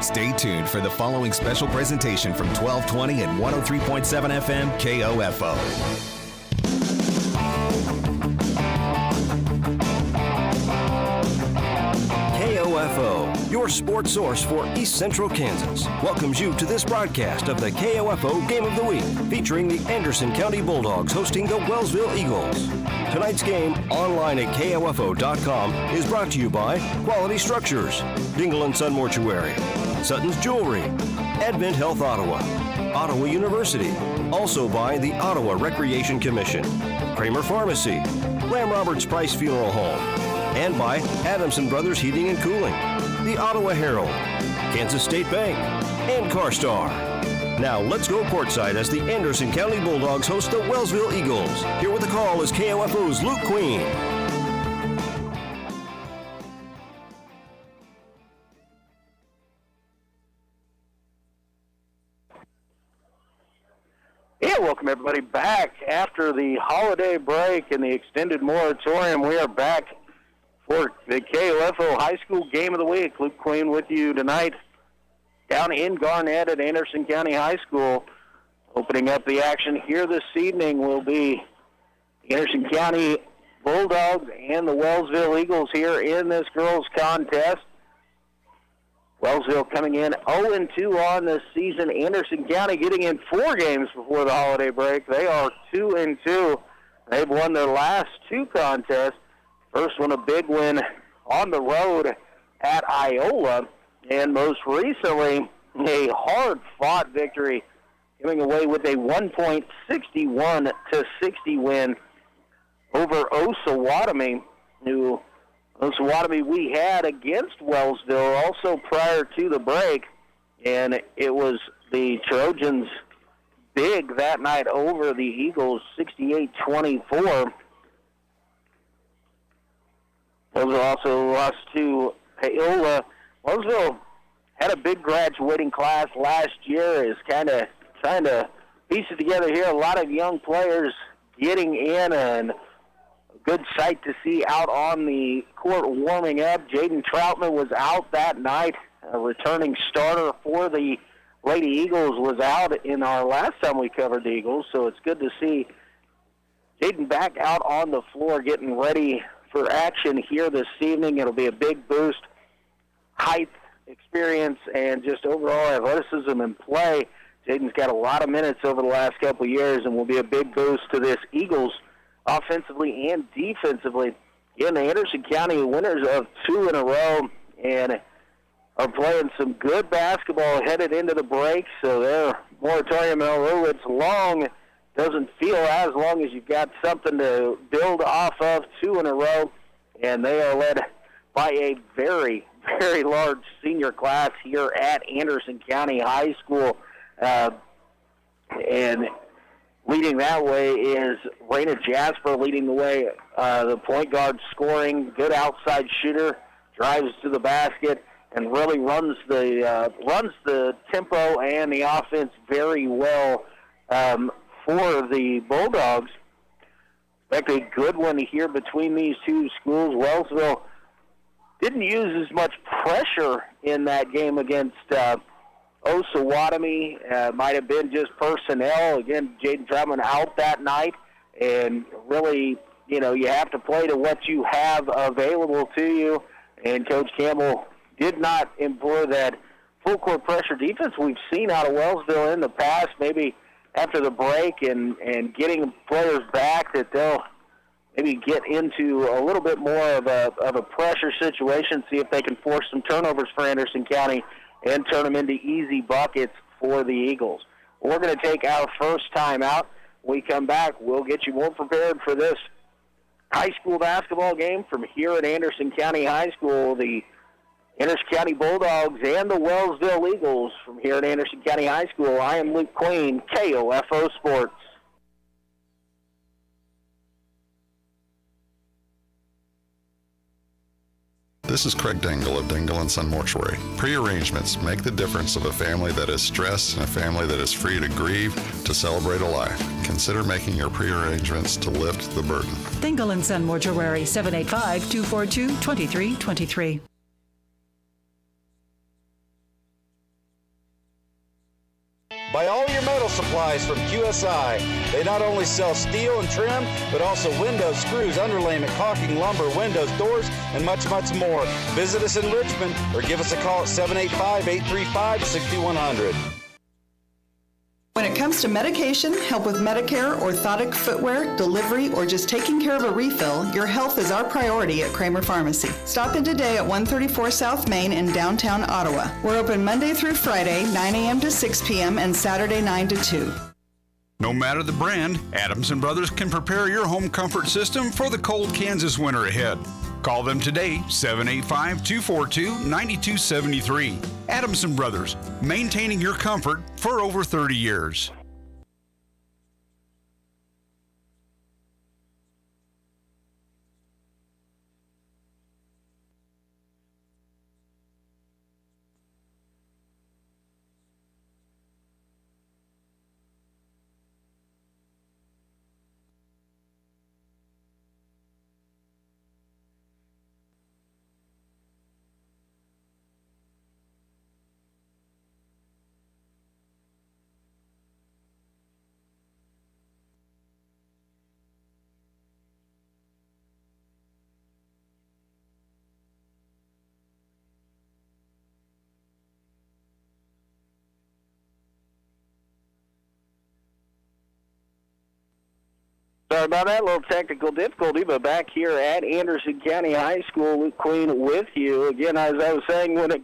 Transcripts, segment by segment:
Stay tuned for the following special presentation from 1220 and 103.7 FM KOFO. KOFO, your sports source for East Central Kansas, welcomes you to this broadcast of the KOFO Game of the Week, featuring the Anderson County Bulldogs hosting the Wellsville Eagles. Tonight's game, online at KOFO.com, is brought to you by Quality Structures, Dingle & Son Mortuary, Sutton's Jewelry, Advent Health Ottawa, Ottawa University, also by the Ottawa Recreation Commission, Kramer Pharmacy, Lamb Roberts Price Funeral Home, and by Adamson Brothers Heating and Cooling, the Ottawa Herald, Kansas State Bank, and CarStar. Now let's go courtside as the Anderson County Bulldogs host the Wellsville Eagles. Here with the call is KOFO's Luke Queen. Yeah, welcome everybody back after the holiday break and the extended moratorium. We are back for the KOFO High School Game of the Week. Luke Queen with you tonight down in Garnett at Anderson County High School. Opening up the action here this evening will be the Anderson County Bulldogs and the Wellsville Eagles here in this girls' contest. Wellsville coming in 0-2 on this season. Anderson County getting in 4 games before the holiday break. They are 2-2. They've won their last 2 contests. First one a big win on the road at Iola. And most recently, a hard-fought victory, coming away with a 1.61-60 win over Osawatomie, who Osawatomie we had against Wellsville also prior to the break, and it was the Trojans big that night over the Eagles, 68-24. Wellsville also lost to Iola. Wellsville had a big graduating class last year, is kind of trying to piece it together here. A lot of young players getting in, and good sight to see out on the court warming up. Jaden Troutman was out that night. A returning starter for the Lady Eagles was out in our last time we covered the Eagles, so it's good to see Jaden back out on the floor getting ready for action here this evening. It'll be a big boost, height, experience, and just overall athleticism and play. Jaden's got a lot of minutes over the last couple of years and will be a big boost to this Eagles offensively and defensively. Again, the Anderson County winners of 2 in a row and are playing some good basketball headed into the break, so their moratorium, although it's long, doesn't feel as long as you've got something to build off of. 2 in a row, and they are led by a very, very large senior class here at Anderson County High School. And leading that way is Raina Jasper leading the way. The point guard scoring, good outside shooter, drives to the basket, and really runs the tempo and the offense very well for the Bulldogs. Expect a good one here between these two schools. Wellsville didn't use as much pressure in that game against Osawatomie. Might have been just personnel. Again, Jaden Drummond out that night, and really, you have to play to what you have available to you. And Coach Campbell did not employ that full court pressure defense we've seen out of Wellsville in the past. Maybe after the break and getting players back, that they'll maybe get into a little bit more of a pressure situation, see if they can force some turnovers for Anderson County and turn them into easy buckets for the Eagles. We're going to take our first time out. When we come back, we'll get you more prepared for this high school basketball game from here at Anderson County High School. The Anderson County Bulldogs and the Wellsville Eagles from here at Anderson County High School. I am Luke Queen, KOFO Sports. This is Craig Dingle of Dingle & Son Mortuary. Pre-arrangements make the difference of a family that is stressed and a family that is free to grieve, to celebrate a life. Consider making your pre-arrangements to lift the burden. Dingle & Son Mortuary, 785-242-2323. Buy all your metal supplies from QSI. They not only sell steel and trim, but also windows, screws, underlayment, caulking, lumber, windows, doors, and much, much more. Visit us in Richmond or give us a call at 785-835-6100. When it comes to medication, help with Medicare, orthotic footwear, delivery, or just taking care of a refill, your health is our priority at Kramer Pharmacy. Stop in today at 134 South Main in downtown Ottawa. We're open Monday through Friday, 9 a.m. to 6 p.m. and Saturday 9 to 2. No matter the brand, Adams & Brothers can prepare your home comfort system for the cold Kansas winter ahead. Call them today, 785-242-9273. Adams & Brothers, maintaining your comfort for over 30 years. Sorry about that, little technical difficulty, but back here at Anderson County High School, Luke Queen with you. Again, as I was saying, when it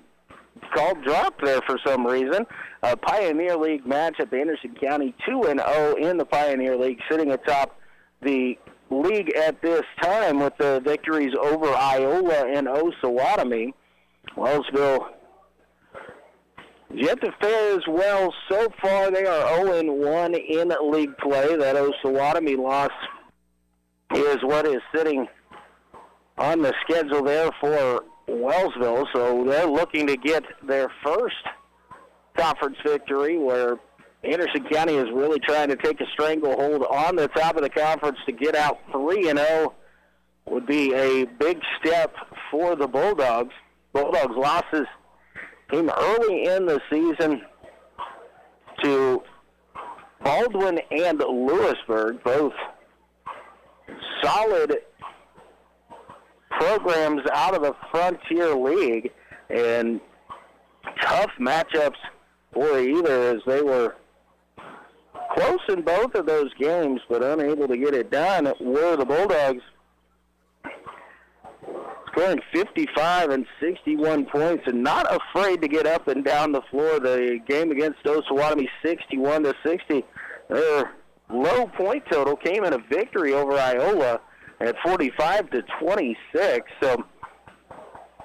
called dropped there for some reason, a Pioneer League matchup, Anderson County 2-0 in the Pioneer League, sitting atop the league at this time with the victories over Iola and Osawatomie. Wellsville yet to fare as well. So far, they are 0-1 in league play. That Osawatomie loss is what is sitting on the schedule there for Wellsville. So they're looking to get their first conference victory, where Anderson County is really trying to take a stranglehold on the top of the conference to get out 3-0. Would be a big step for the Bulldogs. Bulldogs losses came early in the season to Baldwin and Lewisburg, both solid programs out of the Frontier League, and tough matchups for either, as they were close in both of those games but unable to get it done, were the Bulldogs, scoring 55 and 61 points and not afraid to get up and down the floor. The game against Osawatomie, 61-60. Their low point total came in a victory over Iola at 45-26. So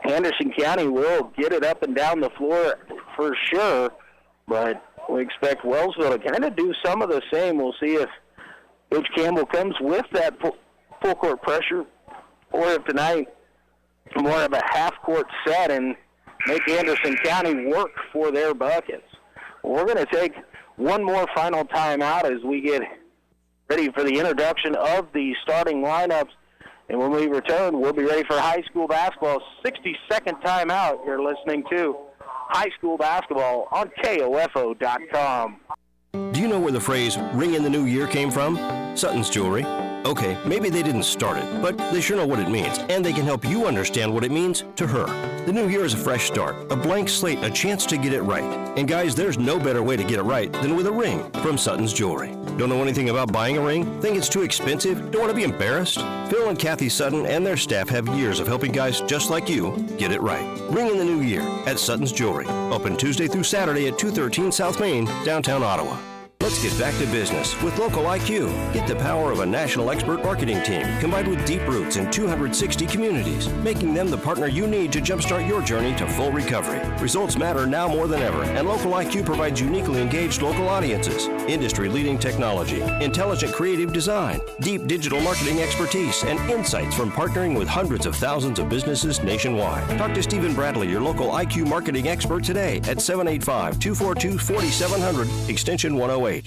Anderson County will get it up and down the floor for sure, but we expect Wellsville to kind of do some of the same. We'll see if Coach Campbell comes with that full court pressure, or if tonight more of a half-court set and make Anderson County work for their buckets. We're going to take one more final timeout as we get ready for the introduction of the starting lineups. And when we return, we'll be ready for high school basketball. 60-second timeout. You're listening to High School Basketball on KOFO.com. Do you know where the phrase "ring in the new year" came from? Sutton's Jewelry. Okay, maybe they didn't start it, but they sure know what it means, and they can help you understand what it means to her. The new year is a fresh start, a blank slate, a chance to get it right. And guys, there's no better way to get it right than with a ring from Sutton's Jewelry. Don't know anything about buying a ring? Think it's too expensive? Don't want to be embarrassed? Phil and Kathy Sutton and their staff have years of helping guys just like you get it right. Ring in the new year at Sutton's Jewelry. Open Tuesday through Saturday at 213 South Main, downtown Ottawa. Let's get back to business with Local IQ. Get the power of a national expert marketing team combined with deep roots in 260 communities, making them the partner you need to jumpstart your journey to full recovery. Results matter now more than ever, and Local IQ provides uniquely engaged local audiences, industry-leading technology, intelligent creative design, deep digital marketing expertise, and insights from partnering with hundreds of thousands of businesses nationwide. Talk to Stephen Bradley, your local IQ marketing expert, today at 785-242-4700, extension 108. And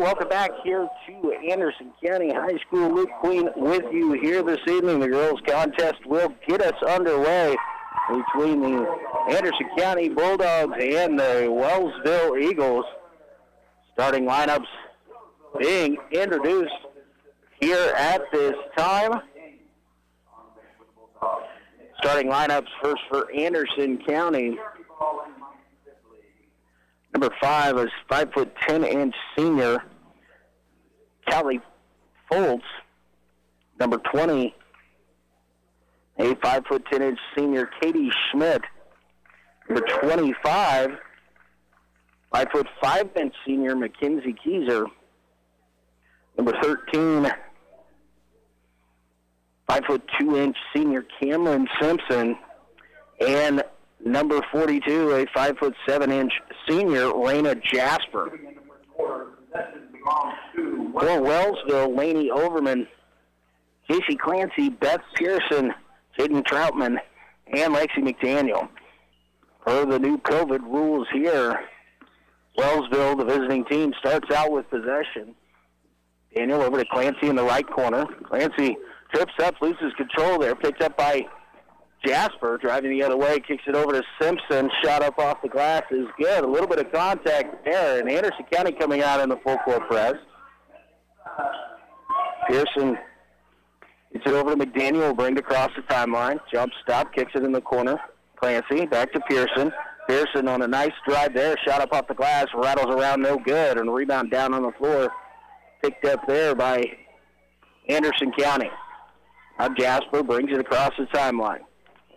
welcome back here to Anderson County High School. Luke Queen with you here this evening. The girls' contest will get us underway between the Anderson County Bulldogs and the Wellsville Eagles. Starting lineups being introduced here at this time. Starting lineups first for Anderson County. Number 5 is 5'10" senior Callie Foltz. Number 20, a 5'10" senior Katie Schmidt. Number 25, 5'5" senior Mackenzie Kieser. Number 13, 5'2" senior Cameron Simpson. And number 42, a 5'7" senior Raina Jasper. For Wellsville, Laney Overman, Casey Clancy, Beth Pearson, Jaden Troutman, and Lexi McDaniel. Per the new COVID rules here, Wellsville, the visiting team, starts out with possession. Daniel over to Clancy in the right corner. Clancy trips up, loses control there, picked up by Jasper, driving the other way, kicks it over to Simpson. Shot up off the glass is good. A little bit of contact there, and Anderson County coming out in the full court press. Pearson gets it over to McDaniel, bring it across the timeline. Jump stop, kicks it in the corner. Clancy back to Pearson. Pearson on a nice drive there, shot up off the glass, rattles around, no good, and a rebound down on the floor. Picked up there by Anderson County. Now Jasper brings it across the timeline.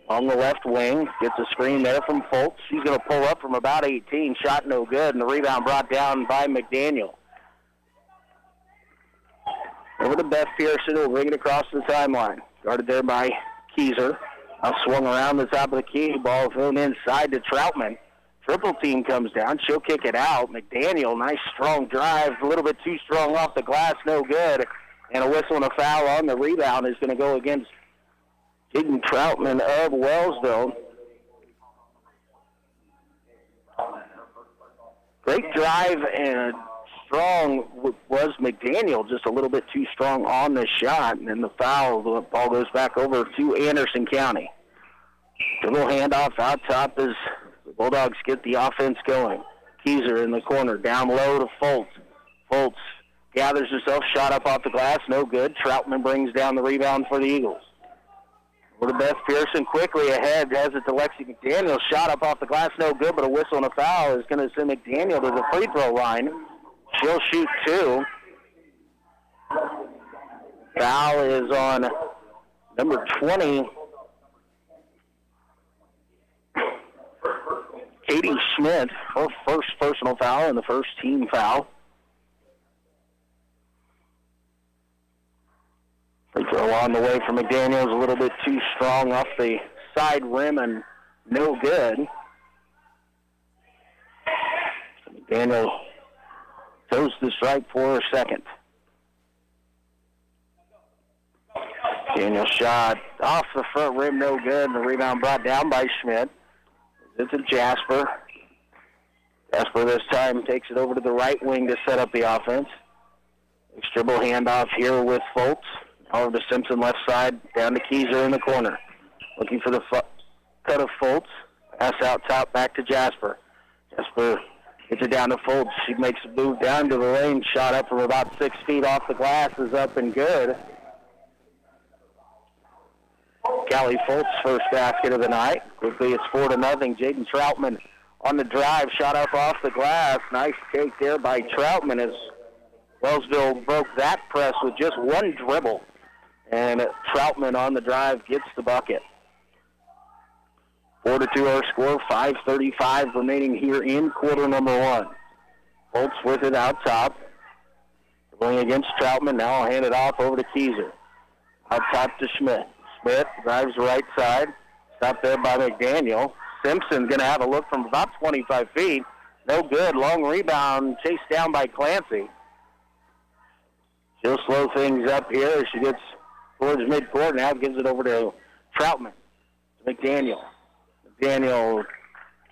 On the left wing, gets a screen there from Foltz. She's going to pull up from about 18. Shot no good, and the rebound brought down by McDaniel. Over to Beth Pearson, who'll bring it across the timeline. Guarded there by Kieser. Now swung around the top of the key. Ball thrown inside to Troutman. Triple team comes down. She'll kick it out. McDaniel, nice strong drive. A little bit too strong off the glass, no good. And a whistle and a foul on the rebound is going to go against Jaden Troutman of Wellsville. Great drive and strong was McDaniel, just a little bit too strong on the shot. And then the foul, the ball goes back over to Anderson County. Little handoff out top as the Bulldogs get the offense going. Kieser in the corner, down low to Foltz. Foltz gathers herself, shot up off the glass, no good. Troutman brings down the rebound for the Eagles. Over to Beth Pearson, quickly ahead, has it to Lexi McDaniel. Shot up off the glass, no good, but a whistle and a foul is going to send McDaniel to the free throw line. She'll shoot 2. Foul is on number 20, Katie Schmidt, her first personal foul and the first team foul. Free throw on the way for McDaniel is a little bit too strong off the side rim and no good. McDaniel goes to strike for her second. Daniel shot off the front rim, no good, and the rebound brought down by Schmidt. It's a Jasper. Jasper this time takes it over to the right wing to set up the offense. Dribble handoff here with Foltz. Over to Simpson left side, down to Kieser in the corner. Looking for the cut of Foltz. Pass out top, back to Jasper. Jasper gets it down to Foltz. She makes a move down to the lane. Shot up from about 6 feet off the glass is up and good. Callie Foltz first basket of the night. Quickly it's 4-0. Jaden Troutman on the drive, shot up off the glass. Nice take there by Troutman as Wellsville broke that press with just one dribble. And Troutman on the drive gets the bucket. 4-2 our score, 5:35 remaining here in quarter number 1. Foltz with it out top. Going against Troutman, now I'll hand it off over to Kieser. Out top to Schmidt. Schmidt drives the right side. Stopped there by McDaniel. Simpson going to have a look from about 25 feet. No good. Long rebound chased down by Clancy. She'll slow things up here as she gets towards midcourt. Now gives it over to Troutman. McDaniel. McDaniel,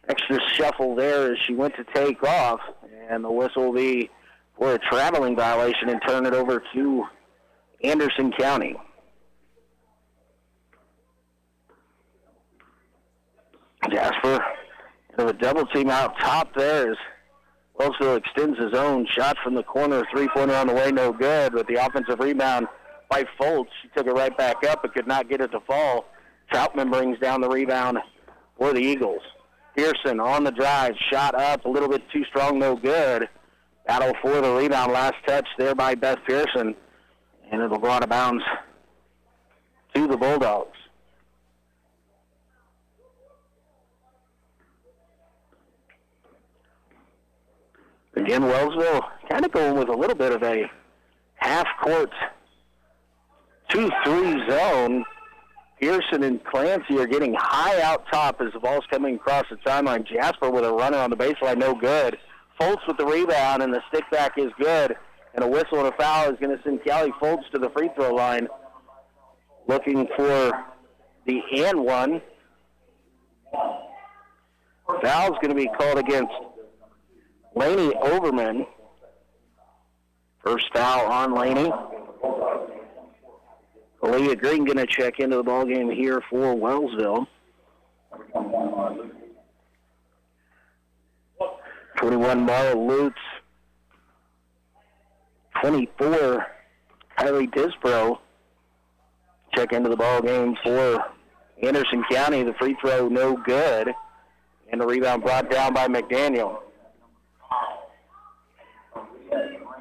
extra shuffle there as she went to take off. And the whistle will be for a traveling violation and turn it over to Anderson County. Jasper into a double team out top there as Wellsville extends his own shot from the corner. Three-pointer on the way, no good. But the offensive rebound by Foltz. She took it right back up but could not get it to fall. Troutman brings down the rebound for the Eagles. Pearson on the drive, shot up, a little bit too strong, no good. Battle for the rebound, last touch there by Beth Pearson. And it'll go out of bounds to the Bulldogs. Again, Wellsville kind of going with a little bit of a half-court 2-3 zone. Pearson and Clancy are getting high out top as the ball's coming across the timeline. Jasper with a runner on the baseline, no good. Foltz with the rebound, and the stick back is good. And a whistle and a foul is going to send Callie Foltz to the free throw line. Looking for the and one. Foul's going to be called against Laney Overman. First foul on Laney. Aaliyah Green going to check into the ballgame here for Wellsville. 21, Mara Lutz. 24, Kylie Disbro. Check into the ballgame for Anderson County. The free throw, no good. And the rebound brought down by McDaniel.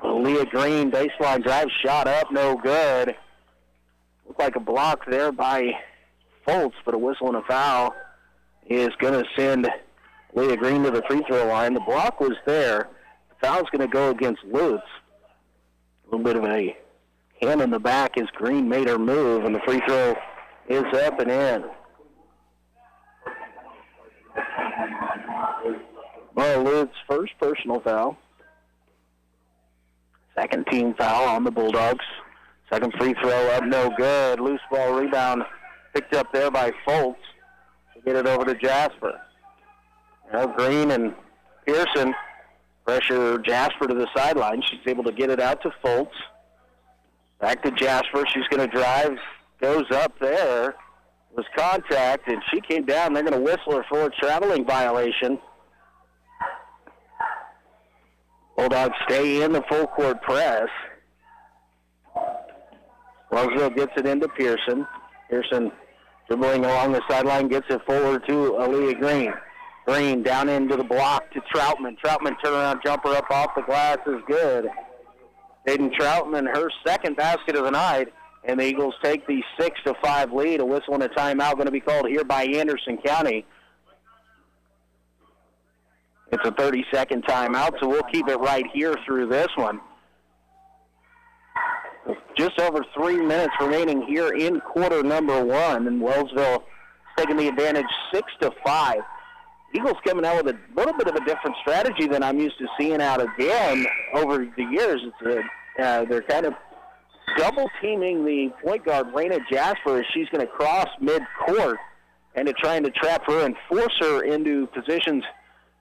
Aaliyah Green, baseline drive, shot up, no good. Looked like a block there by Foltz, but a whistle and a foul is going to send Leah Green to the free throw line. The block was there. The foul's going to go against Lutz. A little bit of a hand in the back as Green made her move, and the free throw is up and in. Well, Lutz, first personal foul. Second team foul on the Bulldogs. Second free throw up, no good. Loose ball rebound picked up there by Foltz to get it over to Jasper. Now Green and Pearson pressure Jasper to the sideline. She's able to get it out to Foltz. Back to Jasper. She's going to drive. Goes up there. Was contact, and she came down. They're going to whistle her for a traveling violation. Bulldogs stay in the full court press. Wellsville gets it into Pearson. Pearson dribbling along the sideline, gets it forward to Aaliyah Green. Green down into the block to Troutman. Troutman turnaround jumper up off the glass is good. Hayden Troutman, her second basket of the night, and the Eagles take the 6-5 lead. A whistle and a timeout going to be called here by Anderson County. It's a 30-second timeout, so we'll keep it right here through this one. Just over 3 minutes remaining here in quarter number one, and Wellsville taking the advantage 6-5. Eagles coming out with a little bit of a different strategy than I'm used to seeing out of them over the years. They're kind of double-teaming the point guard, Raina Jasper, as she's going to cross mid-court and trying to trap her and force her into positions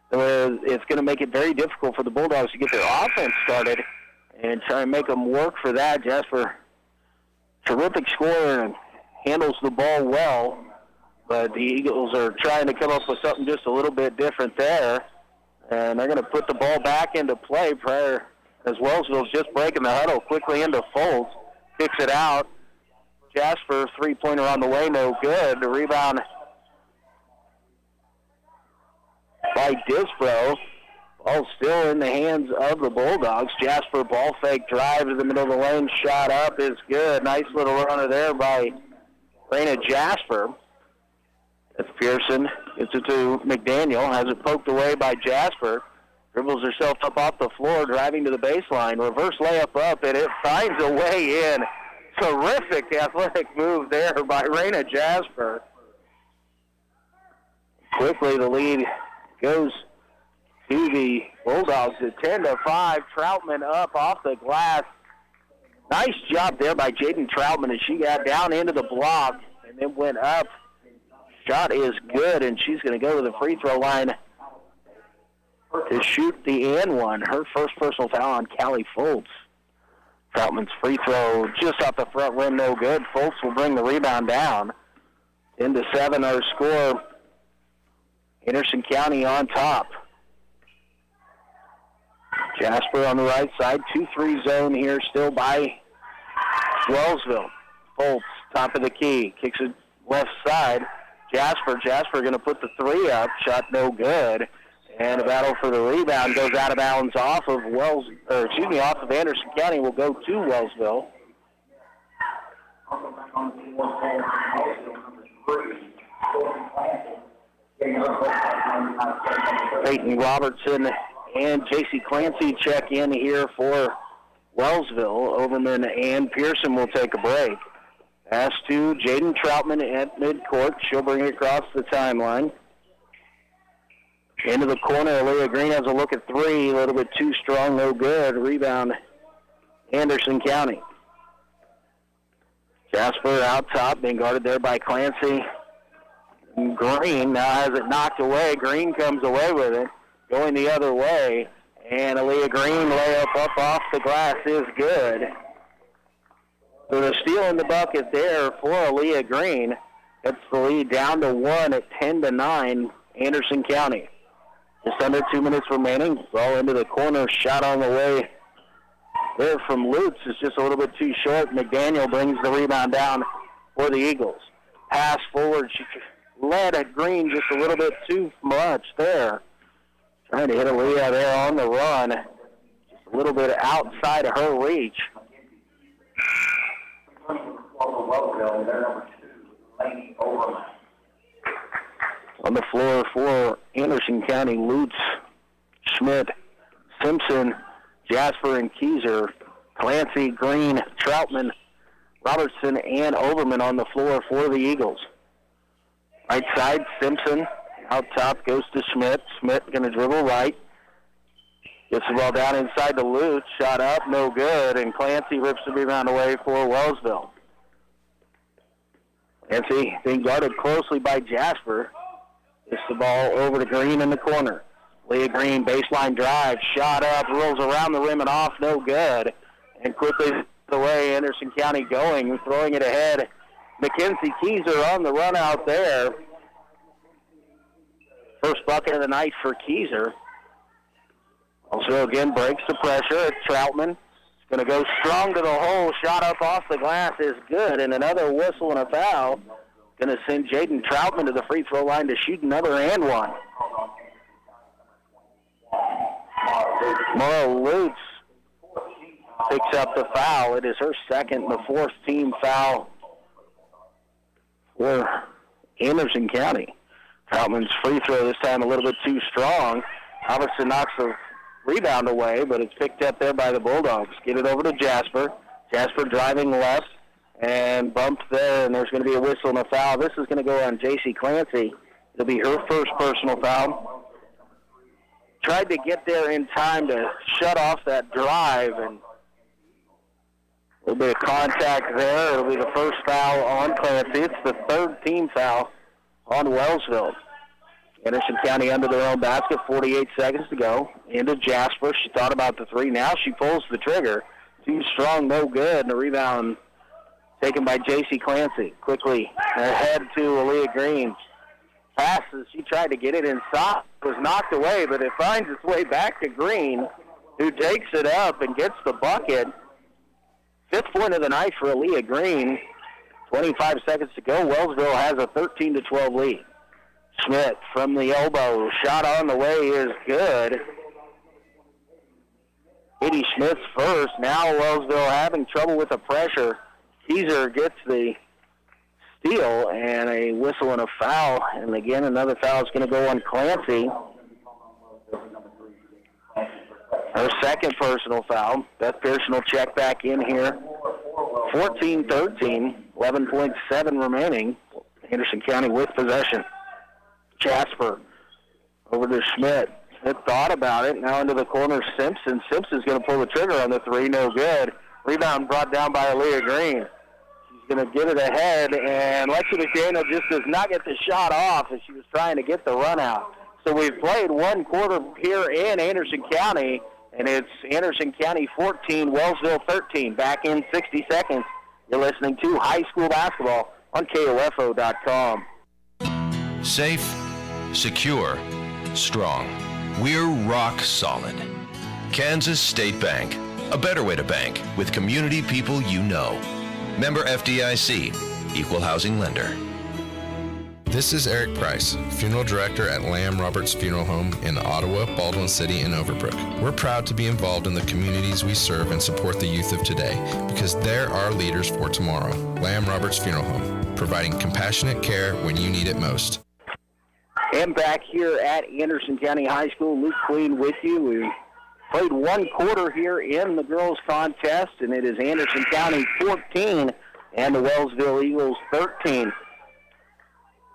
where it's going to make it very difficult for the Bulldogs to get their offense started and try and make them work for that. Jasper, terrific scorer and handles the ball well, but the Eagles are trying to come up with something just a little bit different there, and they're going to put the ball back into play prior as Wellsville's just breaking the huddle quickly into Foltz, kicks it out. Jasper, three-pointer on the way, no good. The rebound by Disbro. Ball still in the hands of the Bulldogs. Jasper, ball fake drive to the middle of the lane, shot up is good. Nice little runner there by Raina Jasper. That's Pearson. Gets it to McDaniel. Has it poked away by Jasper. Dribbles herself up off the floor, driving to the baseline. Reverse layup up, and it finds a way in. Terrific athletic move there by Raina Jasper. Quickly, the lead goes to the Bulldogs at 10-5. Troutman up off the glass. Nice job there by Jaden Troutman as she got down into the block and then went up. Shot is good, and she's going to go to the free throw line to shoot the and one. Her first personal foul on Callie Foltz. Troutman's free throw just off the front rim, no good. Foltz will bring the rebound down. 10-7 our score Anderson County on top. Jasper on the right side, 2-3 zone here still by Wellsville. Foltz, top of the key, kicks it left side. Jasper going to put the three up, shot no good. And a battle for the rebound goes out of bounds off of off of Anderson County. Will go to Wellsville. Peyton Robertson and J.C. Clancy check in here for Wellsville. Overman and Pearson will take a break. Pass to Jaden Troutman at midcourt. She'll bring it across the timeline. Into the corner, Aaliyah Green has a look at three. A little bit too strong, no good. Rebound, Anderson County. Jasper out top, being guarded there by Clancy. Green now has it knocked away. Green comes away with it, going the other way. And Aaliyah Green layup up off the glass is good. So the steal in the bucket there for Aaliyah Green. That's the lead down to 1 at 10-9, Anderson County. Just under 2 minutes remaining. Ball into the corner. Shot on the way there from Lutz is just a little bit too short. McDaniel brings the rebound down for the Eagles. Pass forward. She led at Green just a little bit too much there. Trying to hit Aaliyah there on the run. Just a little bit outside of her reach. On the floor for Anderson County, Lutz, Schmidt, Simpson, Jasper, and Keyser. Clancy, Green, Troutman, Robertson, and Overman on the floor for the Eagles. Right side, Simpson. Out top goes to Schmidt. Schmidt going to dribble right. Gets the ball down inside to Lutz. Shot up, no good. And Clancy rips the rebound away for Wellsville. Clancy being guarded closely by Jasper. Gets the ball over to Green in the corner. Leah Green, baseline drive, shot up, rolls around the rim and off, no good. And quickly the way Anderson County going, throwing it ahead. Mackenzie Keyser on the run out there. First bucket of the night for Keyser. Also again breaks the pressure. Troutman is going to go strong to the hole. Shot up off the glass is good. And another whistle and a foul. Going to send Jaden Troutman to the free throw line to shoot another and one. Mara Lutz picks up the foul. It is her second and the fourth team foul for Anderson County. Troutman's free throw this time a little bit too strong. Robertson knocks the rebound away, but it's picked up there by the Bulldogs. Get it over to Jasper. Jasper driving left and bumped there, and there's going to be a whistle and a foul. This is going to go on J.C. Clancy. It'll be her first personal foul. Tried to get there in time to shut off that drive, and a little bit of contact there. It'll be the first foul on Clancy. It's the third team foul on Wellsville. Anderson County under their own basket, 48 seconds to go. Into Jasper. She thought about the three. Now she pulls the trigger. Too strong, no good. And the rebound taken by J.C. Clancy. Quickly ahead to Aaliyah Green. Passes. She tried to get it inside. It was knocked away, but it finds its way back to Green, who takes it up and gets the bucket. Fifth point of the night for Aaliyah Green. 25 seconds to go. Wellsville has a 13-12 lead. Schmidt from the elbow. Shot on the way is good. Katie Schmidt's first. Now Wellsville having trouble with the pressure. Keyser gets the steal and a whistle and a foul. And again, another foul is going to go on Clancy. Her second personal foul. Beth Pearson will check back in here. 14-13, 11.7 remaining. Anderson County with possession. Jasper over to Schmidt. Schmidt thought about it. Now into the corner, Simpson. Simpson's going to pull the trigger on the three. No good. Rebound brought down by Aaliyah Green. She's going to get it ahead, and Lexi McDaniel just does not get the shot off as she was trying to get the run out. So we've played one quarter here in Anderson County, and it's Anderson County 14, Wellsville 13. Back in 60 seconds. You're listening to high school basketball on KOFO.com. Safe, secure, strong. We're rock solid. Kansas State Bank, a better way to bank with community people you know. Member FDIC, equal housing lender. This is Eric Price, Funeral Director at Lamb Roberts Funeral Home in Ottawa, Baldwin City, and Overbrook. We're proud to be involved in the communities we serve and support the youth of today because they're our leaders for tomorrow. Lamb Roberts Funeral Home, providing compassionate care when you need it most. And back here at Anderson County High School, Luke Queen with you. We played one quarter here in the girls' contest, and it is Anderson County 14 and the Wellsville Eagles 13.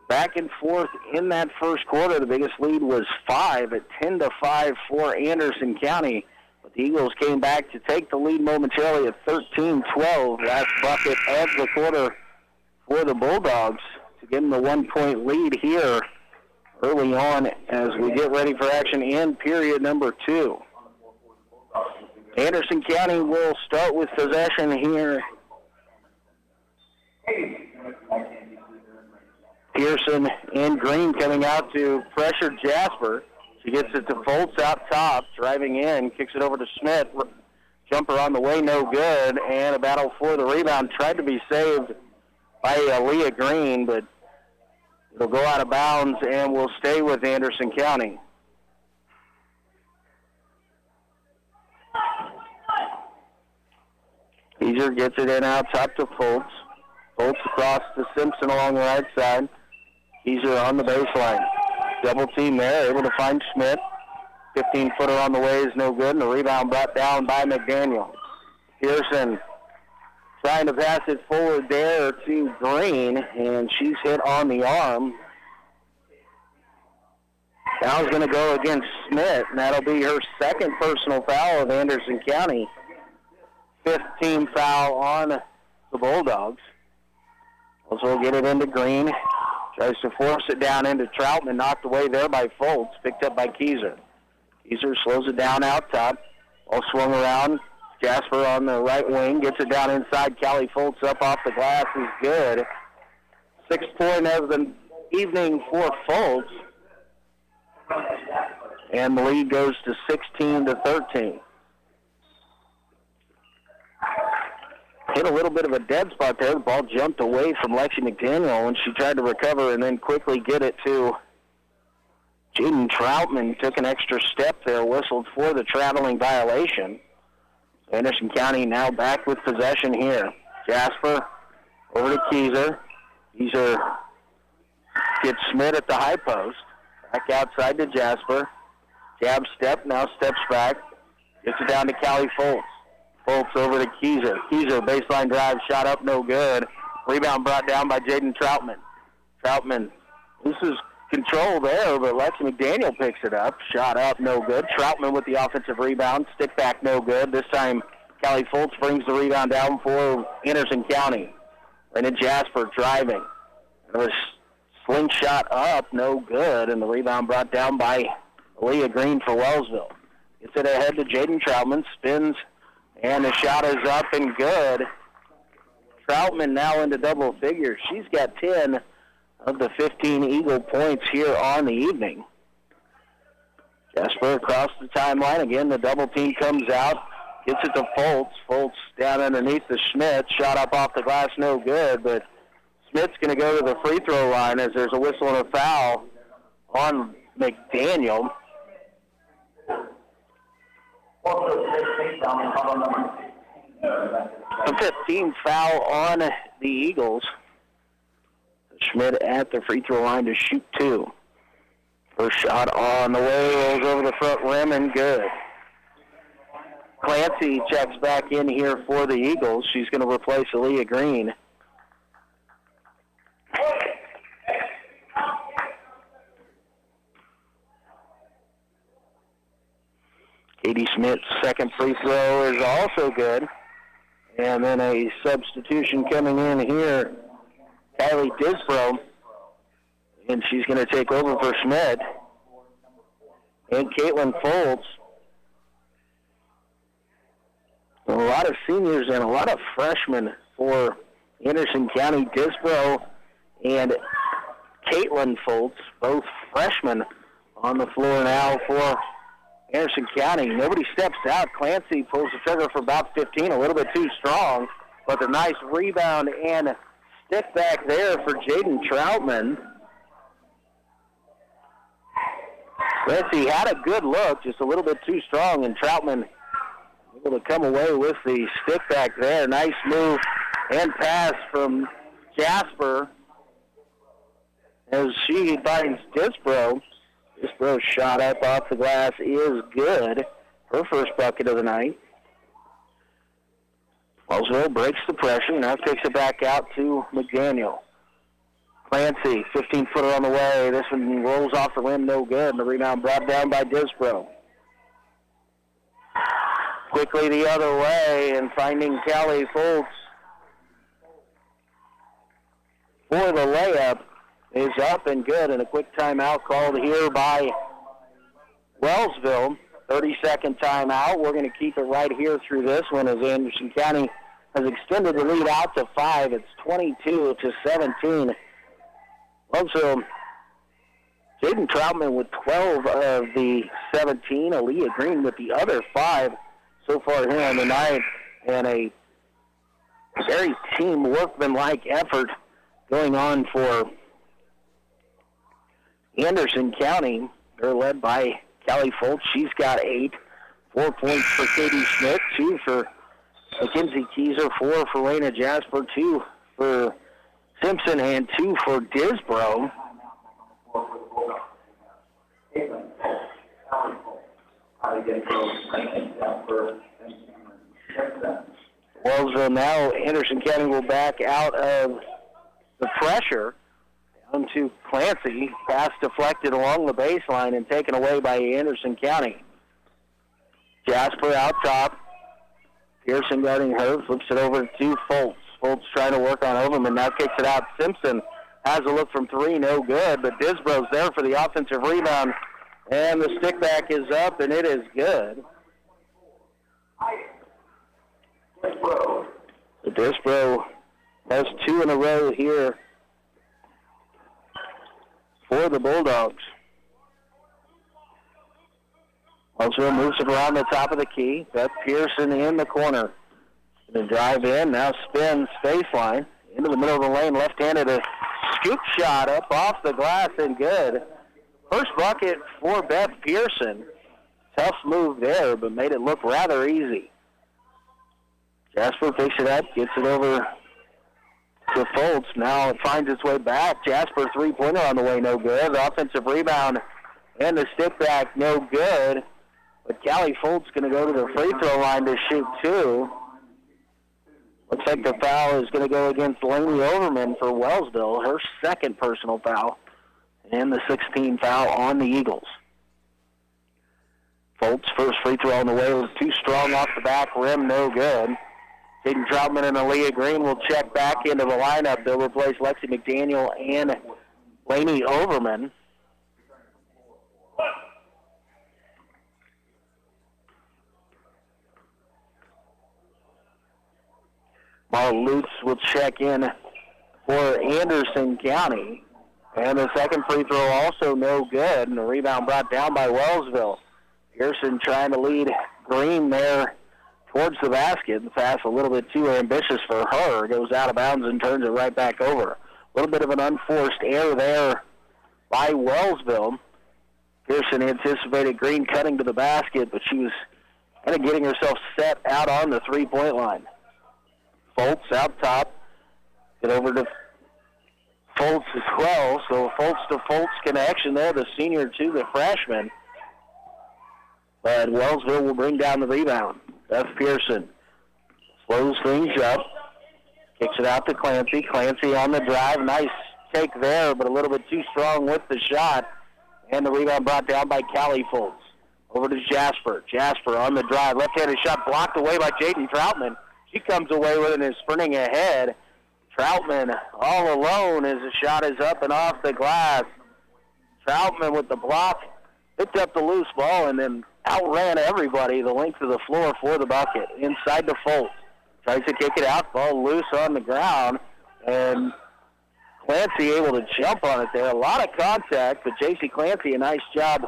Back and forth in that first quarter. The biggest lead was 5 at 10-5 for Anderson County. But the Eagles came back to take the lead momentarily at 13-12. Last bucket of the quarter for the Bulldogs to give them the 1-point lead here early on as we get ready for action in period number 2. Anderson County will start with possession here. Pearson and Green coming out to pressure Jasper. She gets it to Foltz out top, driving in, kicks it over to Smith. Jumper on the way, no good, and a battle for the rebound. Tried to be saved by Leah Green, but it'll go out of bounds and will stay with Anderson County. Easer gets it in out top to Foltz. Foltz across to Simpson along the right side. Easer on the baseline. Double team there, able to find Schmidt. 15-footer on the way is no good, and the rebound brought down by McDaniel. Pearson trying to pass it forward there to Green, and she's hit on the arm. Foul's going to go against Smith, and that'll be her second personal foul of Anderson County. 15 foul on the Bulldogs. Also get it into Green. Tries to force it down into Troutman, knocked away there by Foltz, picked up by Keyser. Keyser slows it down out top. All swung around. Jasper on the right wing, gets it down inside. Callie Foltz up off the glass is good. 6th point of the evening for Foltz. And the lead goes to 16-13. Hit a little bit of a dead spot there. The ball jumped away from Lexi McDaniel when she tried to recover and then quickly get it to Jaden Troutman. Took an extra step there, whistled for the traveling violation. Anderson County now back with possession here. Jasper over to Keyser. Keyser gets Schmidt at the high post. Back outside to Jasper. Jab step, now steps back. Gets it down to Callie Foltz. Foltz over to Keyser. Keyser, baseline drive, shot up, no good. Rebound brought down by Jaden Troutman. Troutman loses control there, but Lexi McDaniel picks it up. Shot up, no good. Troutman with the offensive rebound. Stick back, no good. This time, Callie Foltz brings the rebound down for Anderson County. And then Jasper driving. It was slingshot up, no good, and the rebound brought down by Leah Green for Wellsville. Gets it ahead to Jaden Troutman, spins, and the shot is up and good. Troutman now into double figures. She's got 10 of the 15 Eagle points here on the evening. Jasper across the timeline. Again, the double team comes out. Gets it to Foltz. Foltz down underneath the Schmidt. Shot up off the glass, no good, but Smith's going to go to the free throw line as there's a whistle and a foul on McDaniel. A 15 foul on the Eagles. Schmidt at the free throw line to shoot 2. First shot on the way, rolls over the front rim and good. Clancy checks back in here for the Eagles. She's going to replace Aaliyah Green. Katie Smith's second free throw is also good. And then a substitution coming in here, Kylie Disbro. And she's going to take over for Schmidt. And Caitlin Foltz. A lot of seniors and a lot of freshmen for Anderson County. Disbro and Caitlin Foltz, both freshmen on the floor now for Anderson County. Nobody steps out. Clancy pulls the trigger for about 15, a little bit too strong, but the nice rebound and stick back there for Jaden Troutman. Clancy had a good look, just a little bit too strong, and Troutman able to come away with the stick back there. Nice move and pass from Jasper as she finds Disbro. Disbro's shot up off the glass is good. Her first bucket of the night. Wellsville breaks the pressure, now kicks it back out to McDaniel. Clancy, 15-footer on the way. This one rolls off the rim, no good. And the rebound brought down by Disbro. Quickly the other way, and finding Callie Foltz for the layup is up and good. And a quick timeout called here by Wellsville. 30-second timeout. We're going to keep it right here through this one as Anderson County has extended the lead out to 5. It's 22-17. Also, Jaden Troutman with 12 of the 17. Aaliyah Green with the other 5 so far here on the night. And a very team workmanlike effort going on for Anderson County. They're led by Callie Foltz. She's got 8. 4 points for Katie Schmidt, 2 for Mackenzie Keyser, 4 for Raina Jasper, 2 for Simpson, and 2 for Disbro. Wellsville now, Anderson County will back out of the pressure. Down to Clancy. Pass deflected along the baseline and taken away by Anderson County. Jasper out top. Pearson guarding her. Flips it over to Foltz. Foltz trying to work on Overman. Now kicks it out. Simpson has a look from 3. No good. But Disbro's there for the offensive rebound. And the stick back is up, and it is good. So Disbro has 2 in a row here for the Bulldogs. Also moves it around the top of the key. Beth Pearson in the corner. Going to drive in, now spins baseline. Into the middle of the lane, left-handed, a scoop shot up off the glass and good. First bucket for Beth Pearson. Tough move there, but made it look rather easy. Jasper picks it up, gets it over to Foltz. Now it finds its way back. Jasper three-pointer on the way, no good. The offensive rebound and the stick back, no good. But Callie Foltz going to go to the free throw line to shoot 2. Looks like the foul is going to go against Lainey Overman for Wellsville, her second personal foul, and the 16th foul on the Eagles. Foltz, first free throw on the way, was too strong off the back rim, no good. Jaden Troutman and Aaliyah Green will check back into the lineup. They'll replace Lexi McDaniel and Lainey Overman. Marla Lutz will check in for Anderson County. And the second free throw also no good. And the rebound brought down by Wellsville. Pearson trying to lead Green there towards the basket. The pass a little bit too ambitious for her. Goes out of bounds and turns it right back over. A little bit of an unforced error there by Wellsville. Pearson anticipated Green cutting to the basket, but she was kind of getting herself set out on the three-point line. Foltz out top. Get over to Foltz as well. So Foltz to Foltz connection there, the senior to the freshman. But Wellsville will bring down the rebound. Beth Pearson slows things up. Kicks it out to Clancy. Clancy on the drive. Nice take there, but a little bit too strong with the shot. And the rebound brought down by Callie Foltz. Over to Jasper. Jasper on the drive. Left-handed shot blocked away by Jaden Troutman. She comes away with it and is sprinting ahead. Troutman all alone as the shot is up and off the glass. Troutman with the block. Picked up the loose ball and then outran everybody the length of the floor for the bucket. Inside to Foltz. Tries to kick it out. Ball loose on the ground. And Clancy able to jump on it there. A lot of contact, but J.C. Clancy, a nice job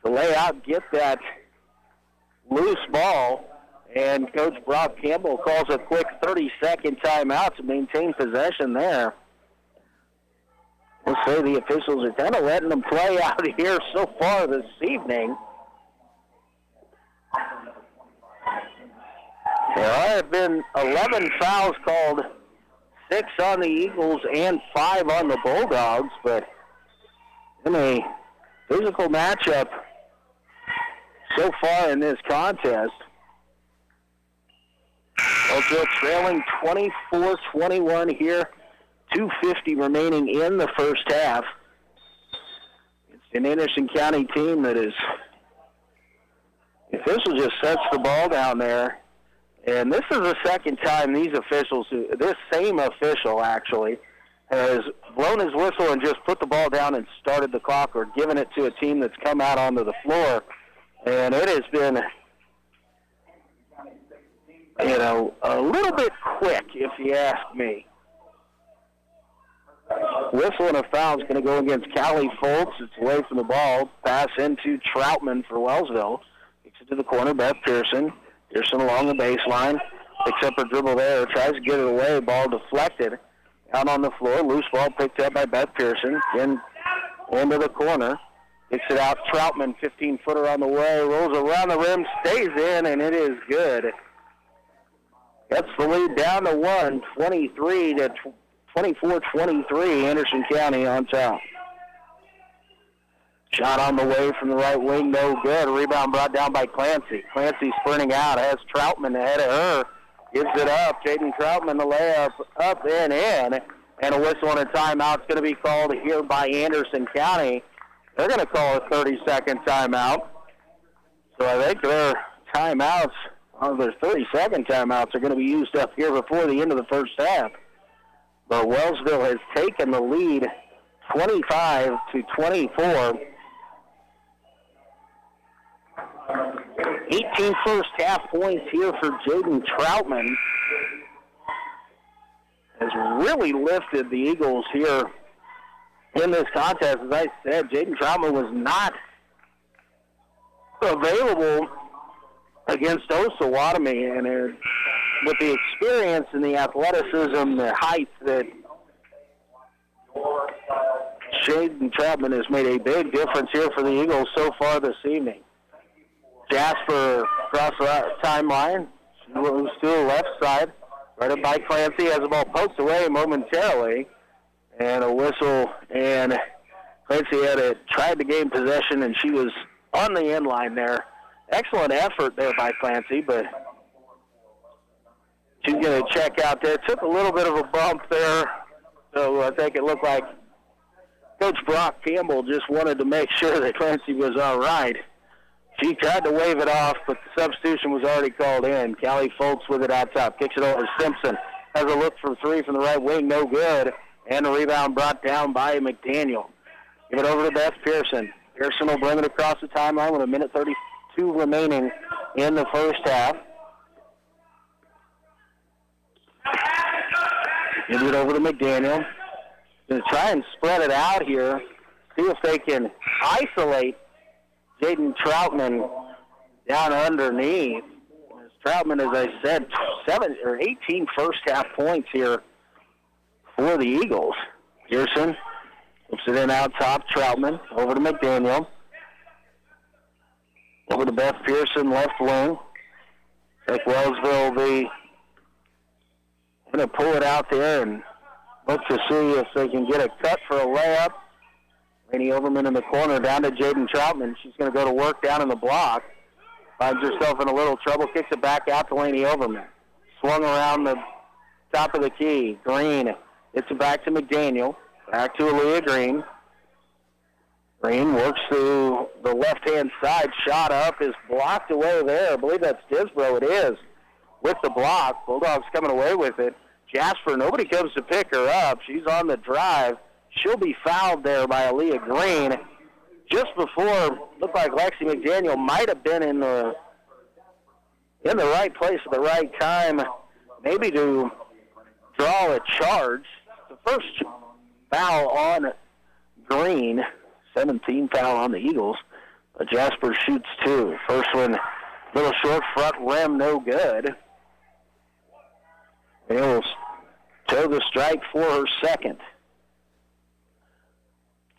to lay out, get that loose ball. And Coach Brock Campbell calls a quick 30-second timeout to maintain possession there. We'll say the officials are kind of letting them play out here so far this evening. There have been 11 fouls called, 6 on the Eagles and 5 on the Bulldogs, but in a physical matchup so far in this contest. Wellsville trailing 24-21 here. 2:50 remaining in the first half. It's an Anderson County team that is, the official just sets the ball down there. And this is the second time these officials, this same official actually, has blown his whistle and just put the ball down and started the clock or given it to a team that's come out onto the floor. And it has been, a little bit quick, if you ask me. Whistle and a foul is going to go against Callie Foltz. It's away from the ball. Pass into Troutman for Wellsville. Kicks it to the corner, Beth Pearson. Pearson along the baseline. Picks up her dribble there. Tries to get it away. Ball deflected. Out on the floor. Loose ball picked up by Beth Pearson. Into the corner. Kicks it out. Troutman, 15-footer on the way. Rolls around the rim. Stays in, and it is good. Gets the lead down to 1. 24-23, Anderson County on top. Shot on the way from the right wing, no good. Rebound brought down by Clancy. Clancy sprinting out, has Troutman ahead of her. Gives it up. Jaden Troutman, the layup up and in. And a whistle and a timeout's going to be called here by Anderson County. They're going to call a 30-second timeout. So I think their timeouts, their 30-second timeouts, are going to be used up here before the end of the first half. But Wellsville has taken the lead 25-24. 18 first half points here for Jaden Troutman. Has really lifted the Eagles here in this contest. As I said, Jaden Troutman was not available against Osawatomie, and with the experience and the athleticism, the height that Jaden Troutman has made a big difference here for the Eagles so far this evening. Jasper across the timeline, moves to the left side, right up by Clancy, has the ball poked away momentarily, and a whistle, and Clancy tried to gain possession, and she was on the end line there. Excellent effort there by Clancy, but she's going to check out there. Took a little bit of a bump there, so I think it looked like Coach Brock Campbell just wanted to make sure that Clancy was all right. She tried to wave it off, but the substitution was already called in. Callie Foltz with it out top. Kicks it over to Simpson. Has a look for three from the right wing. No good. And the rebound brought down by McDaniel. Give it over to Beth Pearson. Pearson will bring it across the timeline with 1:32 remaining in the first half. Give it over to McDaniel. Going to try and spread it out here. See if they can isolate Jaden Troutman down underneath. Troutman, as I said, 18 first half points here for the Eagles. Pearson flips it in out top. Troutman over to McDaniel. Over to Beth Pearson, left wing. Like Wellsville, they going to pull it out there and look to see if they can get a cut for a layup. Lainey Overman in the corner, down to Jaden Troutman. She's going to go to work down in the block. Finds herself in a little trouble, kicks it back out to Lainey Overman. Swung around the top of the key. Green gets it back to McDaniel. Back to Aaliyah Green. Green works through the left-hand side. Shot up is blocked away there. I believe that's Disbro. It is. With the block. Bulldogs coming away with it. Jasper, nobody comes to pick her up. She's on the drive. She'll be fouled there by Aaliyah Green. Just before, looked like Lexi McDaniel might have been in the right place at the right time, maybe to draw a charge. The first foul on Green, 17th foul on the Eagles. Jasper shoots 2. First one, little short front rim, no good. They will toe the strike for her second.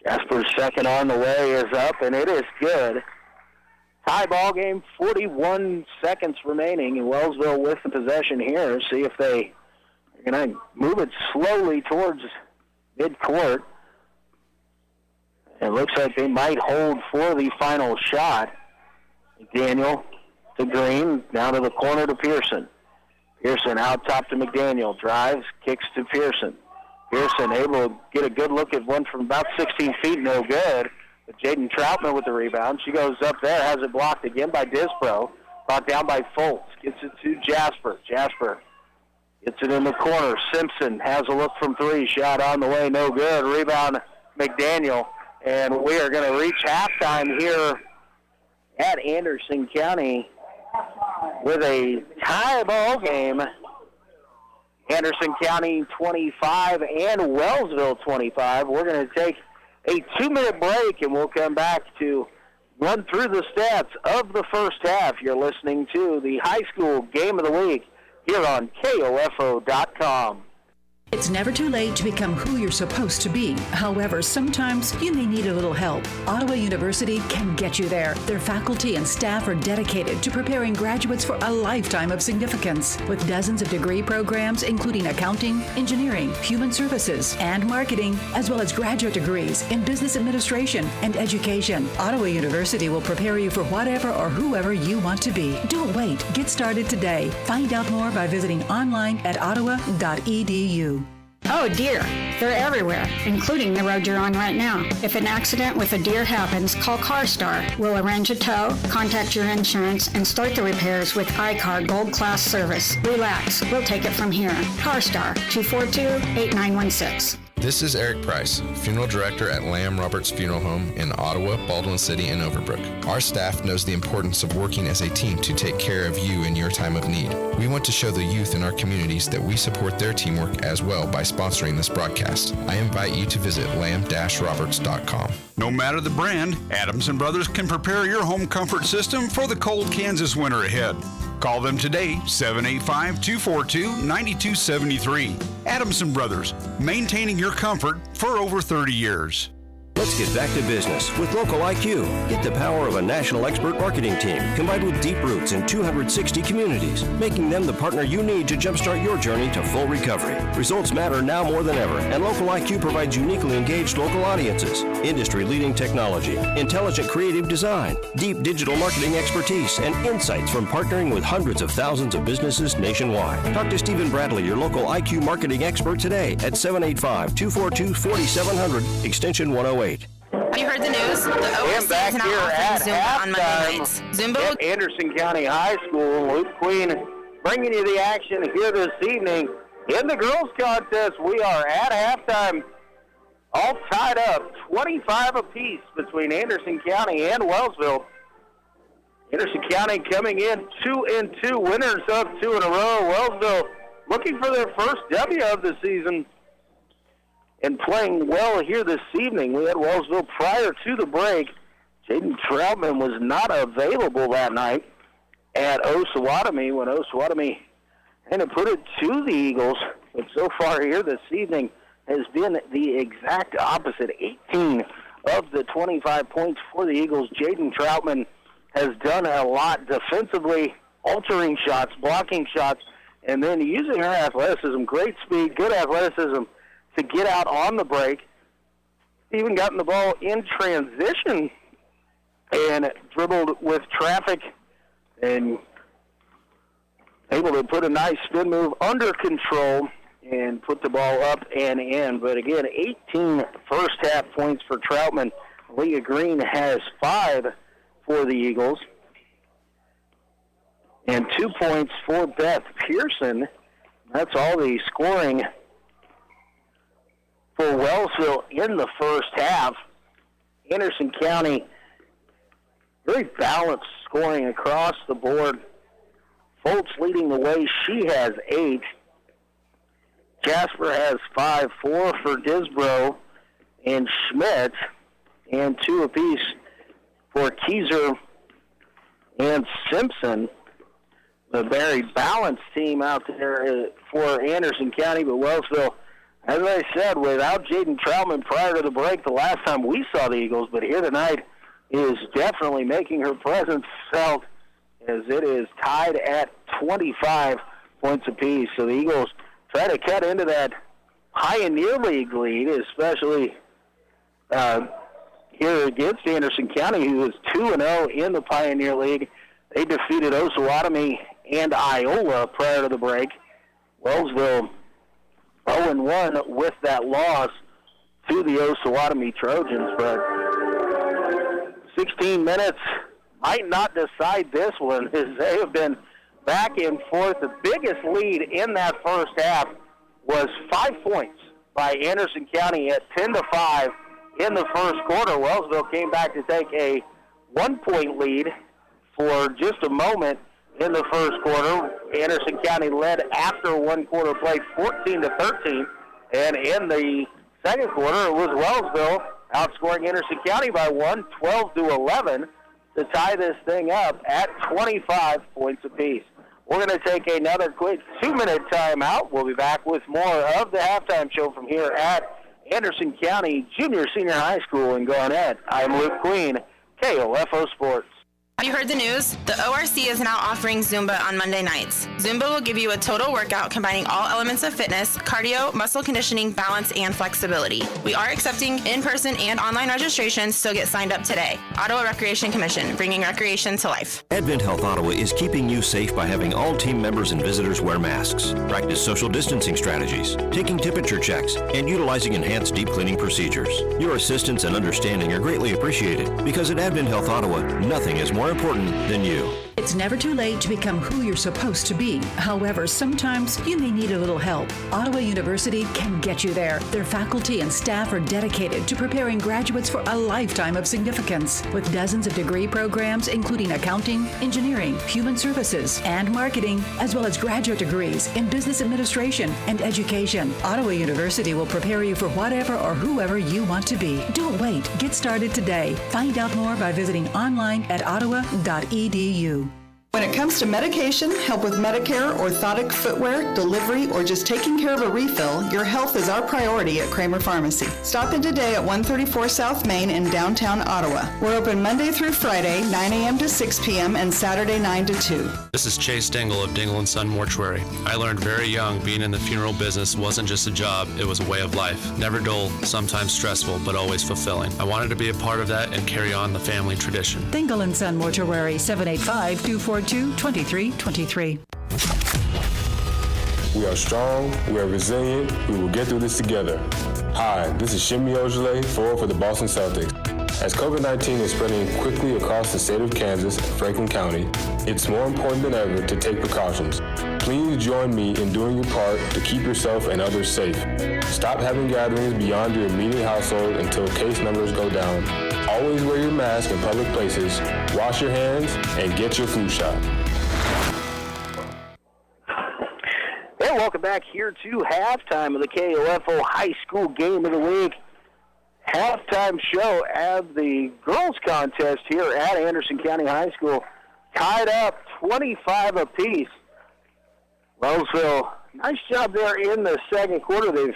Jasper's second on the way is up, and it is good. Tie ball game, 41 seconds remaining, and Wellsville with the possession here. See if they are going to move it slowly towards midcourt. It looks like they might hold for the final shot. McDaniel to Green, down to the corner to Pearson. Pearson out top to McDaniel, drives, kicks to Pearson. Pearson able to get a good look at one from about 16 feet, no good. But Jaden Troutman with the rebound. She goes up there, has it blocked again by Dispro. Brought down by Foltz, gets it to Jasper. Jasper gets it in the corner. Simpson has a look from 3, shot on the way, no good. Rebound McDaniel. And we are going to reach halftime here at Anderson County with a tie ball game. Anderson County 25 and Wellsville 25. We're going to take a 2-minute break, and we'll come back to run through the stats of the first half. You're listening to the high school game of the week here on KOFO.com. It's never too late to become who you're supposed to be. However, sometimes you may need a little help. Ottawa University can get you there. Their faculty and staff are dedicated to preparing graduates for a lifetime of significance. With dozens of degree programs, including accounting, engineering, human services, and marketing, as well as graduate degrees in business administration and education, Ottawa University will prepare you for whatever or whoever you want to be. Don't wait. Get started today. Find out more by visiting online at ottawa.edu. Oh, deer. They're everywhere, including the road you're on right now. If an accident with a deer happens, call CarStar. We'll arrange a tow, contact your insurance, and start the repairs with iCar Gold Class service. Relax. We'll take it from here. CarStar, 242-8916. This is Eric Price, Funeral Director at Lamb Roberts Funeral Home in Ottawa, Baldwin City, and Overbrook. Our staff knows the importance of working as a team to take care of you in your time of need. We want to show the youth in our communities that we support their teamwork as well by sponsoring this broadcast. I invite you to visit lamb-roberts.com. No matter the brand, Adams & Brothers can prepare your home comfort system for the cold Kansas winter ahead. Call them today, 785-242-9273. Adams & Brothers, maintaining your comfort for over 30 years. Let's get back to business with Local IQ. Get the power of a national expert marketing team combined with deep roots in 260 communities, making them the partner you need to jumpstart your journey to full recovery. Results matter now more than ever, and Local IQ provides uniquely engaged local audiences, industry-leading technology, intelligent creative design, deep digital marketing expertise, and insights from partnering with hundreds of thousands of businesses nationwide. Talk to Stephen Bradley, your Local IQ marketing expert today at 785-242-4700, extension 108. Have you heard the news? The OSC is now offering Zumba on Monday nights. Zumba at Anderson County High School. Luke Queen bringing you the action here this evening. In the girls' contest, we are at halftime, all tied up, 25 apiece between Anderson County and Wellsville. Anderson County coming in 2-2, winners of 2 in a row. Wellsville looking for their first W of the season and playing well here this evening. We had Wellsville prior to the break. Jaden Troutman was not available that night at Osawatomie when Osawatomie had to put it to the Eagles. But so far here this evening has been the exact opposite. 18 of the 25 points for the Eagles. Jaden Troutman has done a lot defensively, altering shots, blocking shots, and then using her athleticism, great speed, good athleticism, to get out on the break. Even gotten the ball in transition and dribbled with traffic and able to put a nice spin move under control and put the ball up and in. But again, 18 first half points for Troutman. Leah Green has 5 for the Eagles. And 2 points for Beth Pearson. That's all the scoring for Wellsville in the first half. Anderson County, very balanced scoring across the board. Foltz leading the way. She has 8. Jasper has 5, 4 for Disbro and Schmidt, and 2 apiece for Keyser and Simpson. A very balanced team out there for Anderson County, but Wellsville, as I said, without Jaden Troutman prior to the break the last time we saw the Eagles, but here tonight is definitely making her presence felt as it is tied at 25 points apiece. So the Eagles try to cut into that Pioneer League lead, especially here against Anderson County, who is 2-0 in the Pioneer League. They defeated Osawatomie and Iola prior to the break. Wellsville 0-1 with that loss to the Osawatomie Trojans, but 16 minutes might not decide this one, as they have been back and forth. The biggest lead in that first half was 5 points by Anderson County at 10-5 in the first quarter. Wellsville came back to take a 1-point lead for just a moment in the first quarter. Anderson County led after one quarter play 14-13, and in the second quarter it was Wellsville outscoring Anderson County by 12-11 to tie this thing up at 25 points apiece. We're going to take another quick 2-minute timeout. We'll be back with more of the halftime show from here at Anderson County Junior Senior High School in Garnett. I'm Luke Queen, KOFO Sports. Have you heard the news? The ORC is now offering Zumba on Monday nights. Zumba will give you a total workout combining all elements of fitness, cardio, muscle conditioning, balance, and flexibility. We are accepting in-person and online registrations, so get signed up today. Ottawa Recreation Commission, bringing recreation to life. Advent Health Ottawa is keeping you safe by having all team members and visitors wear masks, practice social distancing strategies, taking temperature checks, and utilizing enhanced deep cleaning procedures. Your assistance and understanding are greatly appreciated, because at Advent Health Ottawa, nothing is more important than you. It's never too late to become who you're supposed to be. However, sometimes you may need a little help. Ottawa University can get you there. Their faculty and staff are dedicated to preparing graduates for a lifetime of significance. With dozens of degree programs, including accounting, engineering, human services, and marketing, as well as graduate degrees in business administration and education, Ottawa University will prepare you for whatever or whoever you want to be. Don't wait. Get started today. Find out more by visiting online at ottawa.edu. When it comes to medication, help with Medicare, orthotic footwear, delivery, or just taking care of a refill, your health is our priority at Kramer Pharmacy. Stop in today at 134 South Main in downtown Ottawa. We're open Monday through Friday, 9 a.m. to 6 p.m. and Saturday 9 to 2. This is Chase Dingle of Dingle & Son Mortuary. I learned very young being in the funeral business wasn't just a job, it was a way of life. Never dull, sometimes stressful, but always fulfilling. I wanted to be a part of that and carry on the family tradition. Dingle & Son Mortuary, 785-242-2323. We are strong, we are resilient, we will get through this together. Hi, this is Shimmy Ojale, forward for the Boston Celtics. As COVID-19 is spreading quickly across the state of Kansas and Franklin County, it's more important than ever to take precautions. Please join me in doing your part to keep yourself and others safe. Stop having gatherings beyond your immediate household until case numbers go down. Always wear your mask in public places, wash your hands, and get your flu shot. And welcome back here to halftime of the KOFO High School Game of the Week. Halftime show at the girls contest here at Anderson County High School. Tied up 25 apiece. Wellsville, nice job there in the second quarter. They've,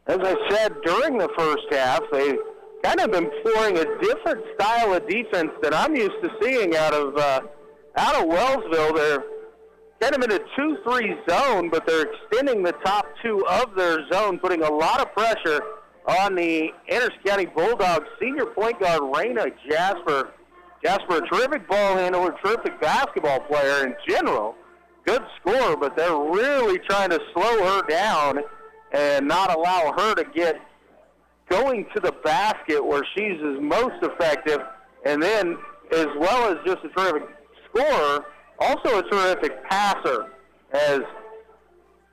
as I said, during the first half, they've kind of been pouring a different style of defense than I'm used to seeing out of Wellsville. They're kind of in a 2-3 zone, but they're extending the top two of their zone, putting a lot of pressure on the Anderson County Bulldogs senior point guard, Raina Jasper. Jasper, a terrific ball handler, terrific basketball player in general. Good scorer, but they're really trying to slow her down and not allow her to get going to the basket where she's most effective. And then, as well as just a terrific scorer, also a terrific passer. As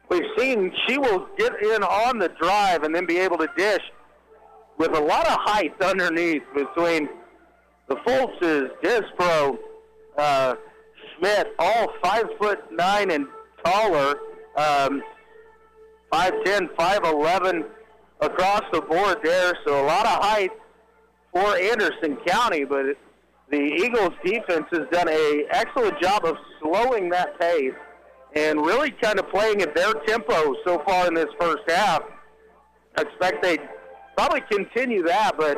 we've seen, she will get in on the drive and then be able to dish with a lot of height underneath between the Foltzes, Dispro, Schmidt, all 5'9" and taller. 5'10", 5'11", across the board there, so a lot of height for Anderson County, but the Eagles defense has done an excellent job of slowing that pace and really kind of playing at their tempo so far in this first half. I expect they probably continue that, but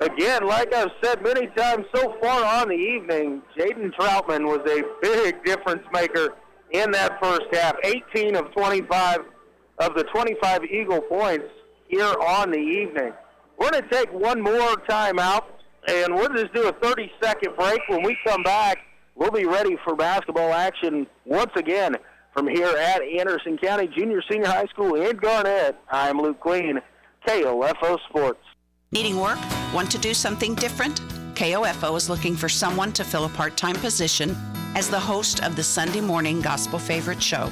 again, like I've said many times so far on the evening, Jaden Troutman was a big difference maker in that first half. 18 of 25 of the 25 Eagle points here on the evening. We're going to take one more timeout, and we'll just do a 30-second break. When we come back, we'll be ready for basketball action once again from here at Anderson County Junior Senior High School in Garnett. I'm Luke Queen, KOFO Sports. Needing work? Want to do something different? KOFO is looking for someone to fill a part-time position as the host of the Sunday morning gospel favorite show.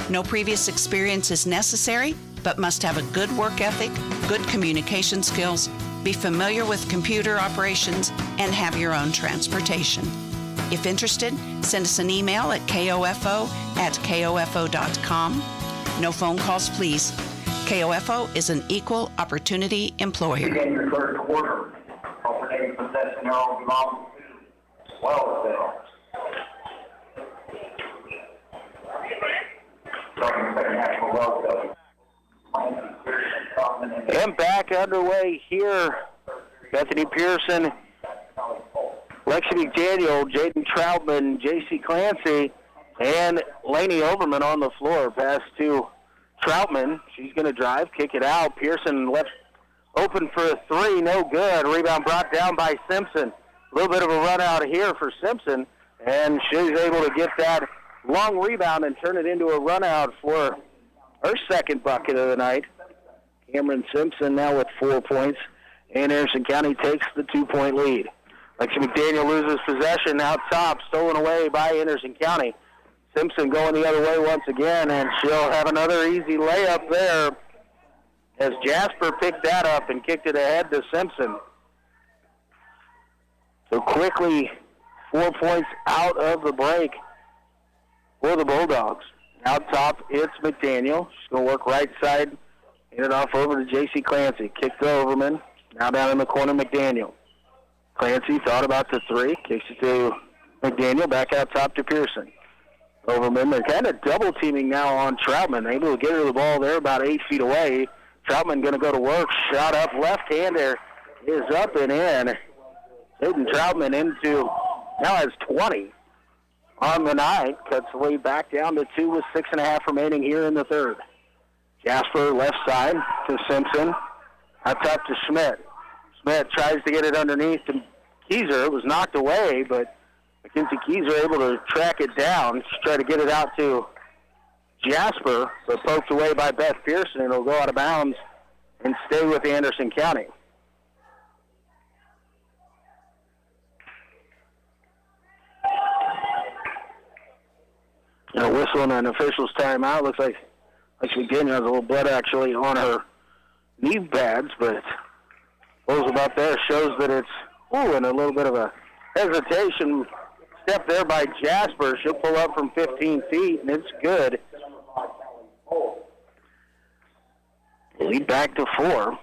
No previous experience is necessary, but must have a good work ethic, good communication skills, be familiar with computer operations, and have your own transportation. If interested, send us an email at kofo@kofo.com. No phone calls, please. KOFO is an equal opportunity employer. Begin your third quarter. Alternating possession arrow belongs to Wellsville. Starting second half for Wellsville. And back underway here. Bethany Pearson, Lexi McDaniel, Jaden Troutman, J.C. Clancy, and Lainey Overman on the floor. Pass to Troutman. She's going to drive, kick it out. Pearson left open for a three, no good. Rebound brought down by Simpson. A little bit of a run out here for Simpson, and she's able to get that long rebound and turn it into a run out for her second bucket of the night. Cameron Simpson now with 4 points, and Anderson County takes the 2-point lead. Lexi McDaniel loses possession out top, stolen away by Anderson County. Simpson going the other way once again, and she'll have another easy layup there as Jasper picked that up and kicked it ahead to Simpson. So quickly, 4 points out of the break for the Bulldogs. Out top, it's McDaniel. She's going to work right side, hand it off over to J.C. Clancy. Kick to Overman. Now down in the corner, McDaniel. Clancy thought about the three. Kicks it to McDaniel. Back out top to Pearson. Overman, they're kind of double-teaming now on Troutman. Able to get her the ball there about 8 feet away. Troutman going to go to work. Shot up. Left-hander is up and in. Jaden Troutman into, now has 20 on the night. Cuts the lead back down to 2 with 6.5 remaining here in the third. Jasper left side to Simpson. Out top to Schmidt. Schmidt tries to get it underneath to Keyser. It was knocked away, but Mackenzie Keyser able to track it down. She tried to get it out to Jasper, but poked away by Beth Pearson, and it'll go out of bounds and stay with Anderson County. And a whistle and an official's timeout. Looks like McDaniel has a little blood actually on her knee pads, but goes about there. Shows that it's, and a little bit of a hesitation step there by Jasper. She'll pull up from 15 feet, and it's good. Lead back to 4.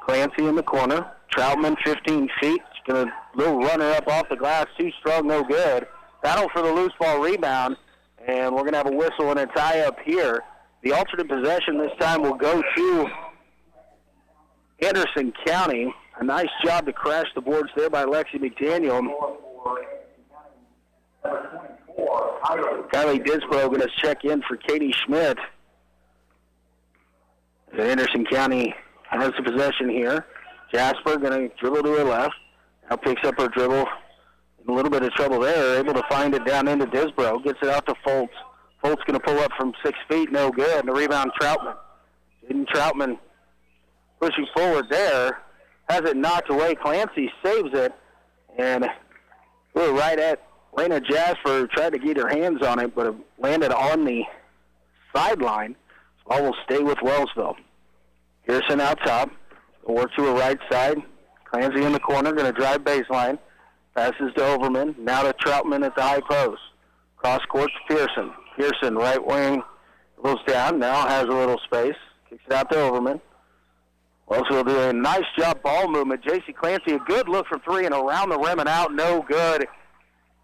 Clancy in the corner. Troutman 15 feet. She's going to little runner up off the glass. Too strong, no good. Battle for the loose ball rebound, and we're going to have a whistle and a tie-up here. The alternate possession this time will go to Anderson County. A nice job to crash the boards there by Lexi McDaniel. Kylie Disbro going to check in for Katie Schmidt. Anderson County has the possession here. Jasper going to dribble to her left. Now picks up her dribble. In a little bit of trouble there. Able to find it down into Disbro. Gets it out to Foltz. Foltz going to pull up from 6 feet. No good. And the rebound, Troutman. Jaden Troutman pushing forward there. Has it knocked away. Clancy saves it. And we're right at Lena Jasper. Tried to get her hands on it, but it landed on the sideline. So ball will stay with Wellsville. Pearson out top. Work to her right side. Clancy in the corner. Going to drive baseline. Passes to Overman. Now to Troutman at the high post. Cross court to Pearson. Pearson, right wing, Goes down, now has a little space. Kicks it out to Overman. Wellsville doing a nice job ball movement. J.C. Clancy, a good look for three and around the rim and out, no good.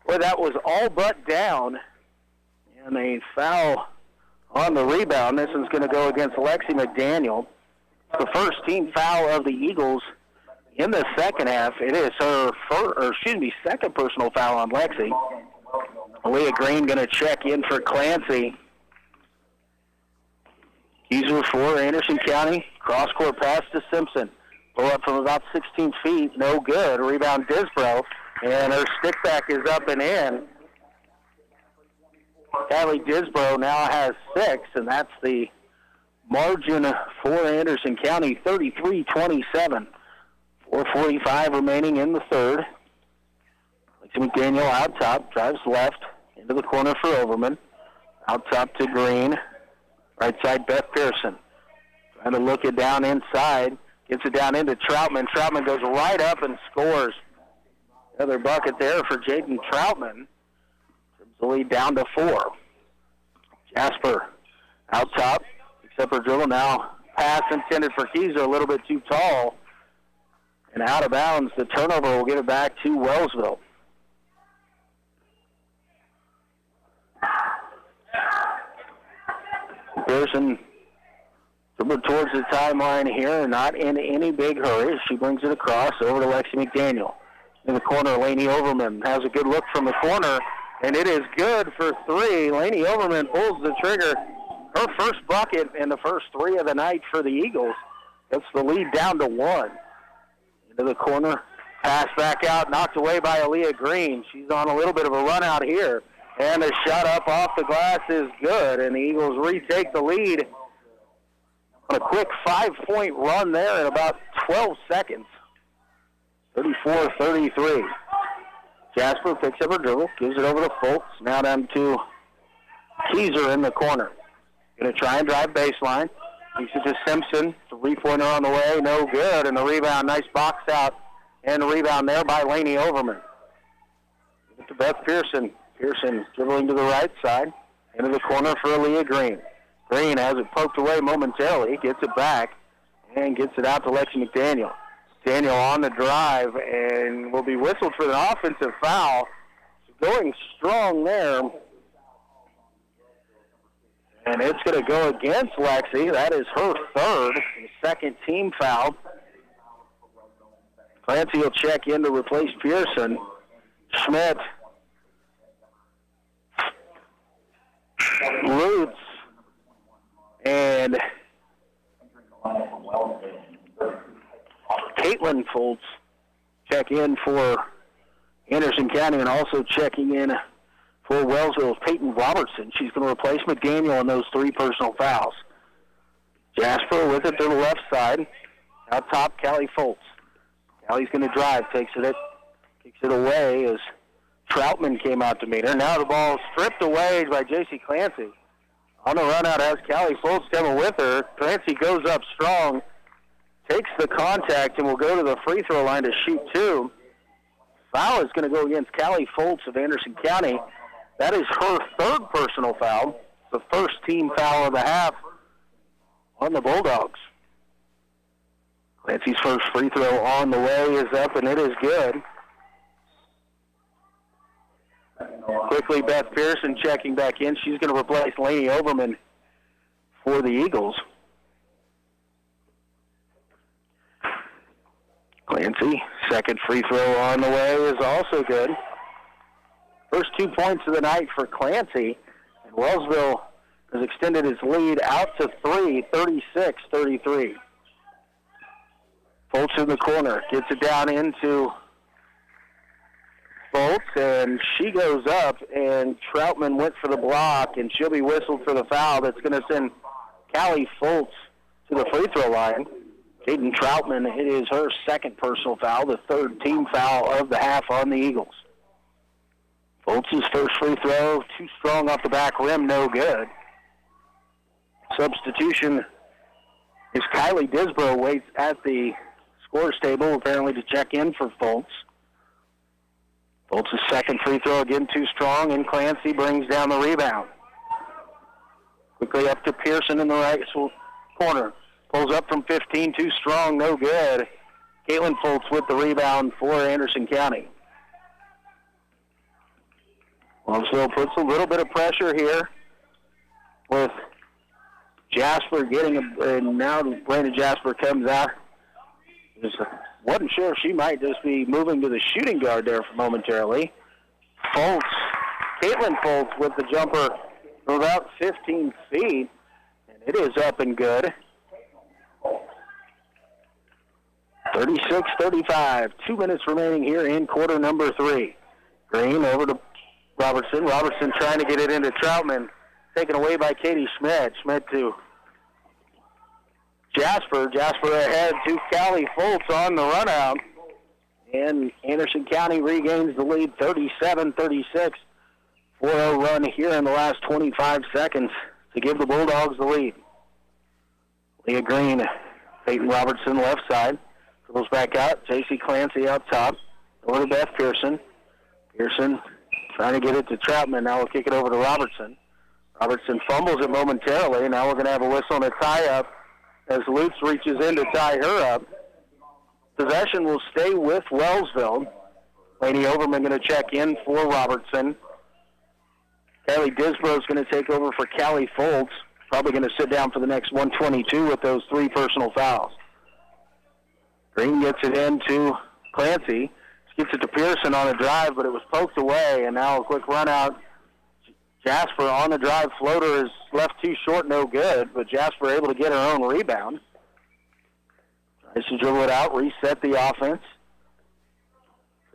Boy, that was all but down. And a foul on the rebound. This one's going to go against Lexi McDaniel. It's the first team foul of the Eagles in the second half. It is her second personal foul on Lexi. Aaliyah Green going to check in for Clancy. Keyser for Anderson County. Cross-court pass to Simpson. Pull up from about 16 feet. No good. Rebound Disbro. And her stick back is up and in. Kylie Disbro now has 6, and that's the margin for Anderson County, 33-27. 4:45 remaining in the third. Lexi McDaniel out top, drives left, into the corner for Overman. Out top to Green. Right side, Beth Pearson. Trying to look it down inside. Gets it down into Troutman. Troutman goes right up and scores. Another bucket there for Jaden Troutman. Trims the lead down to 4. Jasper out top. Except for dribble now. Pass intended for Keyser, a little bit too tall. And out of bounds. The turnover will give it back to Wellsville. Pearson dribbled towards the timeline here, not in any big hurry. She brings it across over to Lexi McDaniel. In the corner, Lainey Overman has a good look from the corner, and it is good for 3. Lainey Overman pulls the trigger. Her first bucket and the first 3 of the night for the Eagles. Gets the lead down to 1. Into the corner, pass back out, knocked away by Aaliyah Green. She's on a little bit of a run out here. And a shot up off the glass is good, and the Eagles retake the lead on a quick 5-point run there in about 12 seconds. 34-33. Jasper picks up her dribble, gives it over to Foltz. Now down to Keyser in the corner. Going to try and drive baseline. Gives it to Simpson. 3-pointer on the way, no good. And the rebound, nice box out. And the rebound there by Lainey Overman. Give it to Beth Pearson. Pearson dribbling to the right side, into the corner for Aaliyah Green. Green has it poked away momentarily, gets it back, and gets it out to Lexi McDaniel. Daniel on the drive, and will be whistled for an offensive foul. Going strong there. And it's going to go against Lexi. That is her third, second team foul. Clancy will check in to replace Pearson. Schmidt. Roots and Caitlin Foltz check in for Anderson County, and also checking in for Wellsville is Peyton Robertson. She's going to replace McDaniel on those 3 personal fouls. Jasper with it to the left side. Out top, Callie Foltz. Callie's going to drive, kicks it away as Troutman came out to meet her. Now the ball is stripped away by J.C. Clancy. On the run out has Callie Foltz coming with her. Clancy goes up strong, takes the contact, and will go to the free throw line to shoot 2. Foul is going to go against Callie Foltz of Anderson County. That is her third personal foul. The first team foul of the half on the Bulldogs. Clancy's first free throw on the way is up, and it is good. Quickly, Beth Pearson checking back in. She's going to replace Lainey Overman for the Eagles. Clancy, second free throw on the way is also good. First 2 points of the night for Clancy. And Wellsville has extended its lead out to 3, 36-33. Foltz in the corner, gets it down into Foltz, and she goes up, and Troutman went for the block, and she'll be whistled for the foul. That's going to send Callie Foltz to the free throw line. Caden Troutman, it is her second personal foul, the third team foul of the half on the Eagles. Foltz's first free throw, too strong off the back rim, no good. Substitution is Kylie Disbro, waits at the scores table, apparently to check in for Foltz. Foltz's second free throw, again too strong, and Clancy brings down the rebound. Quickly up to Pearson in the right corner. Pulls up from 15, too strong, no good. Caitlin Foltz with the rebound for Anderson County. Wellsville puts a little bit of pressure here with Jasper getting and now Brandon Jasper comes out. Just wasn't sure if she might just be moving to the shooting guard there for momentarily. Foltz, Caitlin Foltz with the jumper from about 15 feet, and it is up and good. 36-35, 2 minutes remaining here in quarter number 3. Green over to Robertson. Robertson trying to get it into Troutman. Taken away by Katie Schmidt. Schmidt to Jasper. Jasper ahead to Callie Foltz on the run out. And Anderson County regains the lead 37-36. 4-0 run here in the last 25 seconds to give the Bulldogs the lead. Leah Green, Peyton Robertson left side. Dribbles back out. J.C. Clancy out top. Over to Beth Pearson. Pearson trying to get it to Troutman. Now we'll kick it over to Robertson. Robertson fumbles it momentarily. Now we're going to have a whistle and a tie-up as Lutz reaches in to tie her up. Possession will stay with Wellsville. Lady Overman going to check in for Robertson. Kylie Disbro is going to take over for Callie Foltz. Probably going to sit down for the next 122 with those 3 personal fouls. Green gets it in to Clancy. Gets it to Pearson on a drive, but it was poked away, and now a quick run out. Jasper on the drive floater is left too short, no good, but Jasper able to get her own rebound. Tries to dribble it out, reset the offense.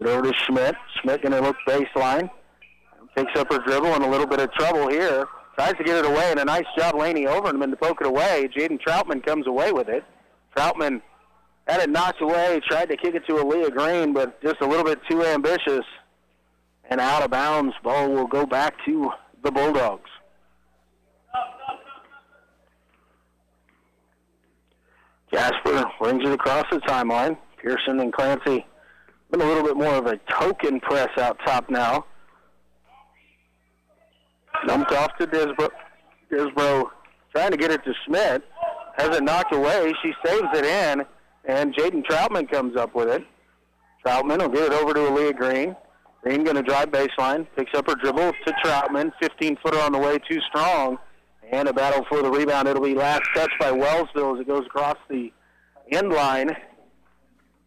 Get over to Schmidt. Schmidt going to look baseline. Takes up her dribble in a little bit of trouble here. Tries to get it away, and a nice job, Laney Overman, to poke it away. Jaden Troutman comes away with it. Troutman had it knocked away, tried to kick it to Aaliyah Green, but just a little bit too ambitious and out of bounds. Ball will go back to the Bulldogs. Jasper brings it across the timeline. Pearson and Clancy in a little bit more of a token press out top now. Dumped off to Disbro. Disbro trying to get it to Schmidt. Has it knocked away. She saves it in. And Jaden Troutman comes up with it. Troutman will get it over to Aaliyah Green. Green going to drive baseline. Picks up her dribble to Troutman. 15-footer on the way, too strong. And a battle for the rebound. It'll be last touched by Wellsville as it goes across the end line.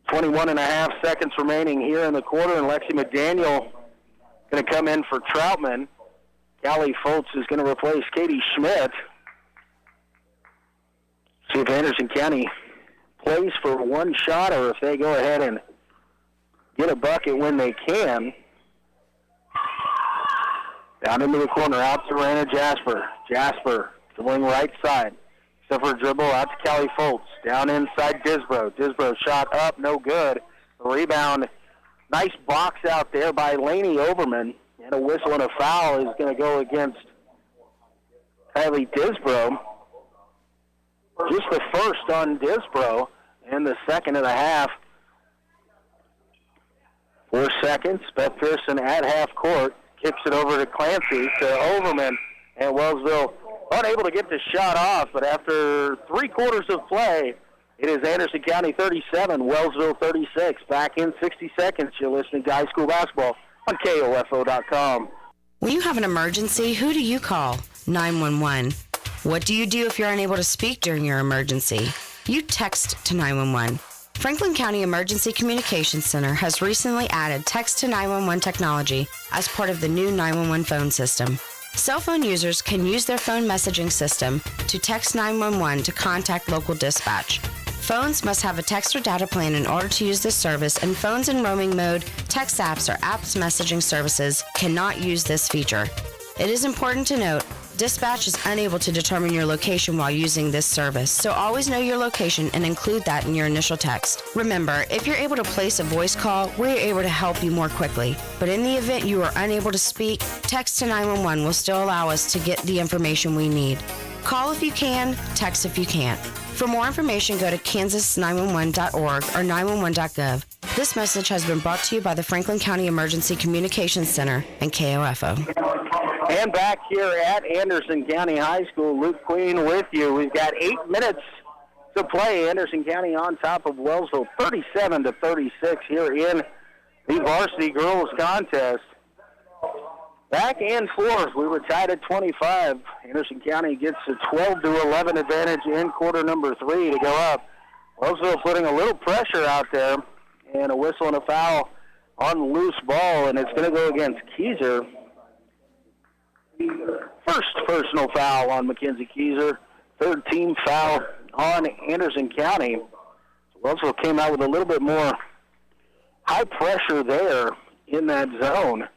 21.5 seconds remaining here in the quarter. And Lexi McDaniel going to come in for Troutman. Callie Foltz is going to replace Katie Schmidt. See if Anderson County plays for one shot or if they go ahead and get a bucket when they can. Down into the corner, out to Raina Jasper. Jasper dribbling right side. Except for a dribble, out to Callie Foltz. Down inside Disbro. Disbro shot up, no good. The rebound, nice box out there by Laney Overman. And a whistle and a foul is going to go against Kylie Disbro. Just the first on Disbro in the second and a half. 4 seconds. Beth Pearson at half court. Kicks it over to Clancy to Overman. And Wellsville unable to get the shot off. But after 3 quarters of play, it is Anderson County 37, Wellsville 36. Back in 60 seconds. You're listening to high school basketball on KOFO.com. When you have an emergency, who do you call? 911. What do you do if you're unable to speak during your emergency? You text to 911. Franklin County Emergency Communications Center has recently added text to 911 technology as part of the new 911 phone system. Cell phone users can use their phone messaging system to text 911 to contact local dispatch. Phones must have a text or data plan in order to use this service, and phones in roaming mode, text apps, or apps messaging services cannot use this feature. It is important to note, dispatch is unable to determine your location while using this service, so always know your location and include that in your initial text. Remember, if you're able to place a voice call, we're able to help you more quickly. But in the event you are unable to speak, text to 911 will still allow us to get the information we need. Call if you can, text if you can't. For more information, go to kansas911.org or 911.gov. This message has been brought to you by the Franklin County Emergency Communications Center and KOFO. And back here at Anderson County High School, Luke Queen with you. We've got 8 minutes to play. Anderson County on top of Wellsville, 37-36 here in the varsity girls contest. Back and forth, we were tied at 25. Anderson County gets a 12-11 advantage in quarter number 3 to go up. Wellsville putting a little pressure out there, and a whistle and a foul on the loose ball, and it's going to go against Keyser. First personal foul on Mackenzie Keyser. Third team foul on Anderson County. So Wellsville came out with a little bit more high pressure there in that zone.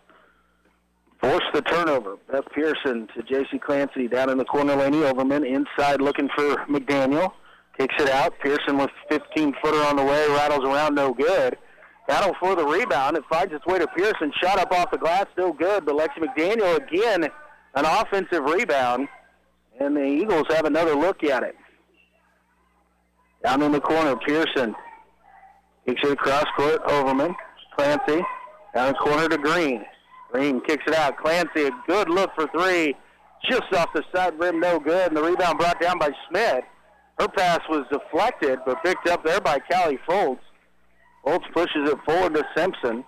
Forced the turnover. Beth Pearson to J.C. Clancy down in the corner. Laney Overman inside looking for McDaniel. Kicks it out. Pearson with 15-footer on the way. Rattles around, no good. Battle for the rebound. It finds its way to Pearson. Shot up off the glass, still good. But Lexi McDaniel again, an offensive rebound. And the Eagles have another look at it. Down in the corner, Pearson. Kicks it across court. Overman. Clancy. Down the corner to Green. Green kicks it out. Clancy, a good look for three. Just off the side rim, no good. And the rebound brought down by Schmidt. Her pass was deflected, but picked up there by Callie Foltz. Foltz pushes it forward to Simpson.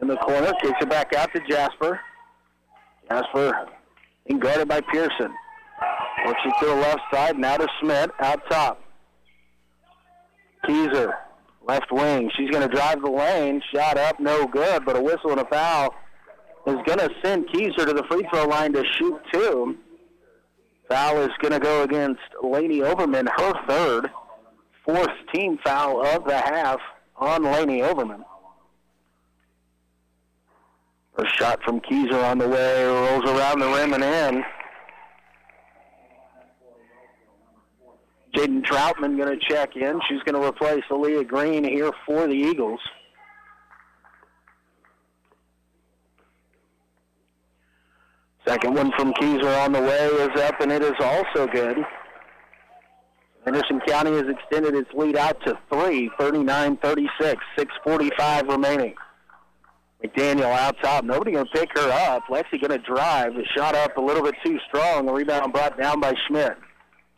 In the corner, kicks it back out to Jasper. Jasper being guarded by Pearson. Works it to the left side, now to Schmidt, out top. Keyser, left wing. She's going to drive the lane. Shot up, no good, but a whistle and a foul is going to send Keyser to the free throw line to shoot two. Foul is going to go against Laney Overman, her third. Fourth team foul of the half on Laney Overman. First shot from Keyser on the way, rolls around the rim and in. Jaden Troutman going to check in. She's going to replace Aaliyah Green here for the Eagles. Second one from Keyser on the way is up, and it is also good. Anderson County has extended its lead out to 3, 39-36, 6:45 remaining. McDaniel out top. Nobody going to pick her up. Lexi going to drive. The shot up a little bit too strong. The rebound brought down by Schmidt.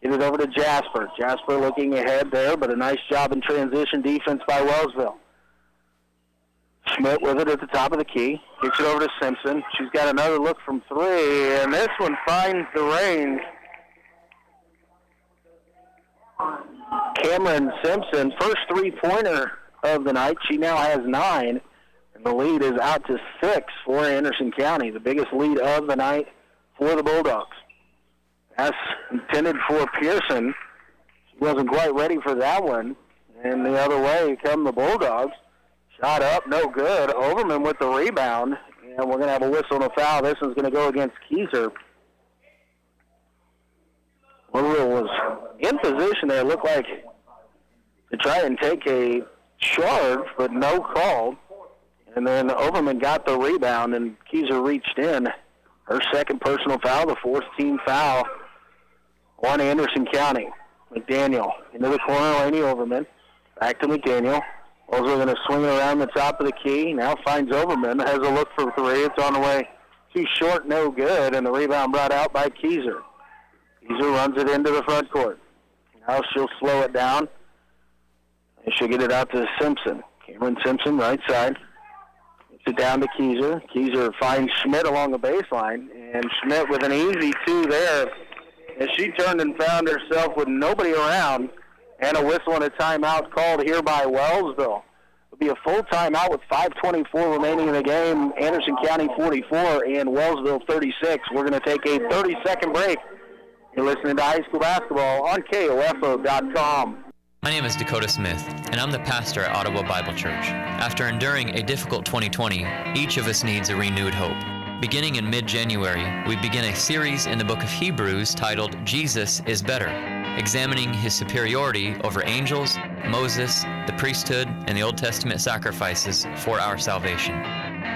Get it over to Jasper. Jasper looking ahead there, but a nice job in transition defense by Wellsville. Schmidt with it at the top of the key. Kicks it over to Simpson. She's got another look from three, and this one finds the range. Cameron Simpson, first three-pointer of the night. She now has 9, and the lead is out to 6 for Anderson County, the biggest lead of the night for the Bulldogs. Pass intended for Pearson. She wasn't quite ready for that one. And the other way come the Bulldogs. Shot up, no good. Overman with the rebound. And we're going to have a whistle and a foul. This one's going to go against Keyser. Wellsville was in position there. It looked like to try and take a charge, but no call. And then Overman got the rebound, and Keyser reached in. Her second personal foul, the fourth team foul on Anderson County. McDaniel into the corner, Laney Overman. Back to McDaniel. Wellsville going to swing it around the top of the key. Now finds Overman. Has a look for three. It's on the way. Too short, no good. And the rebound brought out by Keyser. Keyser runs it into the front court. Now she'll slow it down. And she'll get it out to Simpson. Cameron Simpson, right side. Gets it down to Keyser. Keyser finds Schmidt along the baseline. And Schmidt with an easy two there. As she turned and found herself with nobody around. And a whistle and a timeout called here by Wellsville. It'll be a full timeout with 5:24 remaining in the game. Anderson County 44 and Wellsville 36. We're going to take a 30-second break. You're listening to high school basketball on KOFO.com. My name is Dakota Smith, and I'm the pastor at Ottawa Bible Church. After enduring a difficult 2020, each of us needs a renewed hope. Beginning in mid-January, we begin a series in the book of Hebrews titled Jesus is Better, examining his superiority over angels, Moses, the priesthood, and the Old Testament sacrifices for our salvation.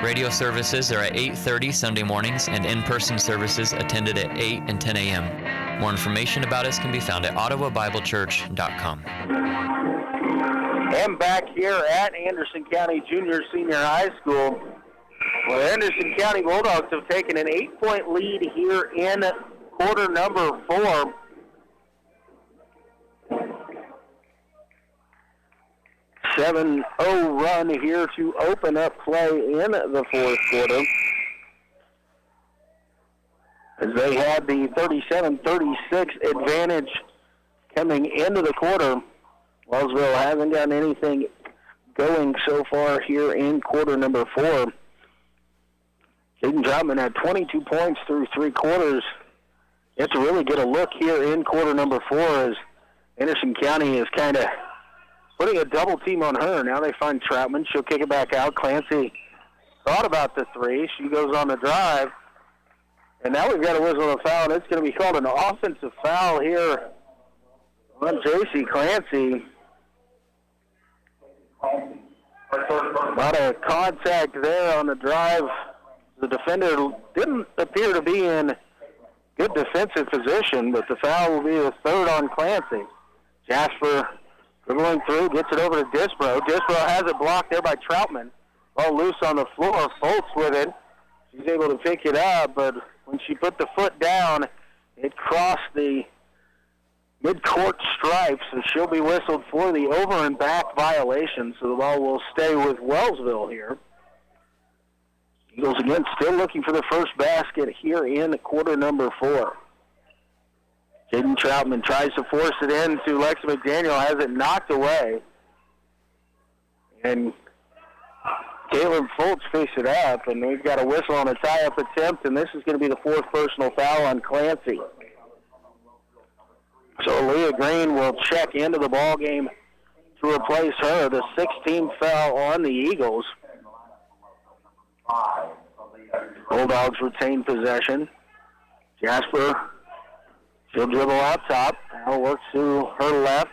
Radio services are at 8:30 Sunday mornings, and in-person services attended at 8 and 10 a.m. More information about us can be found at ottawabiblechurch.com. And back here at Anderson County Junior Senior High School, Well, the Anderson County Bulldogs have taken an 8-point lead here in quarter number 4. A 7-0 run here to open up play in the fourth quarter, as they had the 37-36 advantage coming into the quarter. Wellsville hasn't gotten anything going so far here in quarter number 4. Caden Troutman had 22 points through 3 quarters. You have to really get a look here in quarter number 4 as Anderson County is kind of putting a double team on her. Now they find Troutman. She'll kick it back out. Clancy thought about the 3. She goes on the drive. And now we've got a whistle and a foul, and it's going to be called an offensive foul here on J.C. Clancy. A lot of contact there on the drive. The defender didn't appear to be in good defensive position, but the foul will be the 3rd on Clancy. Jasper dribbling through, gets it over to Disbro. Disbro has it blocked there by Troutman. Ball loose on the floor. Foltz with it. She's able to pick it up, but when she put the foot down, it crossed the mid-court stripe, so she'll be whistled for the over and back violation, so the ball will stay with Wellsville here. Eagles again still looking for the first basket here in quarter number 4. Jaden Troutman tries to force it in to Lexi McDaniel, has it knocked away. And Caitlin Foltz picks it up, and we've got a whistle on a tie-up attempt, and this is going to be the 4th personal foul on Clancy. So Leah Green will check into the ball game to replace her, the 16th foul on the Eagles. Bulldogs retain possession. Jasper, she'll dribble out top. Now works to her left,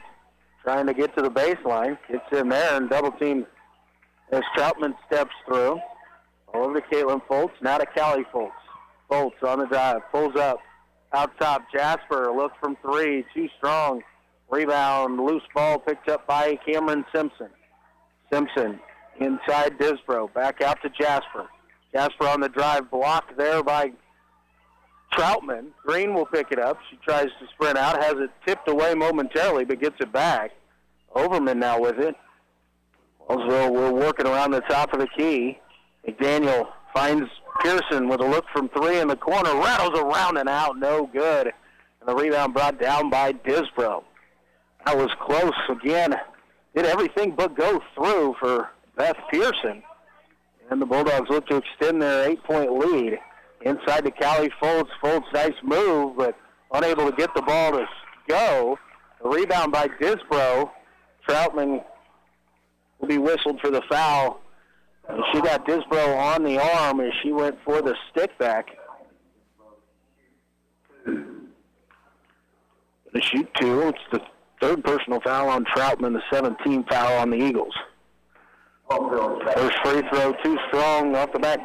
trying to get to the baseline. Gets in there and double team as Troutman steps through. Over to Caitlin Foltz, now to Callie Foltz. Foltz on the drive, pulls up. Out top, Jasper, look from 3, too strong. Rebound, loose ball picked up by Cameron Simpson. Simpson inside Disbro, back out to Jasper. Jasper on the drive, blocked there by Troutman. Green will pick it up. She tries to sprint out, has it tipped away momentarily, but gets it back. Overman now with it. Wellsville, we're working around the top of the key. McDaniel finds Pearson with a look from 3 in the corner. Rattles around and out, no good. And the rebound brought down by Disbro. That was close again. Did everything but go through for Beth Pearson. And the Bulldogs look to extend their 8-point lead. Inside to Callie Foltz. Foltz, nice move, but unable to get the ball to go. The rebound by Disbro. Troutman will be whistled for the foul. And she got Disbro on the arm as she went for the stick back. To shoot 2. It's the 3rd personal foul on Troutman, the 17th foul on the Eagles. First free throw, too strong off the back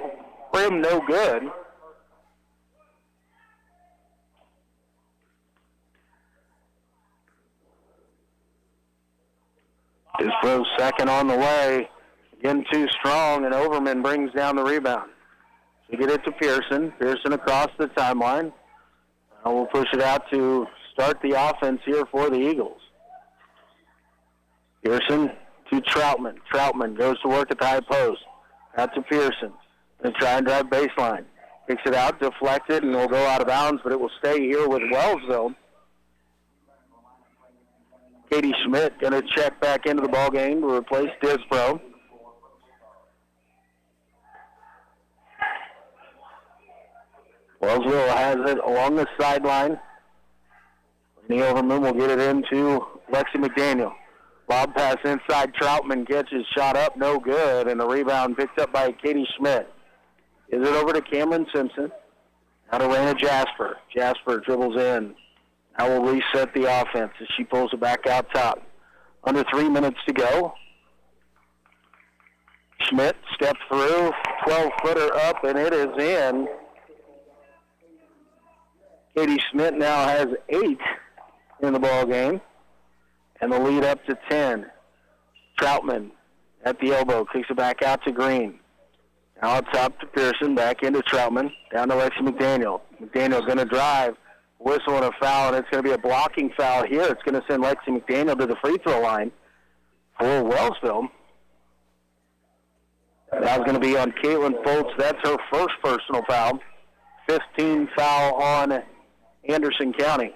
rim, no good. Disbro's second on the way. Again, too strong, and Overman brings down the rebound. So get it to Pearson. Pearson across the timeline. Now we'll push it out to start the offense here for the Eagles. Pearson to Troutman. Troutman goes to work at the high post. Out to Pearson. Going to try and drive baseline. Kicks it out, deflected, and will go out of bounds, but it will stay here with Wellsville. Katie Schmidt going to check back into the ball game to replace Disbro. Wellsville has it along the sideline. Lee Overman will get it into Lexi McDaniel. Lob pass inside. Troutman gets his shot up, no good, and the rebound picked up by Katie Schmidt. Is it over to Cameron Simpson? Now to Raina Jasper. Jasper dribbles in. Now we'll reset the offense as she pulls it back out top. Under 3 minutes to go. Schmidt steps through, 12-footer up, and it is in. Katie Schmidt now has 8 in the ball game, and the lead up to 10. Troutman at the elbow, kicks it back out to Green. Out top to Pearson, back into Troutman, down to Lexi McDaniel. McDaniel going to drive, whistle and a foul, and it's going to be a blocking foul here. It's going to send Lexi McDaniel to the free throw line for Wellsville. That's going to be on Caitlin Foltz. That's her first personal foul. 15 foul on Anderson County.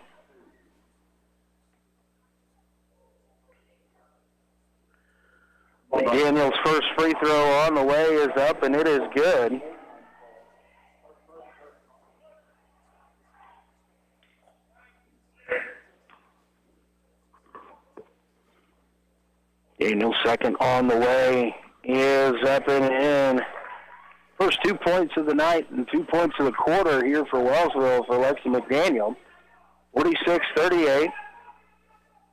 Daniel's first free throw on the way is up, and it is good. Daniel's second on the way is up and in. First 2 points of the night and 2 points of the quarter here for Wellsville for Lexi McDaniel. 46-38.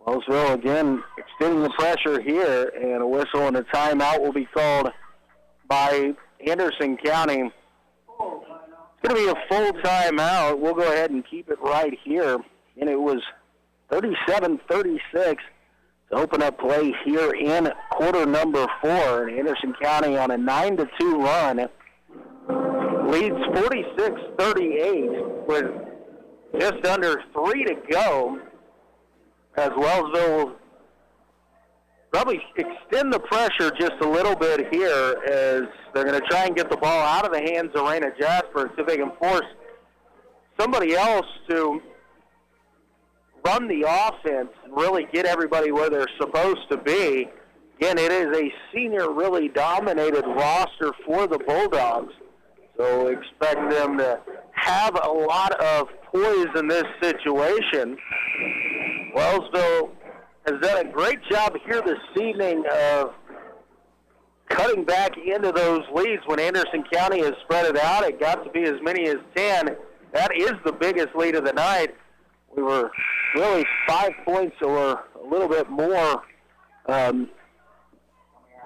Wellsville again extending the pressure here, and a whistle and a timeout will be called by Anderson County. It's going to be a full timeout. We'll go ahead and keep it right here. And it was 37-36 to open up play here in quarter number 4. And Anderson County on a 9-2 run leads 46-38 with just under 3 to go, as Wellsville will probably extend the pressure just a little bit here, as they're going to try and get the ball out of the hands of Raina Jasper so they can force somebody else to run the offense and really get everybody where they're supposed to be. Again, it is a senior really dominated roster for the Bulldogs, so expect them to have a lot of poise in this situation. Wellsville has done a great job here this evening of cutting back into those leads when Anderson County has spread it out. It got to be as many as 10. That is the biggest lead of the night. We were really 5 points or a little bit more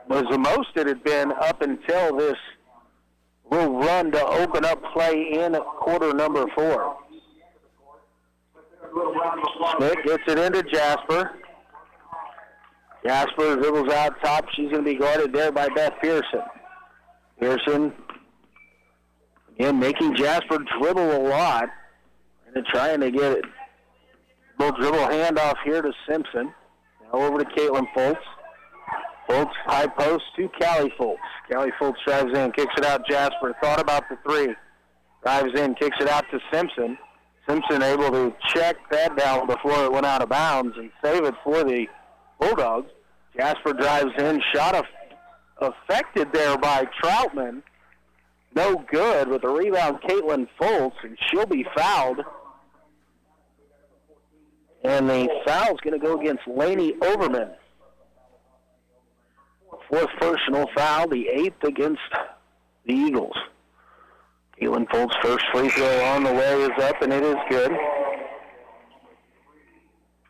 was the most it had been up until this little run to open up play in quarter number 4. Smith gets it into Jasper. Jasper dribbles out top. She's going to be guarded there by Beth Pearson. Pearson, again, making Jasper dribble a lot. And trying to get it. Little dribble handoff here to Simpson. Now over to Caitlin Foltz. Foltz high post to Callie Foltz. Callie Foltz drives in, kicks it out. Jasper thought about the three. Drives in, kicks it out to Simpson. Simpson able to check that down before it went out of bounds and save it for the Bulldogs. Jasper drives in, shot affected there by Troutman. No good, with the rebound, Caitlin Foltz, and she'll be fouled. And the foul's going to go against Lainey Overman. Fourth personal foul, the 8th against the Eagles. Caitlin Foltz' first free throw on the way is up, and it is good.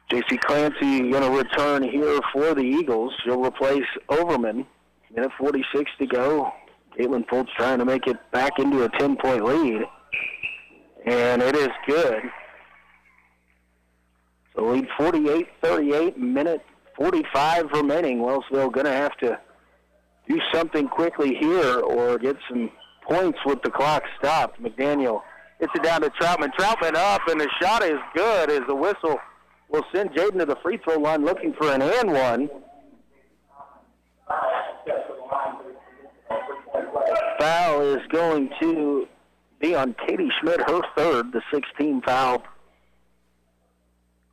J.C. Clancy going to return here for the Eagles. She'll replace Overman. Minute 46 to go. Caitlin Foltz trying to make it back into a 10-point lead. And it is good. So lead 48-38, minute 45 remaining. Wellsville going to have to do something quickly here or get some points with the clock stopped. McDaniel gets it down to Troutman. Troutman up, and the shot is good as the whistle will send Jaden to the free throw line looking for an and one. Foul is going to be on Katie Schmidt, her third, the 16th foul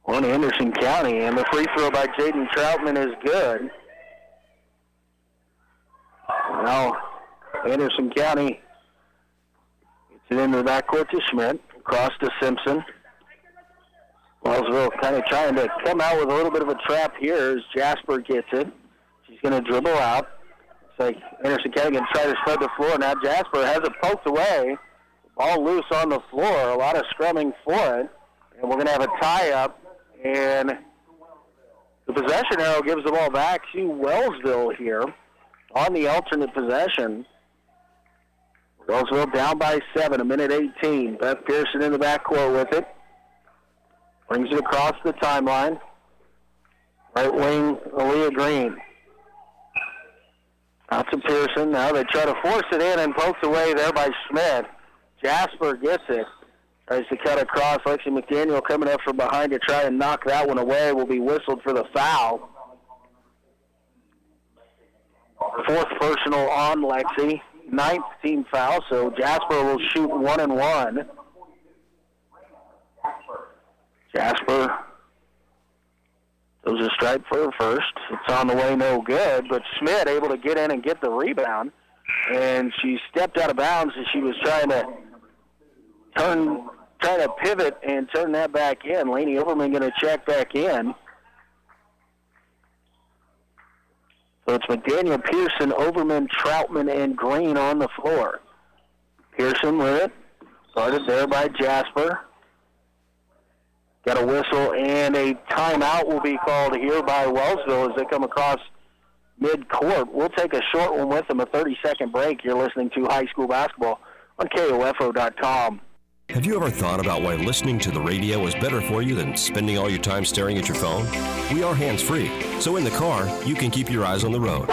on Anderson County, and the free throw by Jaden Troutman is good. Now Anderson County gets it into the backcourt to Schmidt, across to Simpson. Wellsville kind of trying to come out with a little bit of a trap here as Jasper gets it. She's going to dribble out. It's like Anderson County going to try to spread the floor. Now Jasper has it poked away. Ball loose on the floor. A lot of scrumming for it. And we're going to have a tie-up. And the possession arrow gives the ball back to Wellsville here on the alternate possession. Wellsville down by 7, a minute 18. Beth Pearson in the backcourt with it. Brings it across the timeline. Right wing, Aaliyah Green. Out to Pearson. Now they try to force it in and poked away there by Schmidt. Jasper gets it. Tries to cut across. Lexi McDaniel coming up from behind to try and knock that one away. Will be whistled for the foul. Fourth personal on Lexi. 9th team foul, so Jasper will shoot 1-1. Jasper goes a strike for her first. It's on the way, no good, but Schmidt able to get in and get the rebound. And she stepped out of bounds as she was trying to pivot and turn that back in. Laney Overman going to check back in. So it's McDaniel, Pearson, Overman, Troutman, and Green on the floor. Pearson with it. Started there by Jasper. Got a whistle, and a timeout will be called here by Wellsville as they come across mid-court. We'll take a short one with them, a 30-second break. You're listening to high school basketball on KOFO.com. Have you ever thought about why listening to the radio is better for you than spending all your time staring at your phone? We are hands-free, so in the car, you can keep your eyes on the road,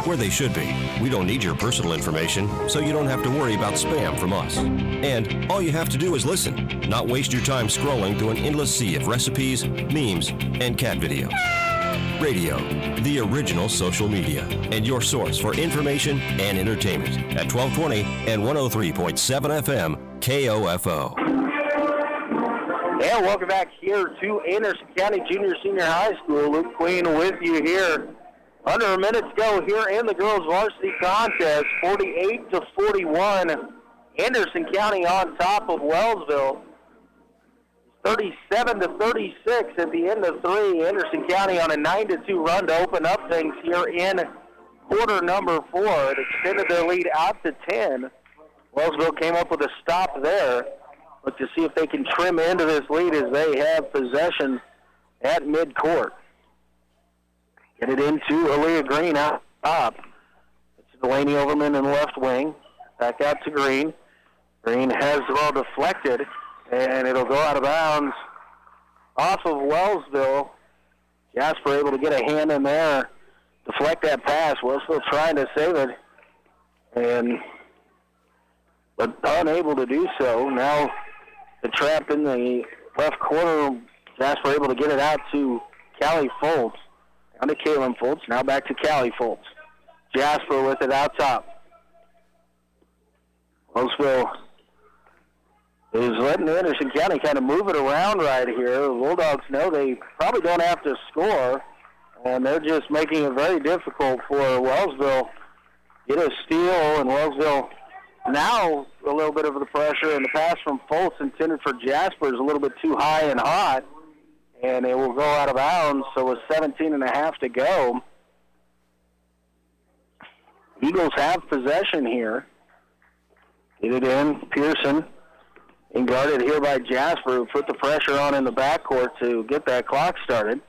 where they should be. We don't need your personal information, so you don't have to worry about spam from us. And all you have to do is listen, not waste your time scrolling through an endless sea of recipes, memes, and cat videos. Radio, the original social media, and your source for information and entertainment at 1220 and 103.7 FM, KOFO. And welcome back here to Anderson County Junior Senior High School. Luke Queen with you here. Under a minute to go here in the girls varsity contest, 48-41. Anderson County on top of Wellsville. 37-36 at the end of three. Anderson County on a 9-2 run to open up things here in quarter number 4. It extended their lead out to 10. Wellsville came up with a stop there. Look to see if they can trim into this lead as they have possession at midcourt. Get it into Aaliyah Green out top. It's Delaney Overman in the left wing. Back out to Green. Green has the ball deflected, and it'll go out of bounds off of Wellsville. Jasper able to get a hand in there, deflect that pass. Wellsville trying to save it, but unable to do so. Now the trap in the left corner. Jasper able to get it out to Callie Foltz. Down to Kaylin Foltz. Now back to Callie Foltz. Jasper with it out top. Wellsville is letting Anderson County kind of move it around right here. The Bulldogs know they probably don't have to score, and they're just making it very difficult for Wellsville. Get a steal, and Wellsville now a little bit of the pressure, and the pass from Foltz intended for Jasper is a little bit too high and hot, and it will go out of bounds, so with 17.5 to go. Eagles have possession here. Get it in, Pearson. And guarded here by Jasper, who put the pressure on in the backcourt to get that clock started.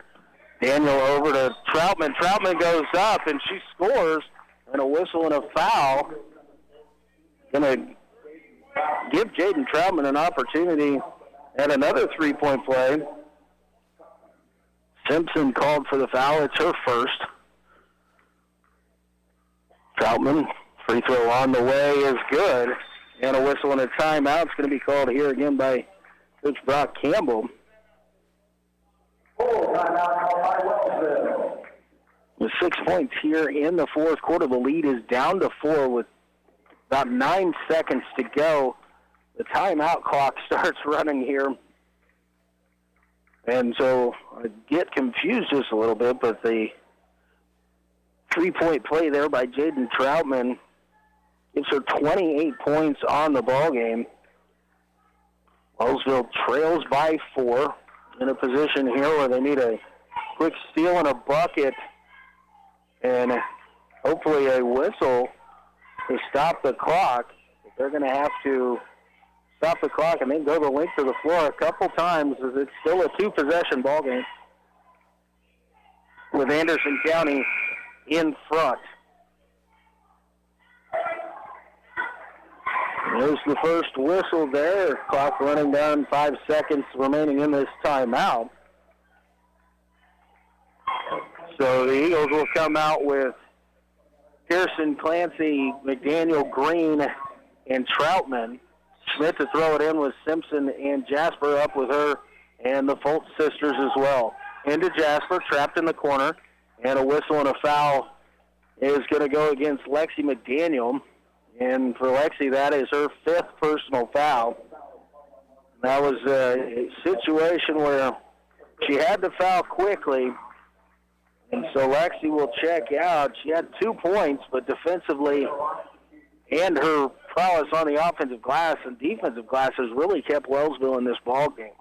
Daniel over to Troutman. Troutman goes up, and she scores, and a whistle and a foul. Going to give Jaden Troutman an opportunity at another three-point play. Simpson called for the foul. It's her first. Troutman, free throw on the way is good. And a whistle and a timeout is going to be called here again by Coach Brock Campbell. With 6 points here in the fourth quarter, the lead is down to 4 with about 9 seconds to go. The timeout clock starts running here. And so I get confused just a little bit, but the three-point play there by Jaden Troutman gives her 28 points on the ball game. Wellsville trails by 4 in a position here where they need a quick steal and a bucket and hopefully a whistle to stop the clock. They're going to have to stop the clock and then go the length of the floor a couple times as it's still a two-possession ball game with Anderson County in front. There's the first whistle there. Clock running down, 5 seconds remaining in this timeout. So the Eagles will come out with Pearson, Clancy, McDaniel, Green, and Troutman. Schmidt to throw it in with Simpson and Jasper up with her and the Fultz sisters as well. Into Jasper, trapped in the corner, and a whistle and a foul is going to go against Lexi McDaniel. And for Lexi, that is her 5th personal foul. That was a situation where she had to foul quickly, and so Lexi will check out. She had 2 points, but defensively and her prowess on the offensive glass and defensive glass has really kept Wellsville in this ballgame.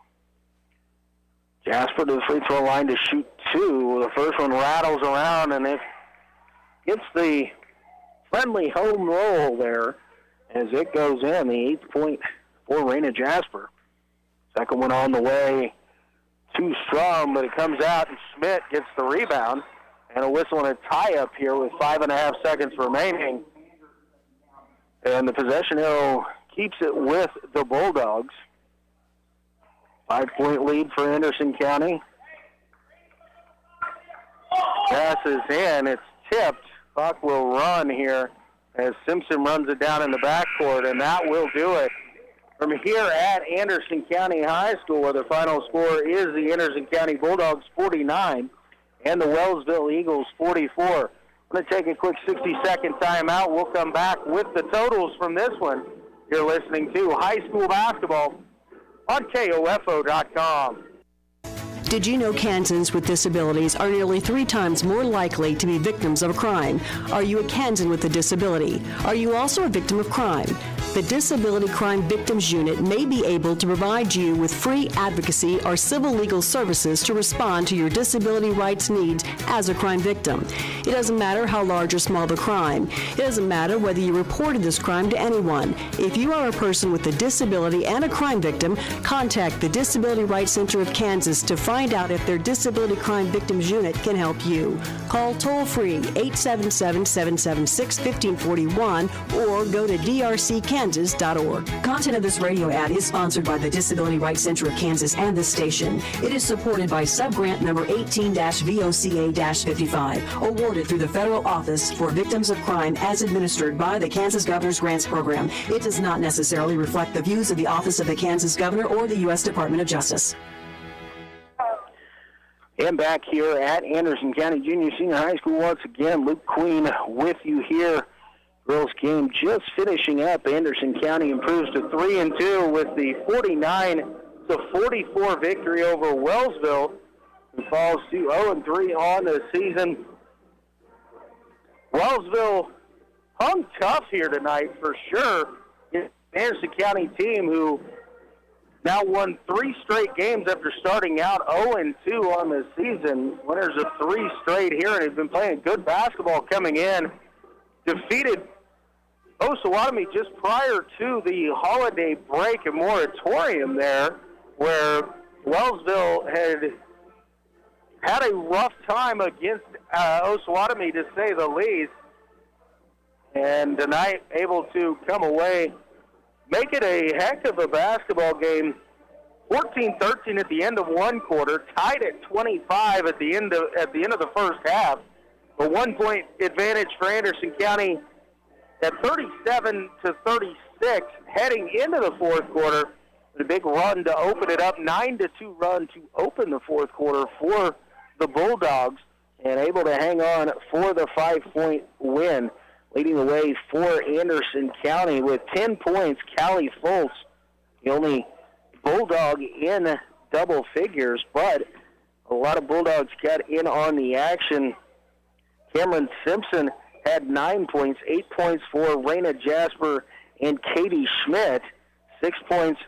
Jasper to the free throw line to shoot 2. The first one rattles around, and it gets the friendly home roll there as it goes in. The 8th point for Raina Jasper. Second one on the way. Too strong, but it comes out, and Schmidt gets the rebound. And a whistle and a tie-up here with 5.5 seconds remaining. And the possession arrow keeps it with the Bulldogs. 5-point lead for Anderson County. Passes in. It's tipped. Clock will run here as Simpson runs it down in the backcourt, and that will do it. From here at Anderson County High School, where the final score is the Anderson County Bulldogs 49 and the Wellsville Eagles 44. I'm going to take a quick 60-second timeout. We'll come back with the totals from this one. You're listening to High School Basketball on KOFO.com. Did you know Kansans with disabilities are nearly 3 times more likely to be victims of a crime? Are you a Kansan with a disability? Are you also a victim of crime? The Disability Crime Victims Unit may be able to provide you with free advocacy or civil legal services to respond to your disability rights needs as a crime victim. It doesn't matter how large or small the crime. It doesn't matter whether you reported this crime to anyone. If you are a person with a disability and a crime victim, contact the Disability Rights Center of Kansas to find out if their Disability Crime Victims Unit can help you. Call toll-free 877-776-1541 or go to drckansas.org. Content of this radio ad is sponsored by the Disability Rights Center of Kansas and this station. It is supported by subgrant number 18-VOCA-55, awarded through the Federal Office for Victims of Crime as administered by the Kansas Governor's Grants Program. It does not necessarily reflect the views of the Office of the Kansas Governor or the U.S. Department of Justice. And back here at Anderson County Junior Senior High School once again, Luke Queen with you here. Girls game just finishing up. Anderson County improves to 3-2 with the 49-44 victory over Wellsville, and falls to 0-3 on the season. Wellsville hung tough here tonight for sure. Anderson County team who now won 3 straight games after starting out 0-2 on the season. Winners of 3 straight here, and have been playing good basketball coming in. Defeated Osawatomie just prior to the holiday break and moratorium there, where Wellsville had a rough time against Osawatomie, to say the least. And tonight able to come away, make it a heck of a basketball game. 14-13 at the end of one quarter, tied at 25 at the end of the first half. A 1-point advantage for Anderson County at 37-36 heading into the fourth quarter. A big run to open it up, 9-2 run to open the fourth quarter for the Bulldogs, and able to hang on for the 5-point win. Leading the way for Anderson County with 10 points, Callie Fultz, the only Bulldog in double figures, but a lot of Bulldogs got in on the action. Cameron Simpson had 9 points, 8 points for Raina Jasper and Katie Schmidt, 6 points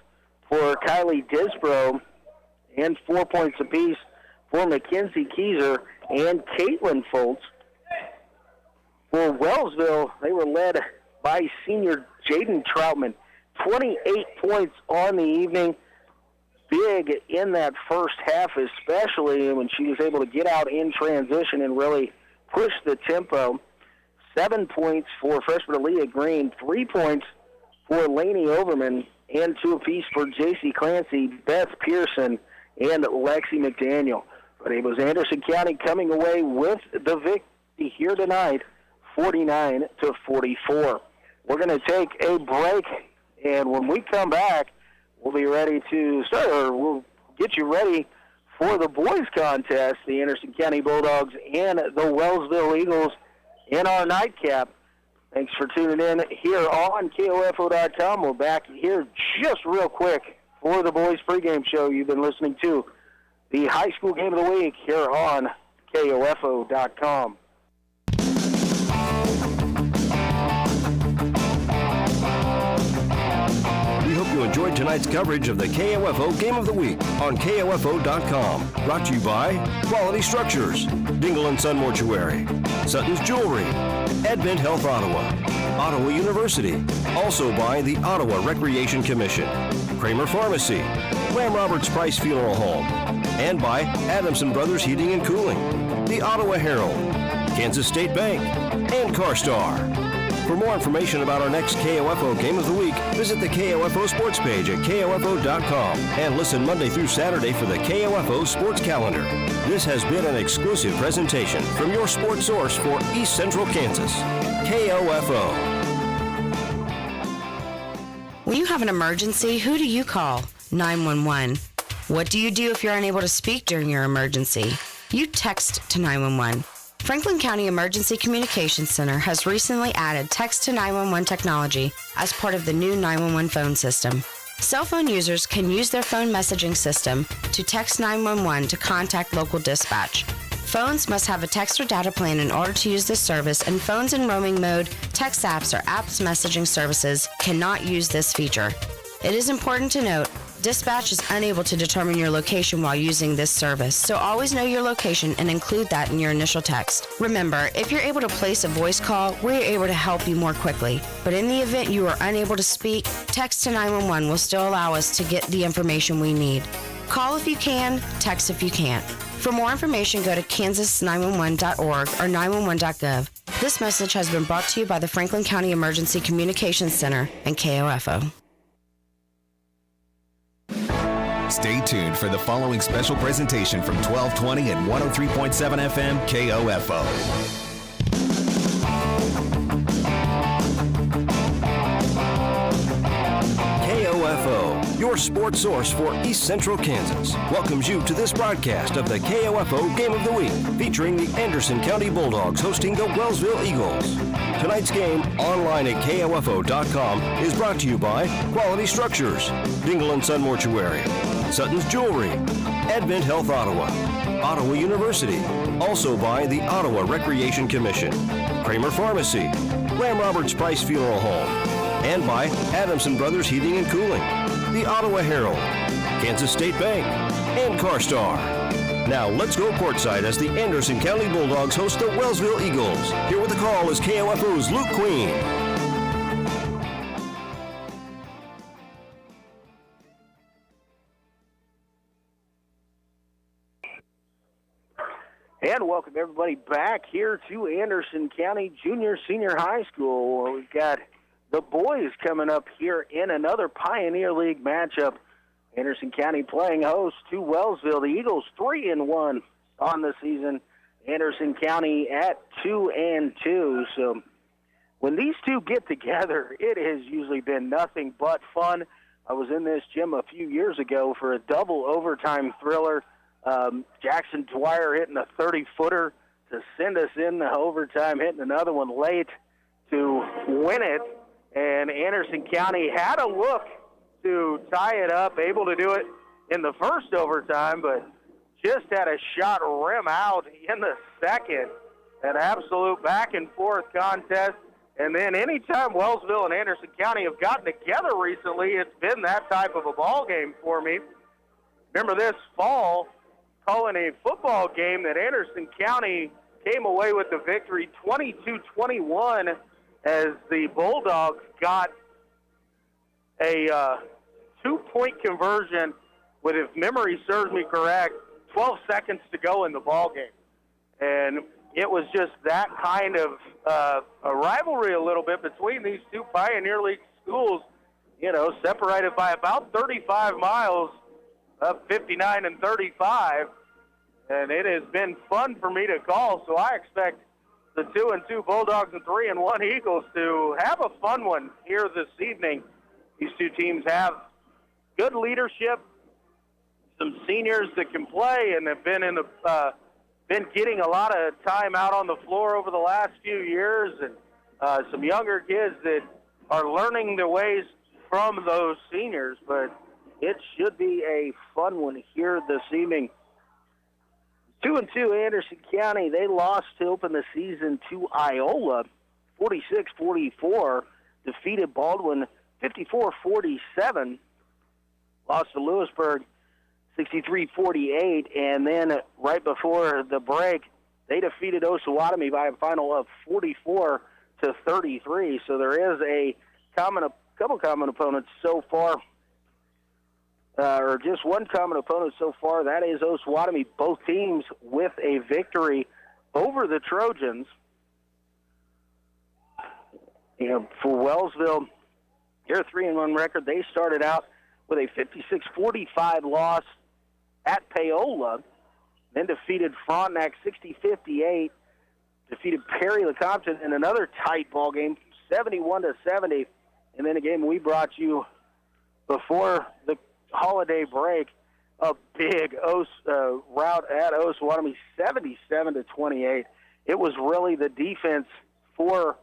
for Kylie Disbro, and 4 points apiece for Mackenzie Keyser and Caitlin Fultz. For Wellsville, they were led by senior Jaden Troutman, 28 points on the evening. Big in that first half, especially when she was able to get out in transition and really push the tempo. 7 points for freshman Aaliyah Green, 3 points for Lainey Overman, and 2 apiece for J.C. Clancy, Beth Pearson, and Lexi McDaniel. But it was Anderson County coming away with the victory here tonight, 49-44. We're going to take a break, and when we come back, we'll be ready to start, or we'll get you ready for the boys contest, the Anderson County Bulldogs and the Wellsville Eagles in our nightcap. Thanks for tuning in here on KOFO.com. We're back here just real quick for the boys pregame show. You've been listening to the high school game of the week here on KOFO.com. We hope you enjoyed tonight's coverage of the KOFO Game of the Week on KOFO.com. Brought to you by Quality Structures, Dingle & Son Mortuary, Sutton's Jewelry, Advent Health Ottawa, Ottawa University. Also by the Ottawa Recreation Commission, Kramer Pharmacy, Lamb Roberts Price Funeral Home, and by Adamson Brothers Heating and Cooling, the Ottawa Herald, Kansas State Bank, and CarStar. For more information about our next KOFO Game of the Week, visit the KOFO Sports page at KOFO.com and listen Monday through Saturday for the KOFO Sports Calendar. This has been an exclusive presentation from your sports source for East Central Kansas, KOFO. When you have an emergency, who do you call? 911. What do you do if you're unable to speak during your emergency? You text to 911. Franklin County Emergency Communications Center has recently added text to 911 technology as part of the new 911 phone system. Cell phone users can use their phone messaging system to text 911 to contact local dispatch. Phones must have a text or data plan in order to use this service, and phones in roaming mode, text apps, or apps messaging services cannot use this feature. It is important to note, dispatch is unable to determine your location while using this service, so always know your location and include that in your initial text. Remember, if you're able to place a voice call, we're able to help you more quickly. But in the event you are unable to speak, text to 911 will still allow us to get the information we need. Call if you can, text if you can't. For more information, go to kansas911.org or 911.gov. This message has been brought to you by the Franklin County Emergency Communications Center and KOFO. Stay tuned for the following special presentation from 1220 and 103.7 FM KOFO. KOFO, your sports source for East Central Kansas, welcomes you to this broadcast of the KOFO Game of the Week, featuring the Anderson County Bulldogs hosting the Wellsville Eagles. Tonight's game, online at KOFO.com, is brought to you by Quality Structures, Dingle & Son Mortuary, Sutton's Jewelry, Advent Health Ottawa, Ottawa University. Also by the Ottawa Recreation Commission, Kramer Pharmacy, Lamb Roberts Price Funeral Home, and by Adamson Brothers Heating and Cooling, the Ottawa Herald, Kansas State Bank, and CarStar. Now let's go courtside as the Anderson County Bulldogs host the Wellsville Eagles. Here with the call is KOFO's Luke Queen. And welcome everybody back here to Anderson County Junior Senior High School. We've got the boys coming up here in another Pioneer League matchup. Anderson County playing host to Wellsville. The Eagles 3-1 on the season. Anderson County at 2-2. So when these two get together, it has usually been nothing but fun. I was in this gym a few years ago for a double overtime thriller. Jackson Dwyer hitting a 30-footer to send us in the overtime, hitting another one late to win it. And Anderson County had a look to tie it up, able to do it in the first overtime, but just had a shot rim out in the second. An absolute back-and-forth contest. And then anytime Wellsville and Anderson County have gotten together recently, it's been that type of a ball game for me. Remember this fall, calling a football game that Anderson County came away with the victory 22-21 as the Bulldogs got a two-point conversion with, if memory serves me correct, 12 seconds to go in the ball game. And it was just that kind of a rivalry a little bit between these two Pioneer League schools, you know, separated by about 35 miles, up 59 and 35. And it has been fun for me to call, so I expect the 2-2 Bulldogs and 3-1 Eagles to have a fun one here this evening. These two teams have good leadership, some seniors that can play, and have been getting a lot of time out on the floor over the last few years, and some younger kids that are learning their ways from those seniors. But it should be a fun one here this evening. 2-2 Anderson County, they lost to open the season to Iola, 46-44, defeated Baldwin 54-47, lost to Lewisburg 63-48, and then right before the break, they defeated Osawatomie by a final of 44-33. So there is a couple common opponents so far, or just one common opponent so far. That is Osawatomie. Both teams with a victory over the Trojans. For Wellsville, their 3-1 record, they started out with a 56-45 loss at Paola, then defeated Frontenac 60-58, defeated Perry Lecompton in another tight ball game, 71-70, and then a game we brought you before the holiday break, a big rout at Osawatomie, 77-28. It was really the defense for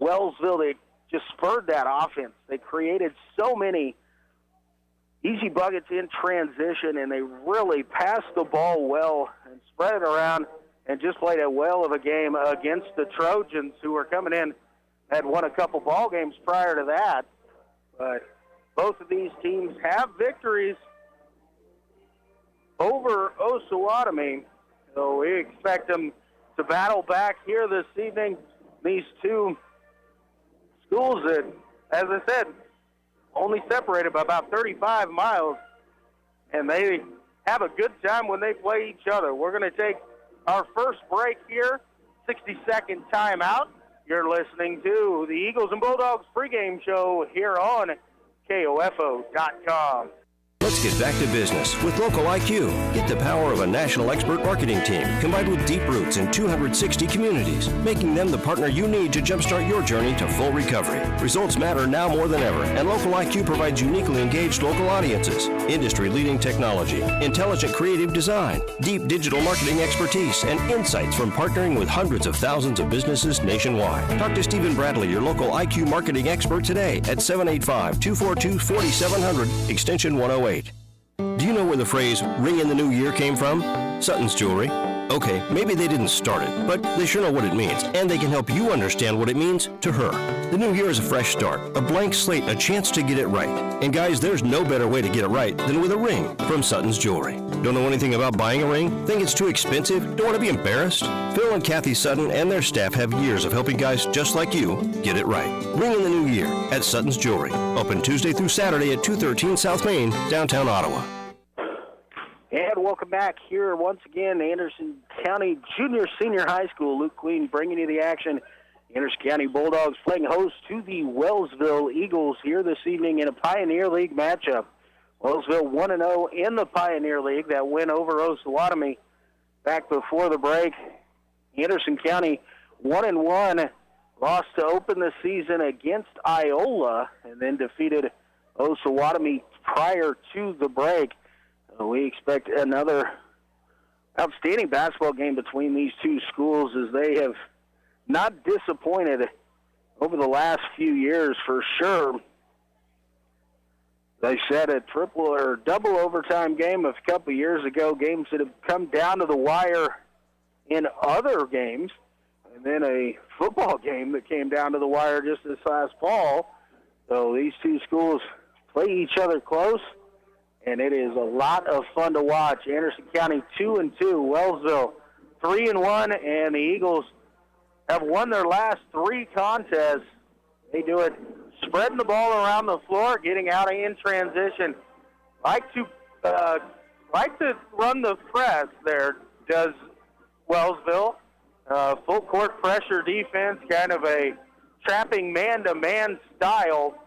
Wellsville that just spurred that offense. They created so many easy buckets in transition, and they really passed the ball well and spread it around and just played a well of a game against the Trojans, who were coming in, had won a couple ball games prior to that. But both of these teams have victories over Osawatomie, so we expect them to battle back here this evening. These two schools that, as I said, only separated by about 35 miles, and they have a good time when they play each other. We're going to take our first break here, 60-second timeout. You're listening to the Eagles and Bulldogs pregame show here on KOFO.com. Let's get back to business with Local IQ. Get the power of a national expert marketing team combined with deep roots in 260 communities, making them the partner you need to jumpstart your journey to full recovery. Results matter now more than ever, and Local IQ provides uniquely engaged local audiences, industry-leading technology, intelligent creative design, deep digital marketing expertise, and insights from partnering with hundreds of thousands of businesses nationwide. Talk to Stephen Bradley, your local IQ marketing expert today at 785-242-4700, extension 108. Do you know where the phrase "ring in the new year" came from? Sutton's Jewelry. Okay, maybe they didn't start it, but they sure know what it means, and they can help you understand what it means to her. The new year is a fresh start, a blank slate, a chance to get it right. And guys, there's no better way to get it right than with a ring from Sutton's Jewelry. Don't know anything about buying a ring? Think it's too expensive? Don't want to be embarrassed? Phil and Kathy Sutton and their staff have years of helping guys just like you get it right. Ring in the new year at Sutton's Jewelry. Open Tuesday through Saturday at 213 South Main, downtown Ottawa. And welcome back here once again, Anderson County Junior-Senior High School. Luke Queen bringing you the action. Anderson County Bulldogs playing host to the Wellsville Eagles here this evening in a Pioneer League matchup. Wellsville 1-0 in the Pioneer League. That win over Osawatomie back before the break. Anderson County 1-1, lost to open the season against Iola, and then defeated Osawatomie prior to the break. We expect another outstanding basketball game between these two schools, as they have not disappointed over the last few years for sure. They said a triple or double overtime game a couple years ago, games that have come down to the wire in other games, and then a football game that came down to the wire just this last fall. So these two schools play each other close, and it is a lot of fun to watch. Anderson County 2-2, Wellsville 3-1, and the Eagles have won their last three contests. They do it spreading the ball around the floor, getting out in transition. Like to run the press there, does Wellsville. Full court pressure defense, kind of a trapping man-to-man style.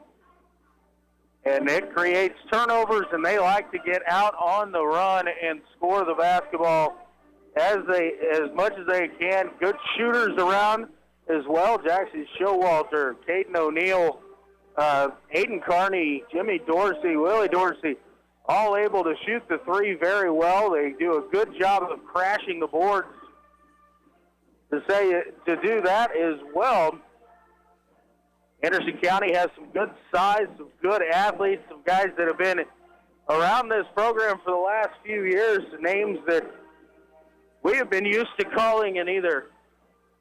And it creates turnovers, and they like to get out on the run and score the basketball as much as they can. Good shooters around as well. Jackson Showalter, Caden O'Neill, Aiden Carney, Jimmy Dorsey, Willie Dorsey, all able to shoot the three very well. They do a good job of crashing the boards. To do that as well, Anderson County has some good size, some good athletes, some guys that have been around this program for the last few years, names that we have been used to calling in either,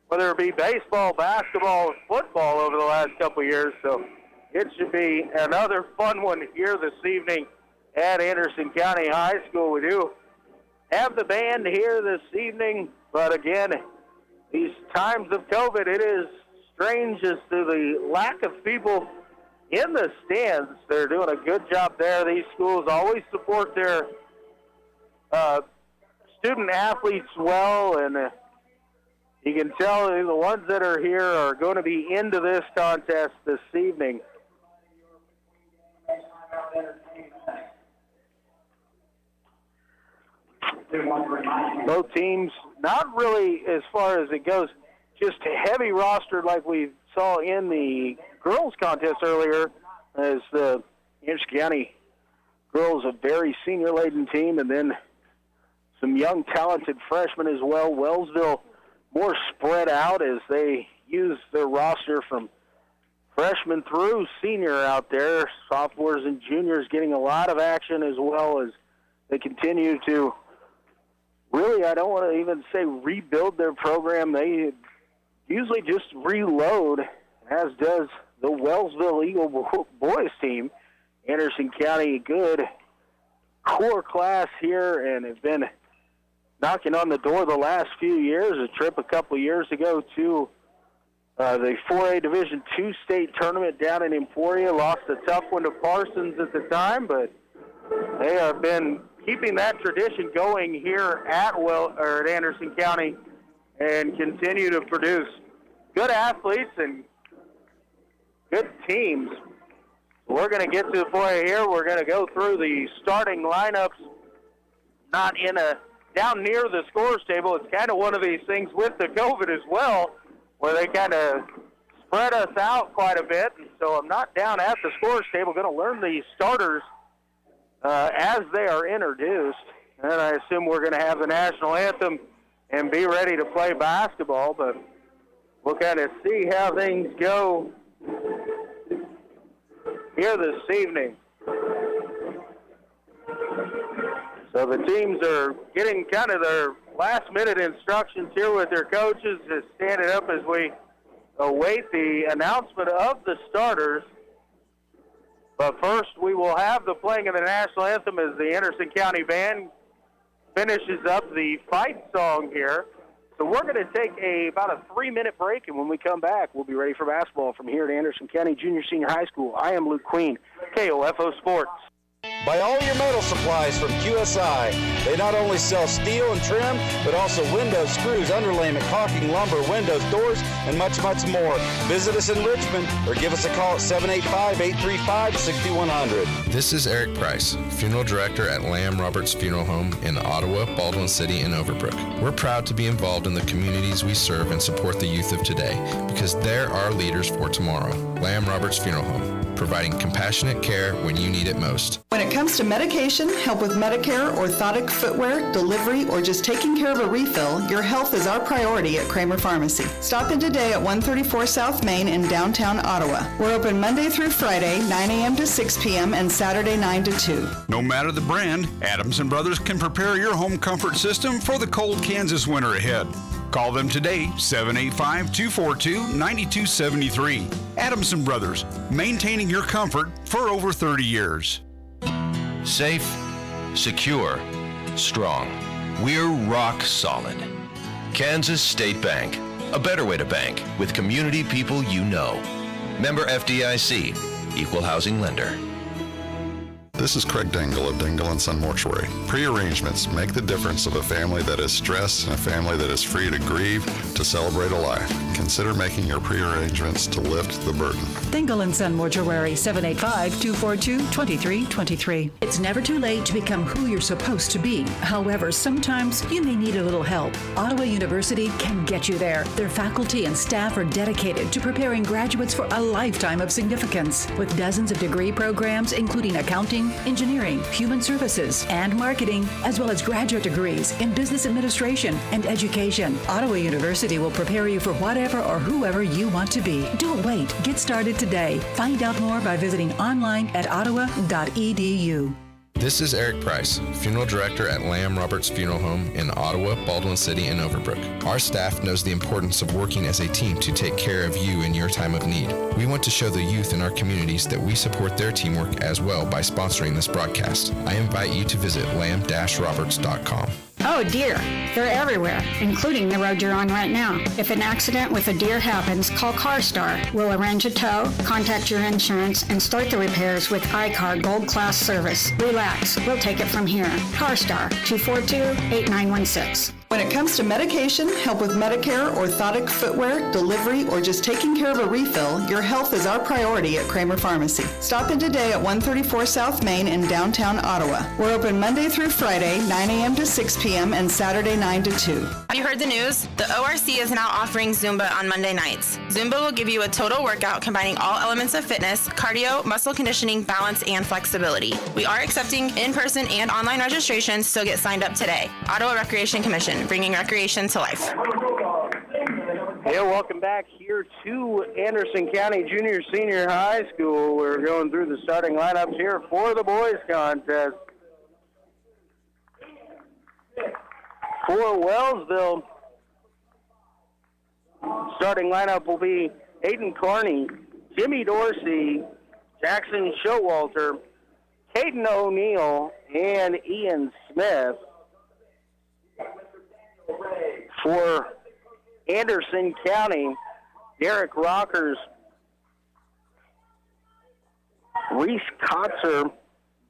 whether it be baseball, basketball, or football over the last couple of years. So it should be another fun one here this evening at Anderson County High School. We do have the band here this evening, but again, these times of COVID, it is strange as to the lack of people in the stands. They're doing a good job there. These schools always support their student athletes well, and you can tell the ones that are here are going to be into this contest this evening. Both teams, not really as far as it goes, just a heavy roster like we saw in the girls contest earlier, as the Anderson County girls, a very senior-laden team, and then some young, talented freshmen as well. Wellsville more spread out as they use their roster from freshman through senior out there. Sophomores and juniors getting a lot of action as well as they continue to really, I don't want to even say rebuild their program. They usually just reload, as does the Wellsville Eagle boys team. Anderson County, good core class here, and have been knocking on the door the last few years. A trip a couple of years ago to the 4A Division II state tournament down in Emporia. Lost a tough one to Parsons at the time, but they have been keeping that tradition going here at Anderson County and continue to produce good athletes and good teams. We're going to get to the point here. We're going to go through the starting lineups, not down near the scores table. It's kind of one of these things with the COVID as well, where they kind of spread us out quite a bit. And so I'm not down at the scores table. Going to learn the starters as they are introduced. And I assume we're going to have the national anthem and be ready to play basketball, but we'll kind of see how things go here this evening. So the teams are getting kind of their last-minute instructions here with their coaches, just standing up as we await the announcement of the starters. But first, we will have the playing of the national anthem as the Anderson County Band finishes up the fight song here. So we're going to take about a 3-minute break, and when we come back, we'll be ready for basketball from here at Anderson County Junior Senior High School. I am Luke Queen, KOFO Sports. Buy all your metal supplies from QSI. They not only sell steel and trim, but also windows, screws, underlayment, caulking, lumber, windows, doors, and much, much more. Visit us in Richmond or give us a call at 785-835-6100. This is Eric Price, Funeral Director at Lamb Roberts Funeral Home in Ottawa, Baldwin City, and Overbrook. We're proud to be involved in the communities we serve and support the youth of today because they're our leaders for tomorrow. Lamb Roberts Funeral Home, providing compassionate care when you need it most. When it comes to medication, help with Medicare, orthotic footwear, delivery, or just taking care of a refill, your health is our priority at Kramer Pharmacy. Stop in today at 134 South Main in downtown Ottawa. We're open Monday through Friday, 9 a.m. to 6 p.m. and Saturday 9 to 2. No matter the brand, Adams & Brothers can prepare your home comfort system for the cold Kansas winter ahead. Call them today, 785-242-9273. Adams & Brothers, maintaining your comfort for over 30 years. Safe, secure, strong. We're rock solid. Kansas State Bank, a better way to bank with community people you know. Member FDIC, Equal Housing Lender. This is Craig Dangle of Dangle & Son Mortuary. Pre-arrangements make the difference of a family that is stressed and a family that is free to grieve, to celebrate a life. Consider making your pre-arrangements to lift the burden. Dangle & Son Mortuary, 785-242-2323. It's never too late to become who you're supposed to be. However, sometimes you may need a little help. Ottawa University can get you there. Their faculty and staff are dedicated to preparing graduates for a lifetime of significance. With dozens of degree programs, including accounting, engineering, human services, and marketing, as well as graduate degrees in business administration and education, Ottawa University will prepare you for whatever or whoever you want to be. Don't wait. Get started today. Find out more by visiting online at ottawa.edu. This is Eric Price, Funeral Director at Lamb Roberts Funeral Home in Ottawa, Baldwin City, and Overbrook. Our staff knows the importance of working as a team to take care of you in your time of need. We want to show the youth in our communities that we support their teamwork as well by sponsoring this broadcast. I invite you to visit lamb-roberts.com. Oh dear, they're everywhere, including the road you're on right now. If an accident with a deer happens, call CarStar. We'll arrange a tow, contact your insurance, and start the repairs with iCar Gold Class service. Relax, we'll take it from here. CarStar, 242-8916. When it comes to medication, help with Medicare, orthotic footwear, delivery, or just taking care of a refill, your health is our priority at Kramer Pharmacy. Stop in today at 134 South Main in downtown Ottawa. We're open Monday through Friday, 9 a.m. to 6 p.m. and Saturday 9 to 2. Have you heard the news? The ORC is now offering Zumba on Monday nights. Zumba will give you a total workout combining all elements of fitness, cardio, muscle conditioning, balance, and flexibility. We are accepting in-person and online registration, so get signed up today. Ottawa Recreation Commission, bringing recreation to life. Hey, welcome back here to Anderson County Junior Senior High School. We're going through the starting lineups here for the boys contest. For Wellsville, starting lineup will be Aiden Carney, Jimmy Dorsey, Jackson Showalter, Caden O'Neill, and Ian Smith. For Anderson County, Derek Rockers, Reese Kotzer,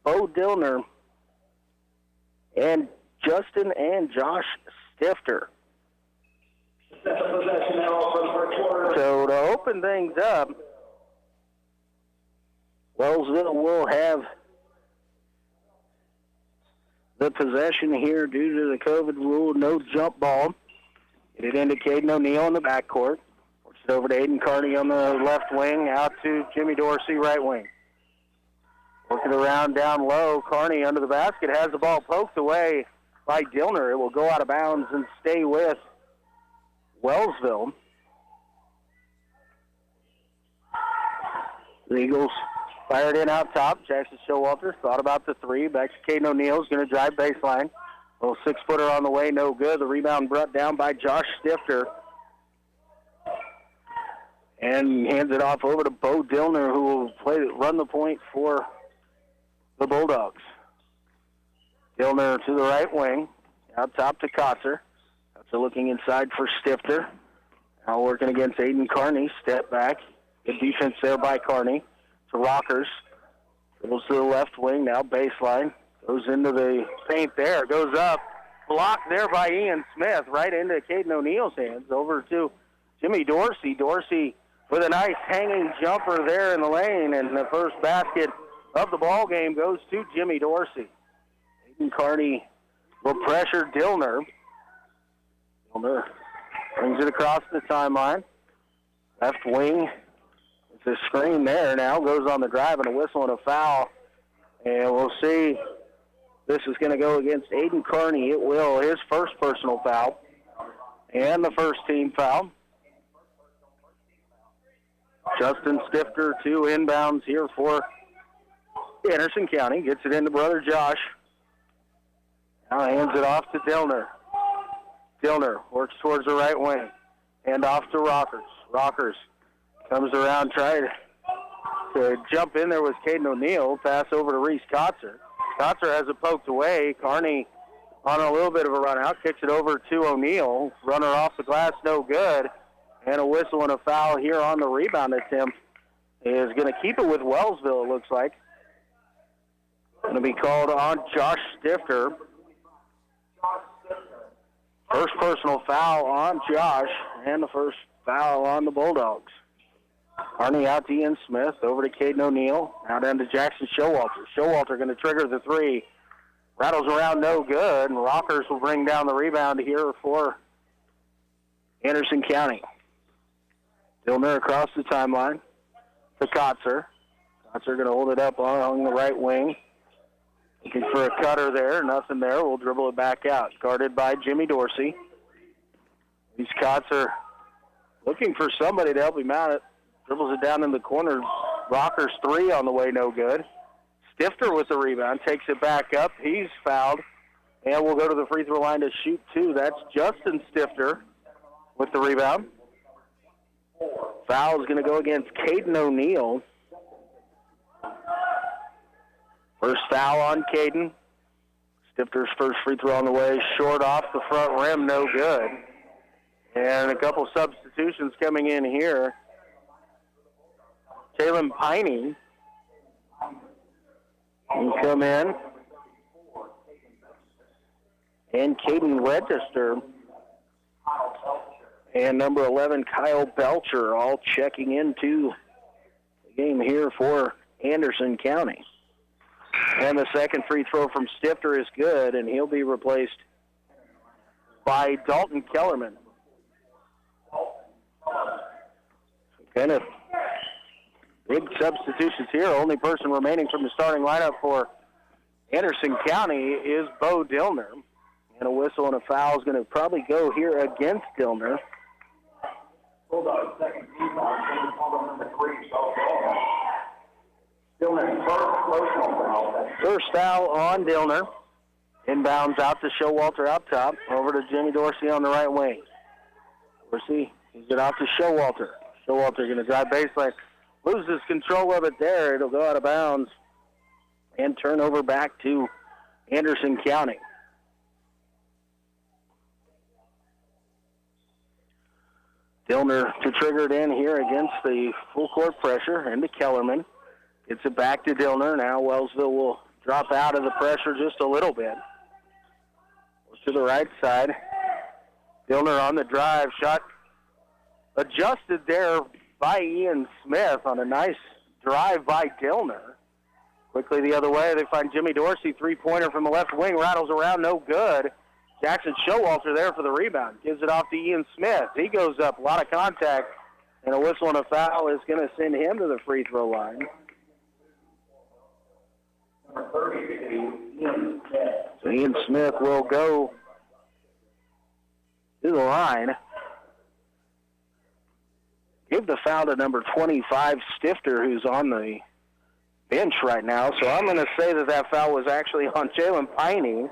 Bo Dillner, and Justin and Josh Stifter. So to open things up, Wellsville will have the possession here due to the COVID rule, no jump ball. It indicated O'Neill in the backcourt. Works it over to Aiden Carney on the left wing, out to Jimmy Dorsey, right wing. Working around down low, Carney under the basket, has the ball poked away by Dillner. It will go out of bounds and stay with Wellsville. The Eagles fired in out top. Jackson Showalter thought about the three. Back to Caden O'Neill. Is going to drive baseline. Little six-footer on the way, no good. The rebound brought down by Josh Stifter. And hands it off over to Bo Dillner, who will run the point for the Bulldogs. Dillner to the right wing, out top to Kotzer. Kotzer looking inside for Stifter. Now working against Aiden Carney. Step back. Good defense there by Carney. To Rockers. Goes to the left wing, now baseline. Goes into the paint there. Goes up. Blocked there by Ian Smith. Right into Caden O'Neill's hands. Over to Jimmy Dorsey. Dorsey with a nice hanging jumper there in the lane. And the first basket of the ball game goes to Jimmy Dorsey. Aiden Carney will pressure Dillner. Dillner brings it across the timeline. Left wing. It's a screen there now. Goes on the drive and a whistle and a foul. And we'll see. This is going to go against Aiden Carney. It will. His first personal foul. And the first team foul. Justin Stifter to inbounds here for Anderson County. Gets it into brother Josh. Now hands it off to Dillner. Dillner works towards the right wing. Hand off to Rockers. Rockers comes around, trying to jump in there with Caden O'Neill. Pass over to Reese Kotzer. Kotzer has it poked away. Carney on a little bit of a run out. Kicks it over to O'Neill. Runner off the glass, no good. And a whistle and a foul here on the rebound attempt is going to keep it with Wellsville, it looks like. Going to be called on Josh Stifter. First personal foul on Josh, and the first foul on the Bulldogs. Arnie out to Ian Smith, over to Caden O'Neill, now down to Jackson Showalter. Showalter going to trigger the three. Rattles around, no good, and Rockers will bring down the rebound here for Anderson County. Dillner across the timeline to Kotzer. Kotzer going to hold it up along the right wing. Looking for a cutter there, nothing there. We'll dribble it back out. Guarded by Jimmy Dorsey. These Kotzer looking for somebody to help him out. Dribbles it down in the corner. Rockers three on the way, no good. Stifter with the rebound, takes it back up. He's fouled, and we'll go to the free throw line to shoot two. That's Justin Stifter with the rebound. Foul is going to go against Caden O'Neill. First foul on Caden. Stifter's first free throw on the way, short off the front rim, no good. And a couple substitutions coming in here. Jalen Piney will come in. And Caden Register. And number 11, Kyle Belcher, all checking into the game here for Anderson County. And the second free throw from Stifter is good, and he'll be replaced by Dalton Kellerman. Kind of big substitutions here. Only person remaining from the starting lineup for Anderson County is Bo Dillner. And a whistle and a foul is going to probably go here against Dillner. Bulldogs second team on number 3, Dillner's first personal foul. First foul on Dillner. Inbounds out to Showalter out top. Over to Jimmy Dorsey on the right wing. Dorsey, he's it off to Showalter. Showalter going to drive baseline. Loses control of it there. It'll go out of bounds. And turn over back to Anderson County. Dillner to trigger it in here against the full court pressure into Kellerman. Gets it back to Dillner. Now Wellsville will drop out of the pressure just a little bit. Goes to the right side. Dillner on the drive. Shot adjusted there by Ian Smith on a nice drive by Dillner. Quickly the other way. They find Jimmy Dorsey. Three-pointer from the left wing. Rattles around. No good. Jackson Showalter there for the rebound. Gives it off to Ian Smith. He goes up. A lot of contact. And a whistle and a foul is going to send him to the free throw line. Number 32, Ian Smith. So Ian Smith will go to the line. Give the foul to number 25, Stifter, who's on the bench right now. So I'm going to say that that foul was actually on Jalen Piney.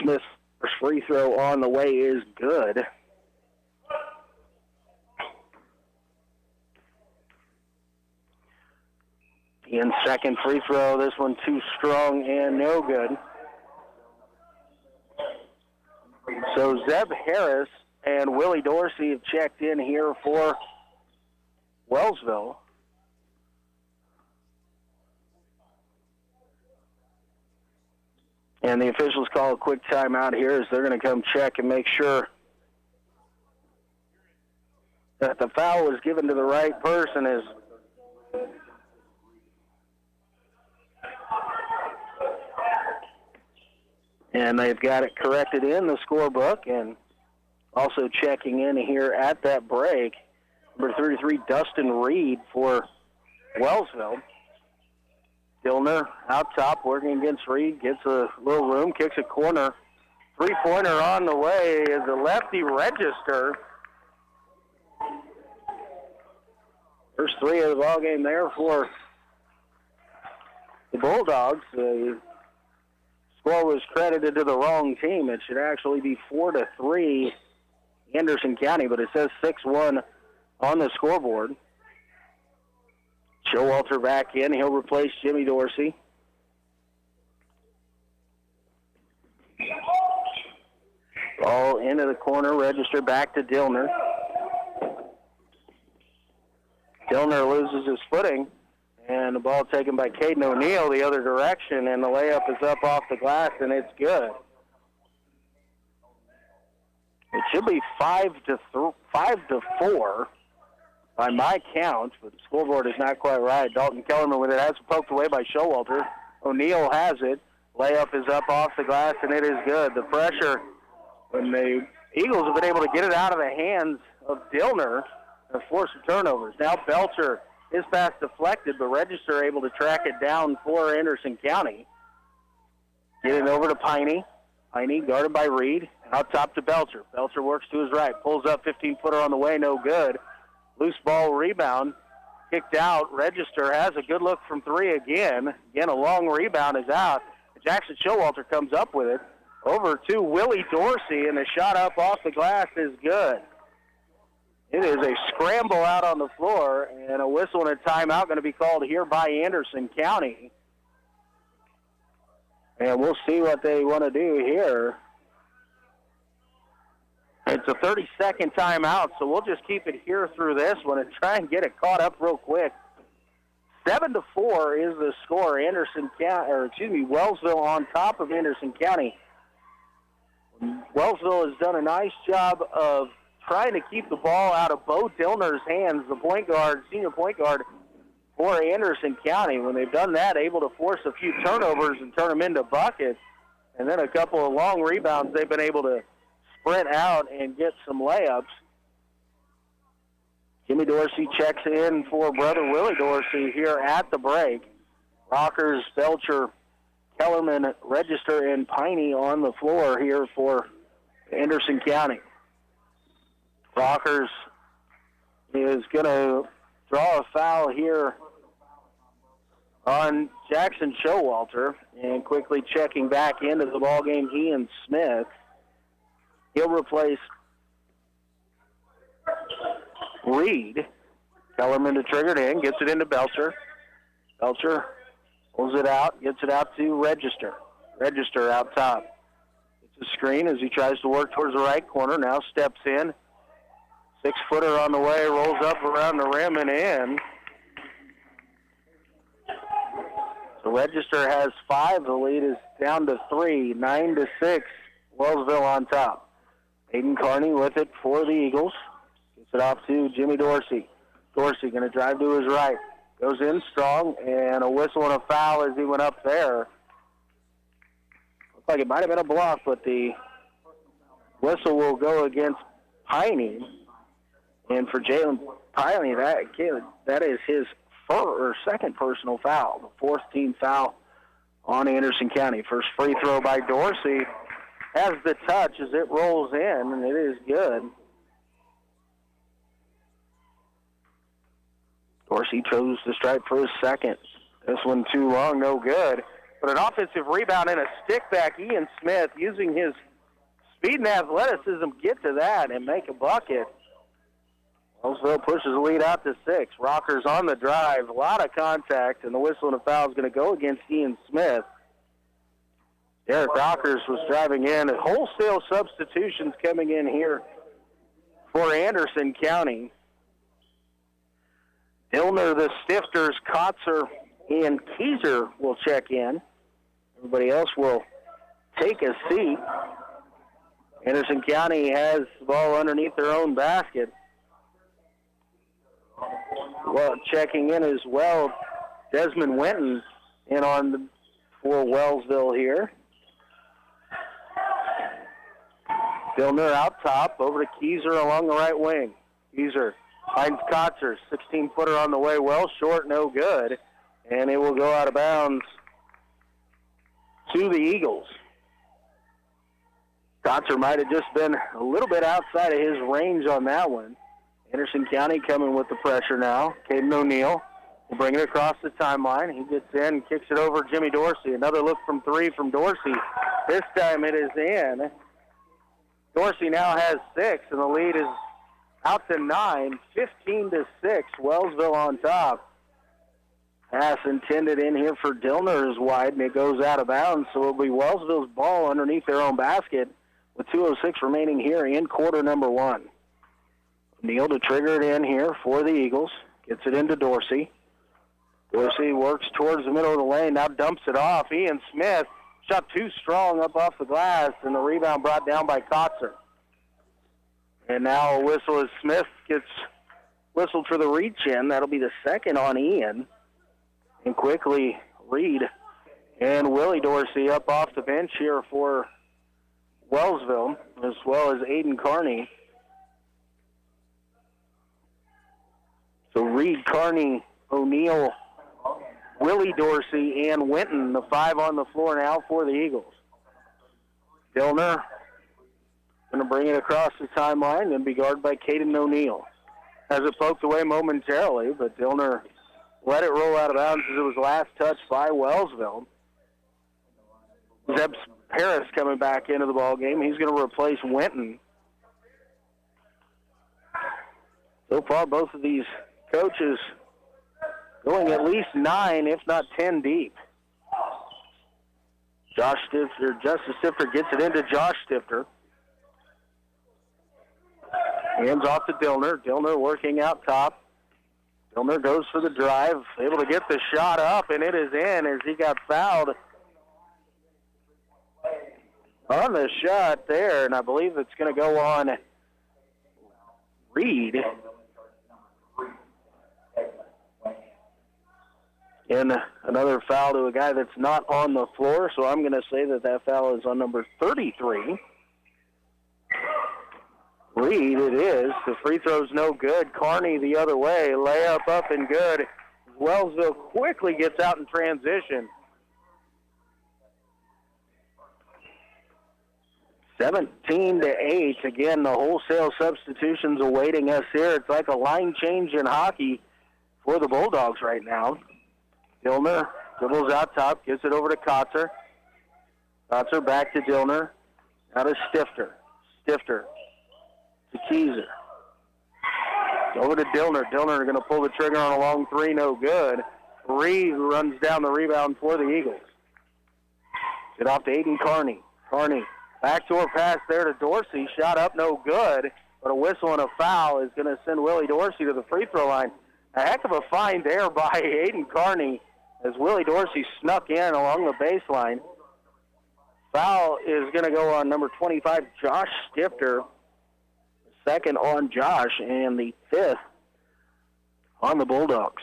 Smith's first free throw on the way is good. Ian's second free throw, this one too strong and no good. So Zeb Harris and Willie Dorsey have checked in here for Wellsville. And the officials call a quick timeout here as they're going to come check and make sure that the foul was given to the right person. And they've got it corrected in the scorebook, and also checking in here at that break, number 33, Dustin Reed for Wellsville. Dillner out top, working against Reed, gets a little room, kicks a corner. Three-pointer on the way is a lefty Register. First three of the ballgame there for the Bulldogs. The score was credited to the wrong team. It should actually be 4-3 Anderson County, but it says 6-1 on the scoreboard. Showalter back in. He'll replace Jimmy Dorsey. Ball into the corner. Register back to Dillner. Dillner loses his footing, and the ball taken by Caden O'Neill the other direction, and the layup is up off the glass, and it's good. It should be 5-4 by my count, but the scoreboard is not quite right. Dalton Kellerman with it has it poked away by Showalter. O'Neill has it. Layup is up off the glass, and it is good. The pressure, when the Eagles have been able to get it out of the hands of Dillner, have forced some turnovers. Now Belcher, his pass deflected, but Register able to track it down for Anderson County. Getting over to Piney. Piney guarded by Reed. Out top to Belcher. Belcher works to his right. Pulls up 15-footer on the way. No good. Loose ball rebound. Kicked out. Register has a good look from three again. Again, a long rebound is out. Jackson Showalter comes up with it. Over to Willie Dorsey, and the shot up off the glass is good. It is a scramble out on the floor, and a whistle and a timeout going to be called here by Anderson County. And we'll see what they want to do here. It's a 30-second timeout, so we'll just keep it here through this one and try and get it caught up real quick. 7-4 is the score. Wellsville on top of Anderson County. Wellsville has done a nice job of trying to keep the ball out of Bo Dillner's hands, the point guard, senior point guard for Anderson County. When they've done that, able to force a few turnovers and turn them into buckets, and then a couple of long rebounds, they've been able to sprint out and get some layups. Jimmy Dorsey checks in for brother Willie Dorsey here at the break. Rockers, Belcher, Kellerman, Register, and Piney on the floor here for Anderson County. Rockers is going to draw a foul here on Jackson Showalter, and quickly checking back into the ballgame, Ian Smith. He'll replace Reed. Kellerman to trigger it in, gets it into Belcher. Belcher pulls it out, gets it out to Register. Register out top. It's a screen as he tries to work towards the right corner. Now steps in. 6-footer on the way, rolls up around the rim and in. So Register has 5. The lead is down to 3, 9-6. Wellsville on top. Aiden Carney with it for the Eagles. Gets it off to Jimmy Dorsey. Dorsey going to drive to his right. Goes in strong, and a whistle and a foul as he went up there. Looks like it might have been a block, but the whistle will go against Piney. And for Jalen Piney, that is his second personal foul, the 4th team foul on Anderson County. First free throw by Dorsey has the touch as it rolls in, and it is good. Dorsey chose to strike for his second. This one too long, no good. But an offensive rebound and a stick back. Ian Smith, using his speed and athleticism, get to that and make a bucket. Wellsville pushes the lead out to 6. Rockers on the drive, a lot of contact, and the whistle and a foul is going to go against Ian Smith. Derek Rockers was driving in. Wholesale substitutions coming in here for Anderson County. Dillner, the Stifters, Kotzer, and Keyser will check in. Everybody else will take a seat. Anderson County has the ball underneath their own basket. Well, checking in as well, Desmond Winton in on for Wellsville here. Dillner out top, over to Keyser along the right wing. Keyser finds Kotzer, 16-footer on the way, well short, no good. And it will go out of bounds to the Eagles. Kotzer might have just been a little bit outside of his range on that one. Anderson County coming with the pressure now. Caden O'Neill will bring it across the timeline. He gets in, kicks it over Jimmy Dorsey. Another look from 3 from Dorsey. This time it is in. Dorsey now has 6, and the lead is out to 9, 15-6. Wellsville on top. Pass intended in here for Dillner is wide, and it goes out of bounds, so it'll be Wellsville's ball underneath their own basket with 2:06 remaining here in quarter number 1. Neal to trigger it in here for the Eagles. Gets it into Dorsey. Dorsey works towards the middle of the lane, now dumps it off. Ian Smith shot too strong up off the glass, and the rebound brought down by Kotzer. And now a whistle as Smith gets whistled for the reach-in. That'll be the second on Ian. And quickly, Reed and Willie Dorsey up off the bench here for Wellsville, as well as Aiden Carney. So Reed, Carney, O'Neill, Willie Dorsey, and Winton, the 5 on the floor now for the Eagles. Dillner going to bring it across the timeline and be guarded by Caden O'Neill. Has it poked away momentarily, but Dillner let it roll out of bounds as it was last touched by Wellsville. Zeb Harris coming back into the ball game. He's going to replace Winton. So far, both of these coaches going at least 9, if not 10 deep. Justice Stifter gets it into Josh Stifter. Hands off to Dillner. Dillner working out top. Dillner goes for the drive, able to get the shot up, and it is in as he got fouled on the shot there, and I believe it's going to go on Reed. And another foul to a guy that's not on the floor, so I'm going to say that foul is on number 33. Reed, it is. The free throw's no good. Carney the other way. Layup up and good. Wellsville quickly gets out in transition. 17-8. Again, the wholesale substitutions awaiting us here. It's like a line change in hockey for the Bulldogs right now. Dillner dribbles out top, gives it over to Kotzer. Kotzer back to Dillner. Now to Stifter. Stifter to Keyser. Over to Dillner. Dillner going to pull the trigger on a long three, no good. Reed runs down the rebound for the Eagles. Get off to Aiden Carney. Carney, backdoor pass there to Dorsey. Shot up, no good. But a whistle and a foul is going to send Willie Dorsey to the free throw line. A heck of a find there by Aiden Carney as Willie Dorsey snuck in along the baseline. Foul is going to go on number 25, Josh Stifter. Second on Josh, and the 5th on the Bulldogs.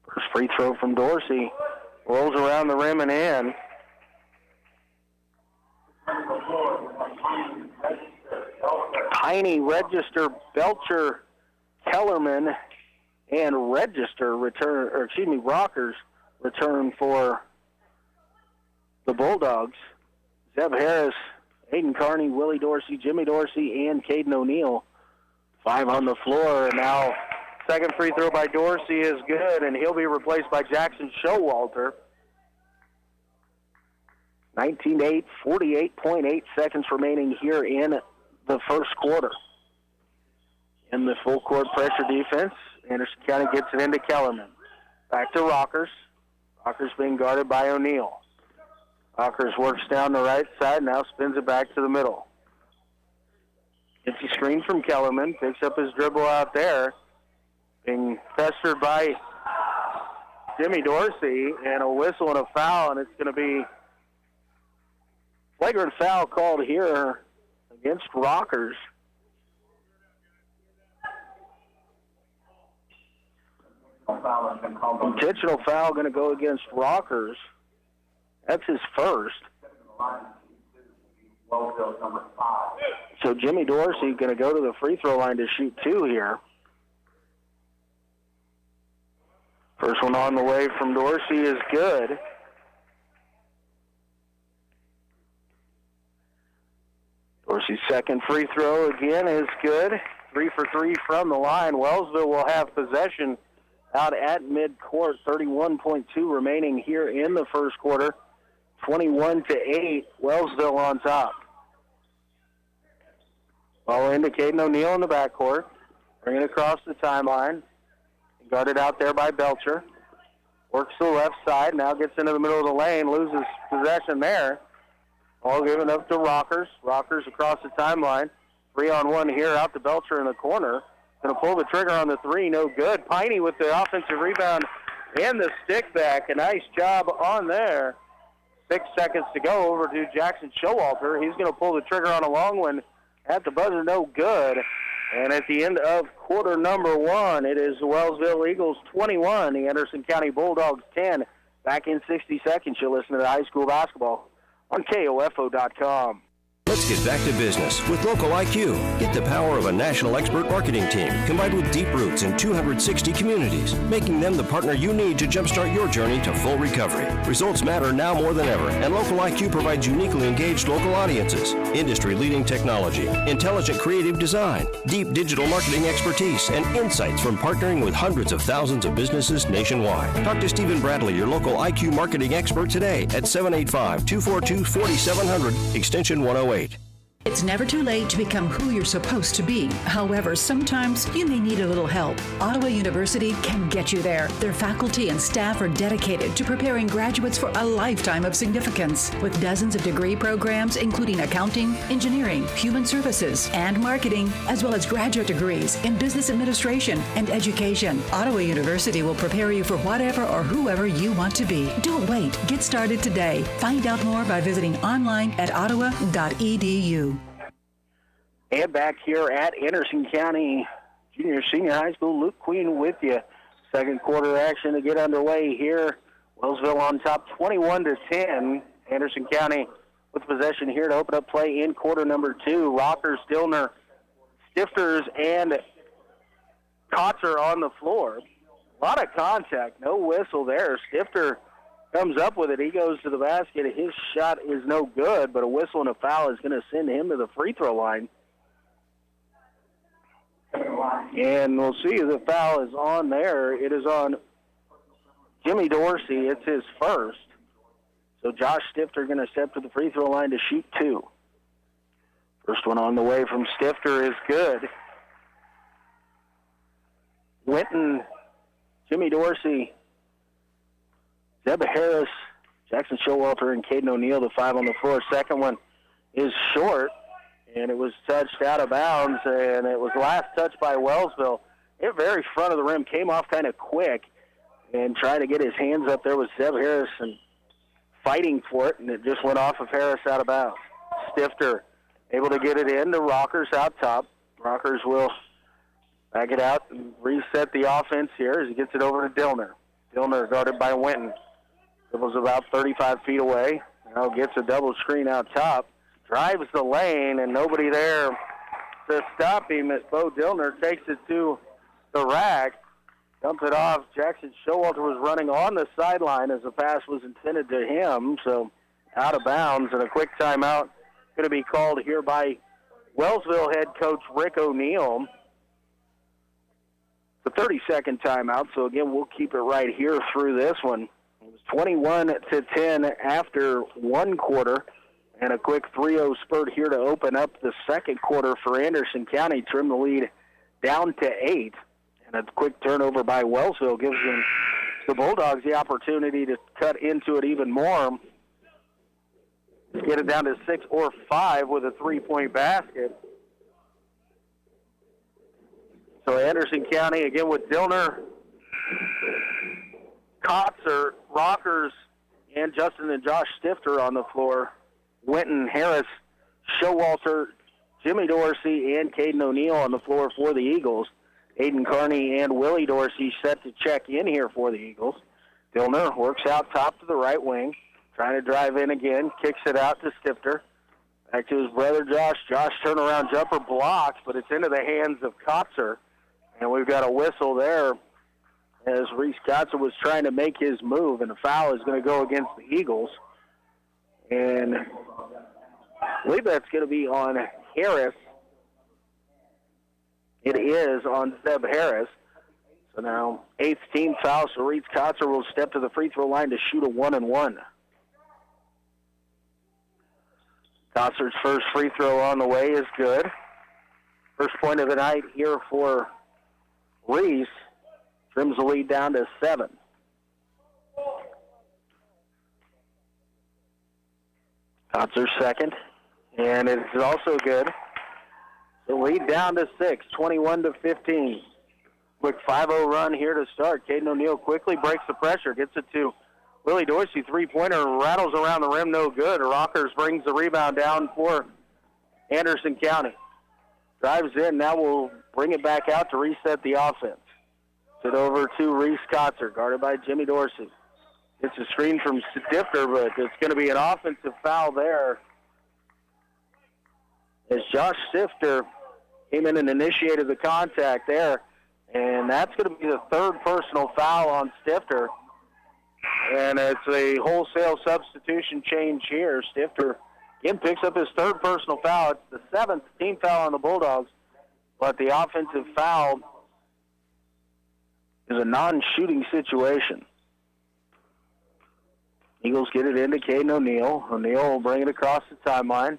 First free throw from Dorsey. Rolls around the rim and in. Tiny, Register, Belcher, Kellerman, and Rockers return for the Bulldogs. Zeb Harris, Aiden Carney, Willie Dorsey, Jimmy Dorsey, and Caden O'Neill. 5 on the floor, and now second free throw by Dorsey is good, and he'll be replaced by Jackson Showalter. 19-8, 48.8 seconds remaining here in the first quarter. In the full court pressure defense, Anderson County gets it into Kellerman. Back to Rockers. Rockers being guarded by O'Neill. Rockers works down the right side, now spins it back to the middle. Gets a screen from Kellerman, picks up his dribble out there. Being pestered by Jimmy Dorsey, and a whistle and a foul, and it's going to be flagrant foul called here against Rockers. Intentional foul going to go against Rockers. That's his first. So Jimmy Dorsey going to go to the free throw line to shoot 2 here. First one on the way from Dorsey is good. Dorsey's second free throw again is good. 3 for 3 from the line. Wellsville will have possession out at midcourt. 31.2 remaining here in the first quarter. 21-8, Wellsville on top. Ball indicating O'Neill in the backcourt. Bring it across the timeline. Guarded out there by Belcher. Works to the left side, now gets into the middle of the lane, loses possession there. All given up to Rockers. Rockers across the timeline. 3-on-1 here out to Belcher in the corner. Going to pull the trigger on the three, no good. Piney with the offensive rebound and the stick back. A nice job on there. 6 seconds to go over to Jackson Showalter. He's going to pull the trigger on a long one at the buzzer, no good. And at the end of quarter number 1, it is the Wellsville Eagles 21, the Anderson County Bulldogs 10. Back in 60 seconds, you'll listen to the high school basketball on KOFO.com. Let's get back to business with Local IQ. Get the power of a national expert marketing team combined with deep roots in 260 communities, making them the partner you need to jumpstart your journey to full recovery. Results matter now more than ever, and Local IQ provides uniquely engaged local audiences, industry-leading technology, intelligent creative design, deep digital marketing expertise, and insights from partnering with hundreds of thousands of businesses nationwide. Talk to Stephen Bradley, your local IQ marketing expert today at 785-242-4700, extension 108. It's never too late to become who you're supposed to be. However, sometimes you may need a little help. Ottawa University can get you there. Their faculty and staff are dedicated to preparing graduates for a lifetime of significance. With dozens of degree programs, including accounting, engineering, human services, and marketing, as well as graduate degrees in business administration and education, Ottawa University will prepare you for whatever or whoever you want to be. Don't wait. Get started today. Find out more by visiting online at ottawa.edu. And back here at Anderson County Senior High School, Luke Queen with you. Second quarter action to get underway here. Wellsville on top 21-10. Anderson County with possession here to open up play in quarter number 2. Rockers, Dillner, Stifters, and Kotzer on the floor. A lot of contact, no whistle there. Stifter comes up with it. He goes to the basket. His shot is no good, but a whistle and a foul is going to send him to the free throw line. And we'll see if the foul is on there. It is on Jimmy Dorsey. It's his first. So Josh Stifter going to step to the free throw line to shoot 2. First one on the way from Stifter is good. Winton, Jimmy Dorsey, Zeb Harris, Jackson Showalter, and Caden O'Neill, the 5 on the floor. Second one is short, and it was touched out of bounds, and it was last touched by Wellsville. It very front of the rim, came off kind of quick, and trying to get his hands up there was Zeb Harris and fighting for it, and it just went off of Harris out of bounds. Stifter able to get it in to Rockers out top. Rockers will back it out and reset the offense here as he gets it over to Dillner. Dillner guarded by Winton. Dribbles about 35 feet away. Now gets a double screen out top. Drives the lane, and nobody there to stop him as Bo Dillner takes it to the rack. Dumps it off. Jackson Showalter was running on the sideline as the pass was intended to him, so out of bounds. And a quick timeout going to be called here by Wellsville head coach Rick O'Neill. The 30-second timeout, so again, we'll keep it right here through this one. It was 21-10 after one quarter, and a quick 3-0 spurt here to open up the second quarter for Anderson County, trim the lead down to 8. And a quick turnover by Wellsville gives them, the Bulldogs the opportunity to cut into it even more. Get it down to 6 or 5 with a 3-point basket. So Anderson County, again with Dillner, Kotzer, Rockers, and Justin and Josh Stifter on the floor. Winton, Harris, Showalter, Jimmy Dorsey, and Caden O'Neill on the floor for the Eagles. Aiden Carney and Willie Dorsey set to check in here for the Eagles. Dillner works out top to the right wing, trying to drive in again, kicks it out to Stifter. Back to his brother Josh. Josh turnaround jumper blocks, but it's into the hands of Kotzer. And we've got a whistle there as Reese Kotzer was trying to make his move, and the foul is going to go against the Eagles. And I believe that's going to be on Harris. It is on Zeb Harris. So now, 8th team foul, so Reese Kotzer will step to the free throw line to shoot a 1-and-1. Kotzer's first free throw on the way is good. First point of the night here for Reese. Trims the lead down to 7. Kotzer's second, and it's also good. The lead down to 6, 21-15. Quick 5-0 run here to start. Caden O'Neill quickly breaks the pressure, gets it to Willie Dorsey. Three-pointer rattles around the rim, no good. Rockers brings the rebound down for Anderson County. Drives in, now we'll bring it back out to reset the offense. It over to Reese Kotzer, guarded by Jimmy Dorsey. It's a screen from Stifter, but it's going to be an offensive foul there. As Josh Stifter came in and initiated the contact there, and that's going to be the third personal foul on Stifter. And it's a wholesale substitution change here. Stifter again picks up his third personal foul. It's the 7th team foul on the Bulldogs, but the offensive foul is a non-shooting situation. Eagles get it into Caden O'Neill. O'Neill will bring it across the timeline.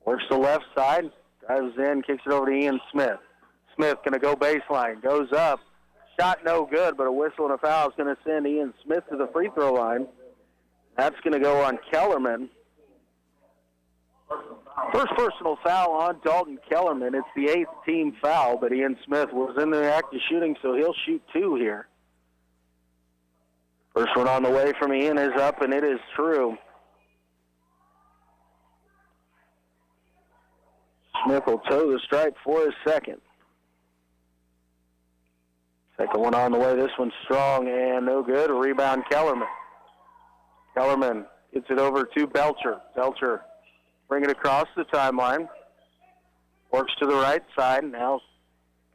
Works the left side, drives in, kicks it over to Ian Smith. Smith going to go baseline, goes up. Shot no good, but a whistle and a foul is going to send Ian Smith to the free throw line. That's going to go on Kellerman. First personal foul on Dalton Kellerman. It's the 8th team foul, but Ian Smith was in the act of shooting, so he'll shoot 2 here. First one on the way from Ian is up, and it is true. Smith will toe the stripe for his second. Second one on the way. This one's strong and no good. A rebound, Kellerman. Kellerman gets it over to Belcher. Belcher bring it across the timeline. Works to the right side. Now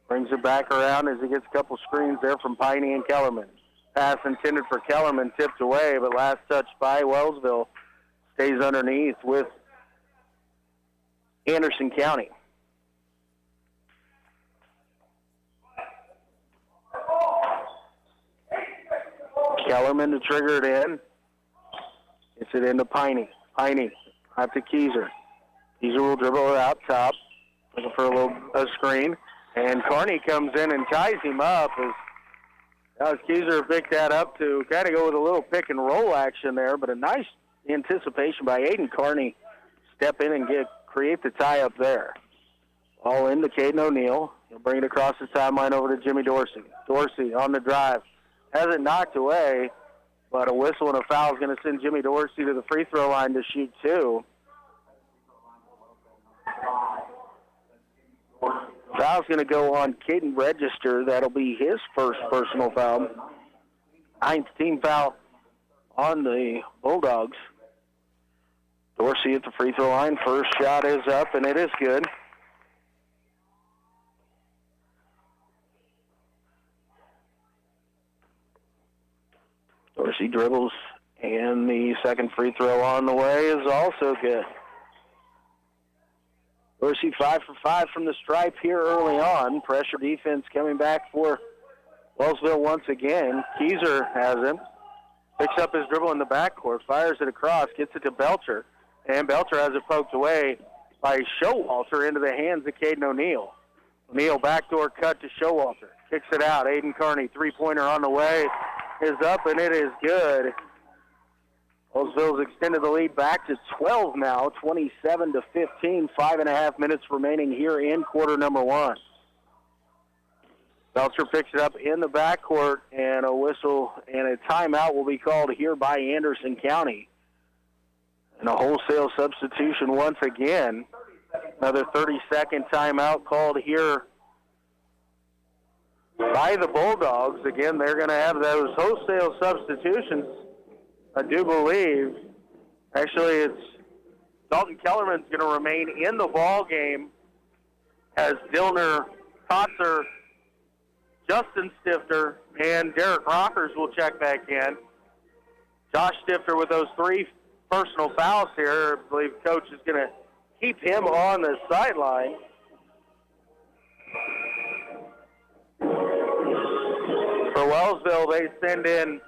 brings it back around as he gets a couple screens there from Piney and Kellerman. Pass intended for Kellerman, tipped away, but last touch by Wellsville stays underneath with Anderson County. Kellerman to trigger it in. Gets it into Piney. Piney out to Keyser. Keyser will dribble it out top. Looking for a screen. And Carney comes in and ties him up as Keyser picked that up to kind of go with a little pick and roll action there, but a nice anticipation by Aiden Carney. Step in and create the tie up there. All into Caden O'Neill. He'll bring it across the timeline over to Jimmy Dorsey. Dorsey on the drive. Has it knocked away, but a whistle and a foul is going to send Jimmy Dorsey to the free throw line to shoot 2. Foul's going to go on Caden Register. That'll be his first personal foul. 9th team foul on the Bulldogs. Dorsey at the free throw line. First shot is up, and it is good. Dorsey dribbles, and the second free throw on the way is also good. Dorsey 5 for 5 from the stripe here early on. Pressure defense coming back for Wellsville once again. Keyser has him. Picks up his dribble in the backcourt, fires it across, gets it to Belcher. And Belcher has it poked away by Showalter into the hands of Caden O'Neill. O'Neill backdoor cut to Showalter. Kicks it out. Aiden Carney, three-pointer on the way, is up, and it is good. Wellsville's extended the lead back to 12 now, 27-15, 5.5 minutes remaining here in quarter number 1. Belcher picks it up in the backcourt, and a whistle and a timeout will be called here by Anderson County. And a wholesale substitution once again. Another 30-second timeout called here by the Bulldogs. Again, they're going to have those wholesale substitutions, I do believe. Actually, it's Dalton Kellerman's going to remain in the ball game as Dillner, Kotzer, Justin Stifter, and Derek Rockers will check back in. Josh Stifter with those 3 personal fouls here. I believe coach is going to keep him on the sideline. For Wellsville, they send in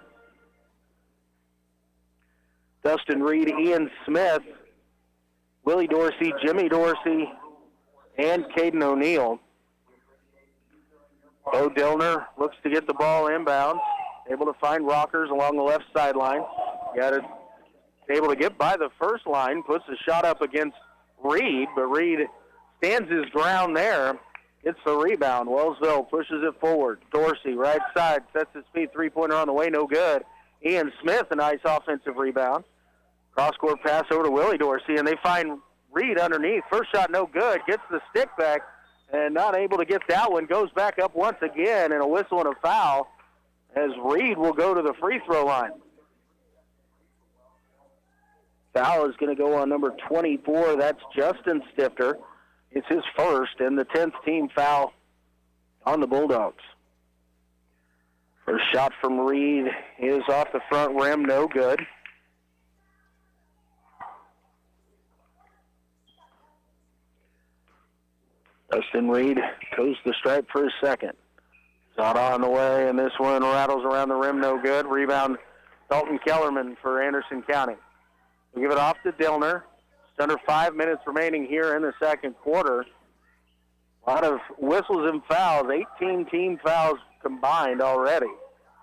Dustin Reed, Ian Smith, Willie Dorsey, Jimmy Dorsey, and Caden O'Neill. Bo Dillner looks to get the ball inbounds, able to find Rockers along the left sideline. Got it. Able to get by the first line, puts the shot up against Reed, but Reed stands his ground there. Gets the rebound. Wellsville pushes it forward. Dorsey, right side, sets his feet. Three-pointer on the way, no good. Ian Smith, a nice offensive rebound. Cross-court pass over to Willie Dorsey, and they find Reed underneath. First shot, no good. Gets the stick back, and not able to get that one. Goes back up once again, and a whistle and a foul as Reed will go to the free throw line. Foul is going to go on number 24. That's Justin Stifter. It's his first and the 10th team foul on the Bulldogs. First shot from Reed is off the front rim, no good. Dustin Reed goes to the stripe for his second. Shot on the way, and this one rattles around the rim, no good. Rebound, Dalton Kellerman for Anderson County. We give it off to Dillner. Just under 5 minutes remaining here in the second quarter. A lot of whistles and fouls, 18 team fouls combined already.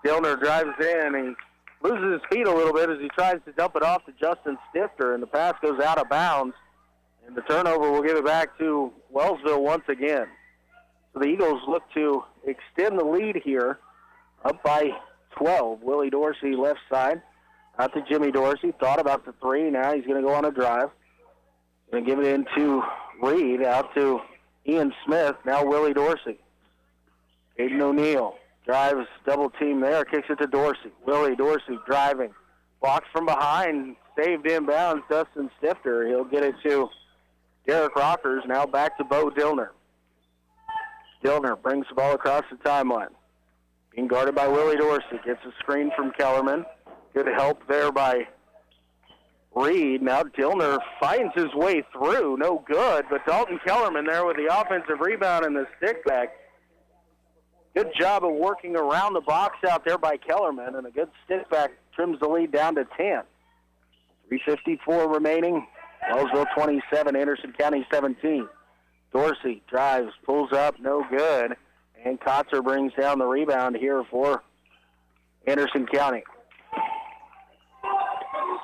Dillner drives in, and he loses his feet a little bit as he tries to dump it off to Justin Stifter, and the pass goes out of bounds. And the turnover will give it back to Wellsville once again. So the Eagles look to extend the lead here, up by 12. Willie Dorsey left side. Out to Jimmy Dorsey. Thought about the three. Now he's going to go on a drive. Going to give it into Reed. Out to Ian Smith. Now Willie Dorsey. Aiden O'Neill drives double team there. Kicks it to Dorsey. Willie Dorsey driving. Blocked from behind. Saved inbounds. Dustin Stifter. He'll get it to Derek Rockers. Now back to Bo Dillner. Dillner brings the ball across the timeline. Being guarded by Willie Dorsey. Gets a screen from Kellerman. Good help there by Reed. Now Dillner finds his way through. No good, but Dalton Kellerman there with the offensive rebound and the stick back. Good job of working around the box out there by Kellerman, and a good stick back trims the lead down to 10. 3:54 remaining. Wellsville 27, Anderson County 17. Dorsey drives, pulls up, no good. And Kotzer brings down the rebound here for Anderson County.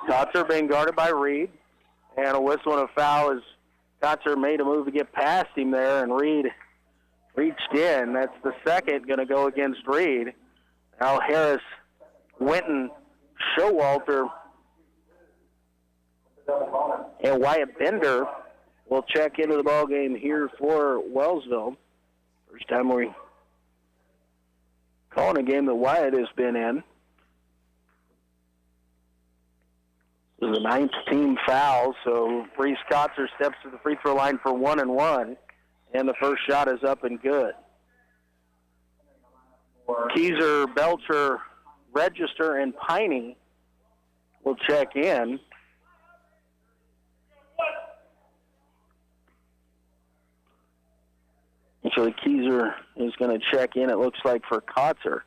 Kotzer being guarded by Reed. And a whistle and a foul as Kotzer made a move to get past him there, and Reed reached in. That's the second going to go against Reed. Al Harris, Winton, Showalter, and Wyatt Bender will check into the ball game here for Wellsville. First time we're calling a game that Wyatt has been in. This is the 9th team foul, so Reese Kotzer steps to the free throw line for 1-1, and the first shot is up and good. Keyser, Belcher, Register, and Piney will check in. Actually, Keyser is going to check in, it looks like, for Kotzer.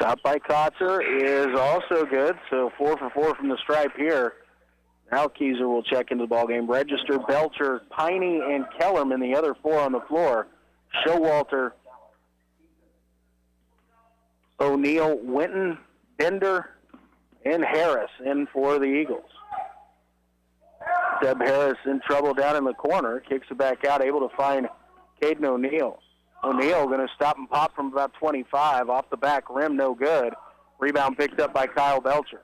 Shot by Kotzer is also good, so 4 for 4 from the stripe here. Now Keyser will check into the ballgame. Register, Belcher, Piney, and Kellerman, the other 4 on the floor. Showalter, O'Neill, Winton, Bender, and Harris in for the Eagles. Zeb Harris in trouble down in the corner. Kicks it back out, able to find Caden O'Neill. O'Neill going to stop and pop from about 25. Off the back rim, no good. Rebound picked up by Kyle Belcher.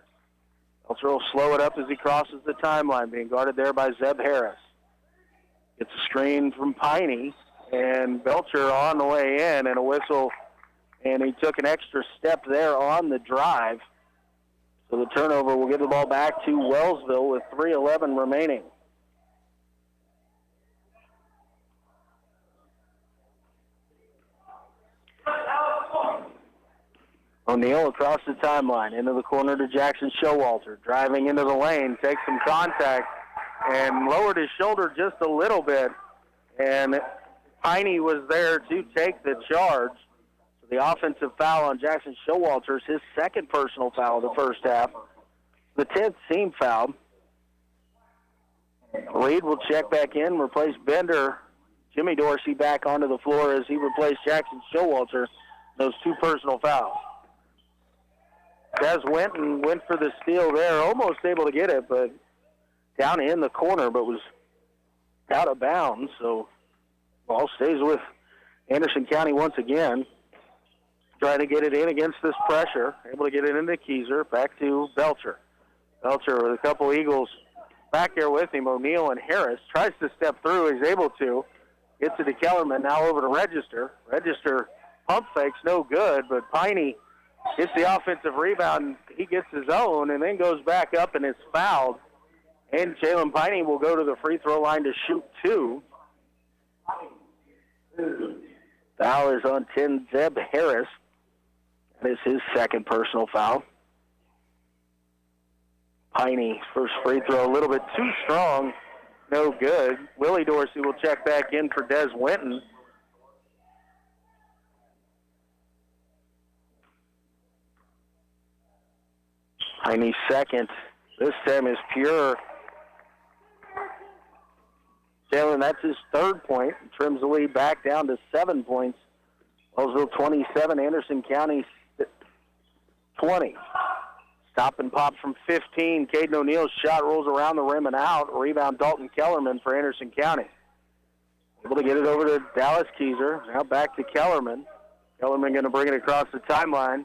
Belcher will slow it up as he crosses the timeline, being guarded there by Zeb Harris. Gets a screen from Piney, and Belcher on the way in, and a whistle, and he took an extra step there on the drive. So the turnover will give the ball back to Wellsville with 3:11 remaining. O'Neill across the timeline, into the corner to Jackson Showalter. Driving into the lane, takes some contact, and lowered his shoulder just a little bit. And Piney was there to take the charge. So the offensive foul on Jackson Showalter is his second personal foul of the first half. The 10th team foul. Reed will check back in, replace Bender. Jimmy Dorsey back onto the floor as he replaced Jackson Showalter. Those 2 personal fouls. Des Winton went for the steal there, almost able to get it, but down in the corner, but was out of bounds, so ball stays with Anderson County once again. Trying to get it in against this pressure. Able to get it into Keyser. Back to Belcher. Belcher with a couple Eagles back there with him. O'Neal and Harris. Tries to step through. He's able to. Gets it to Kellerman. Now over to Register. Register pump fakes. No good. But Piney gets the offensive rebound. He gets his own and then goes back up and is fouled. And Jalen Piney will go to the free throw line to shoot 2. Foul is on 10, Zeb Harris. That is his second personal foul. Piney, first free throw, a little bit too strong. No good. Willie Dorsey will check back in for Des Winton. Piney's second. This time is pure. Jalen, that's his third point. Trims the lead back down to 7 points. Wellsville 27, Anderson County 20. Stop and pop from 15. Caden O'Neal's shot rolls around the rim and out. Rebound Dalton Kellerman for Anderson County. Able to get it over to Dallas Keyser. Now back to Kellerman. Kellerman going to bring it across the timeline.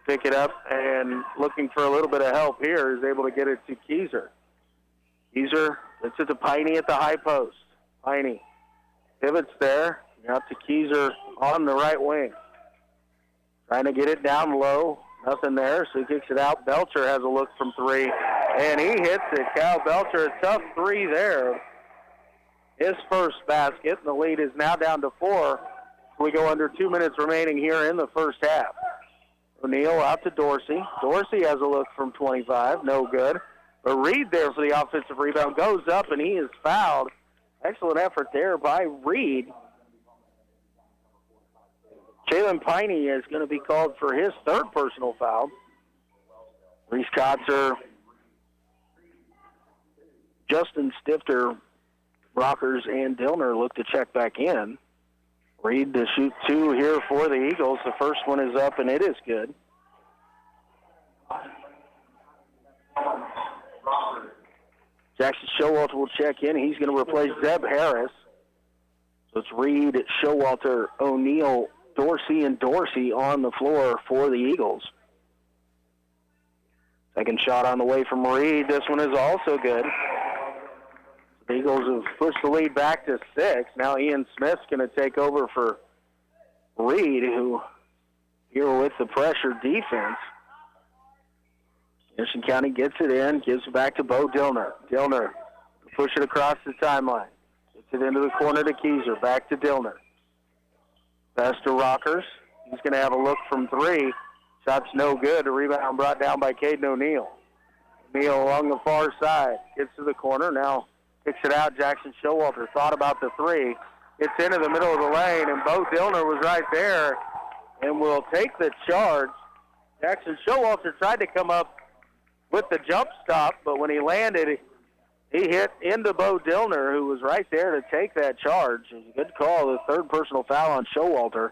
Pick it up and looking for a little bit of help here is able to get it to Keyser. Keyser gets it to Piney at the high post. Piney pivots there. Out to Keyser on the right wing. Trying to get it down low. Nothing there, so he kicks it out. Belcher has a look from 3, and he hits it. Kyle Belcher, a tough 3 there. His first basket, and the lead is now down to 4. We go under 2 minutes remaining here in the first half. O'Neal out to Dorsey. Dorsey has a look from 25, no good. But Reed there for the offensive rebound goes up, and he is fouled. Excellent effort there by Reed. Jalen Piney is going to be called for his third personal foul. Reese Kotzer, Justin Stifter, Rockers, and Dillner look to check back in. Reed to shoot 2 here for the Eagles. The first one is up, and it is good. Jackson Showalter will check in. He's going to replace Zeb Harris. So it's Reed, Showalter, O'Neal, Dorsey, and Dorsey on the floor for the Eagles. Second shot on the way from Reed. This one is also good. The Eagles have pushed the lead back to 6. Now Ian Smith's going to take over for Reed, who here with the pressure defense. Anderson County gets it in, gives it back to Bo Dillner. Dillner push it across the timeline. Gets it into the corner to Keyser. Back to Dillner. Pass to Rockers. He's going to have a look from 3. Shot's no good. A rebound brought down by Caden O'Neal. O'Neal along the far side. Gets to the corner. Now kicks it out. Jackson Showalter thought about the 3. Gets into the middle of the lane, and Bo Dillner was right there and will take the charge. Jackson Showalter tried to come up with the jump stop, but when he landed, he hit into Bo Dillner, who was right there to take that charge. It was a good call, the third personal foul on Showalter.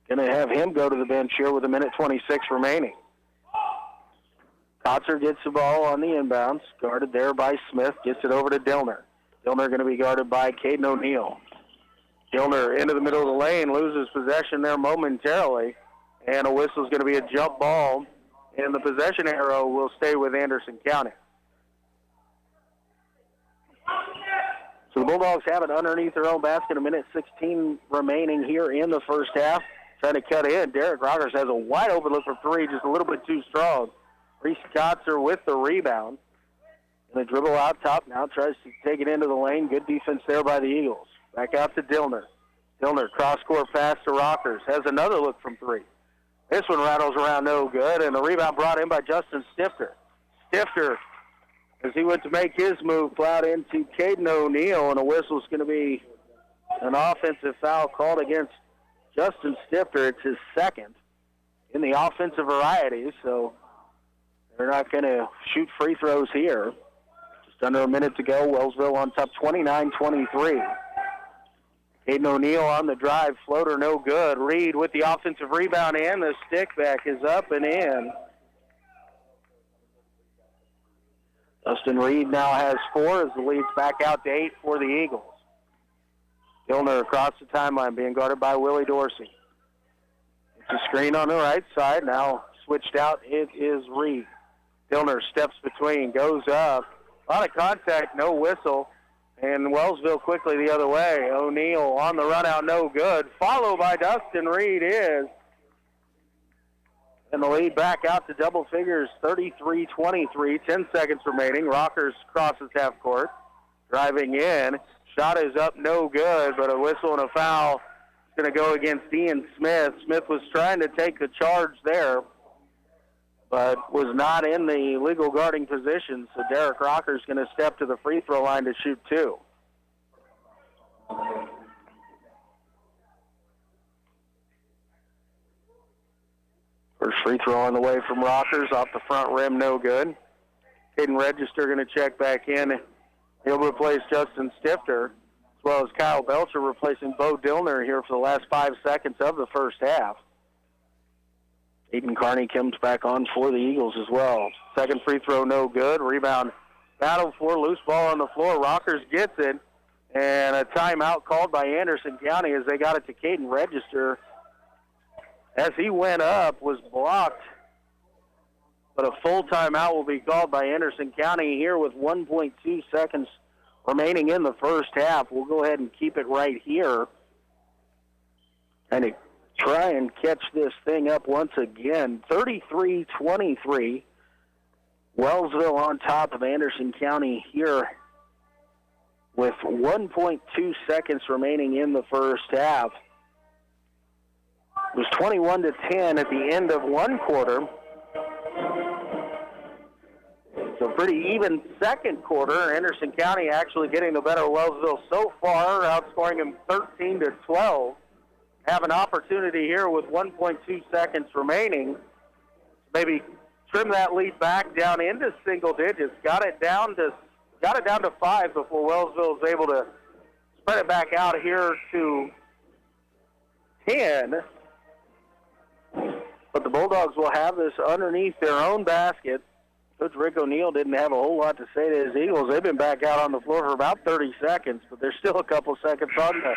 Going to have him go to the bench here with 1:26 remaining. Kotzer gets the ball on the inbounds, guarded there by Smith, gets it over to Dillner. Dillner going to be guarded by Caden O'Neal. Dillner into the middle of the lane, loses possession there momentarily, and a whistle's going to be a jump ball, and the possession arrow will stay with Anderson County. So the Bulldogs have it underneath their own basket, 1:16 remaining here in the first half. Trying to cut in. Derek Rockers has a wide open look for 3, just a little bit too strong. Reese Kotzer with the rebound. Going to dribble out top now, tries to take it into the lane. Good defense there by the Eagles. Back out to Dillner. Dillner, cross-court pass to Rockers. Has another look from 3. This one rattles around no good, and the rebound brought in by Justin Stifter. Stifter, as he went to make his move, plowed into Caden O'Neal, and a whistle's going to be an offensive foul called against Justin Stifter. It's his second in the offensive variety, so they're not going to shoot free throws here. Just under a minute to go. Wellsville on top 29-23. Caden O'Neal on the drive. Floater no good. Reed with the offensive rebound, and the stick back is up and in. Dustin Reed now has 4 as the lead's back out to 8 for the Eagles. Gilner across the timeline being guarded by Willie Dorsey. It's a screen on the right side. Now switched out, it is Reed. Gilner steps between, goes up. A lot of contact, no whistle. And Wellsville quickly the other way. O'Neal on the run out, no good. Followed by Dustin Reed is. And the lead back out to double figures, 33-23, 10 seconds remaining. Rockers crosses half court. Driving in. Shot is up, no good, but a whistle and a foul is going to go against Ian Smith. Smith was trying to take the charge there, but was not in the legal guarding position, so Derek Rocker's going to step to the free throw line to shoot 2. First free throw on the way from Rockers, off the front rim, no good. Caden Register going to check back in. He'll replace Justin Stifter, as well as Kyle Belcher replacing Bo Dillner here for the last 5 seconds of the first half. Aiden Carney comes back on for the Eagles as well. Second free throw, no good. Rebound battle for loose ball on the floor. Rockers gets it, and a timeout called by Anderson County as they got it to Caden Register. As he went up, was blocked, but a full timeout will be called by Anderson County here with 1.2 seconds remaining in the first half. We'll go ahead and keep it right here and try and catch this thing up once again. 33-23. Wellsville on top of Anderson County here with 1.2 seconds remaining in the first half. It was 21-10 at the end of one quarter. So pretty even second quarter. Anderson County actually getting the better of Wellsville so far, outscoring them 13-12. Have an opportunity here with 1.2 seconds remaining. Maybe trim that lead back down into single digits. Got it down to 5 before Wellsville is able to spread it back out here to 10. But the Bulldogs will have this underneath their own basket. Coach Rick O'Neal didn't have a whole lot to say to his Eagles. They've been back out on the floor for about 30 seconds, but there's still a couple seconds on the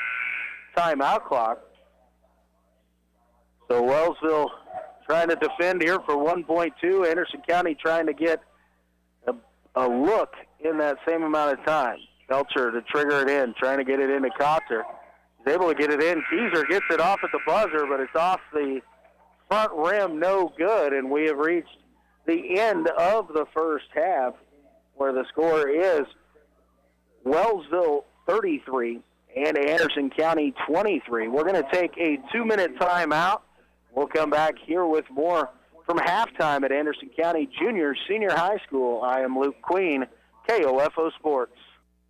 timeout clock. So Wellsville trying to defend here for 1.2. Anderson County trying to get a look in that same amount of time. Belcher to trigger it in, trying to get it into Cotter. He's able to get it in. Keyser gets it off at the buzzer, but it's off the front rim, no good, and we have reached the end of the first half where the score is Wellsville 33 and Anderson County 23. We're going to take a 2-minute timeout. We'll come back here with more from halftime at Anderson County Junior Senior High School. I am Luke Queen, KOFO Sports.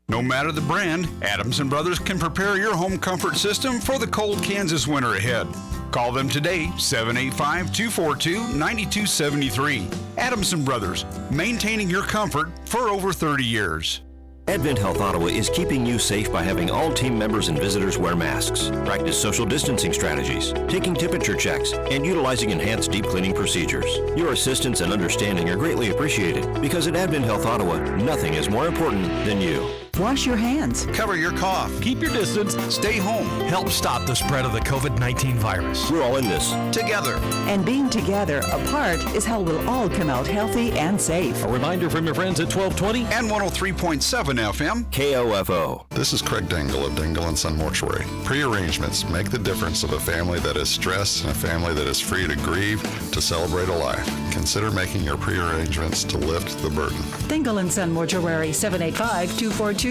No matter the brand, Adams & Brothers can prepare your home comfort system for the cold Kansas winter ahead. Call them today, 785-242-9273. Adams & Brothers, maintaining your comfort for over 30 years. Advent Health Ottawa is keeping you safe by having all team members and visitors wear masks, practice social distancing strategies, taking temperature checks, and utilizing enhanced deep cleaning procedures. Your assistance and understanding are greatly appreciated because at Advent Health Ottawa, nothing is more important than you. Wash your hands. Cover your cough. Keep your distance. Stay home. Help stop the spread of the COVID-19 virus. We're all in this together. And being together apart is how we'll all come out healthy and safe. A reminder from your friends at 1220 and 103.7 FM. KOFO. This is Craig Dangle of Dangle & Son Mortuary. Pre-arrangements make the difference of a family that is stressed and a family that is free to grieve, to celebrate a life. Consider making your pre-arrangements to lift the burden. Dangle & Son Mortuary, 785-242-2323.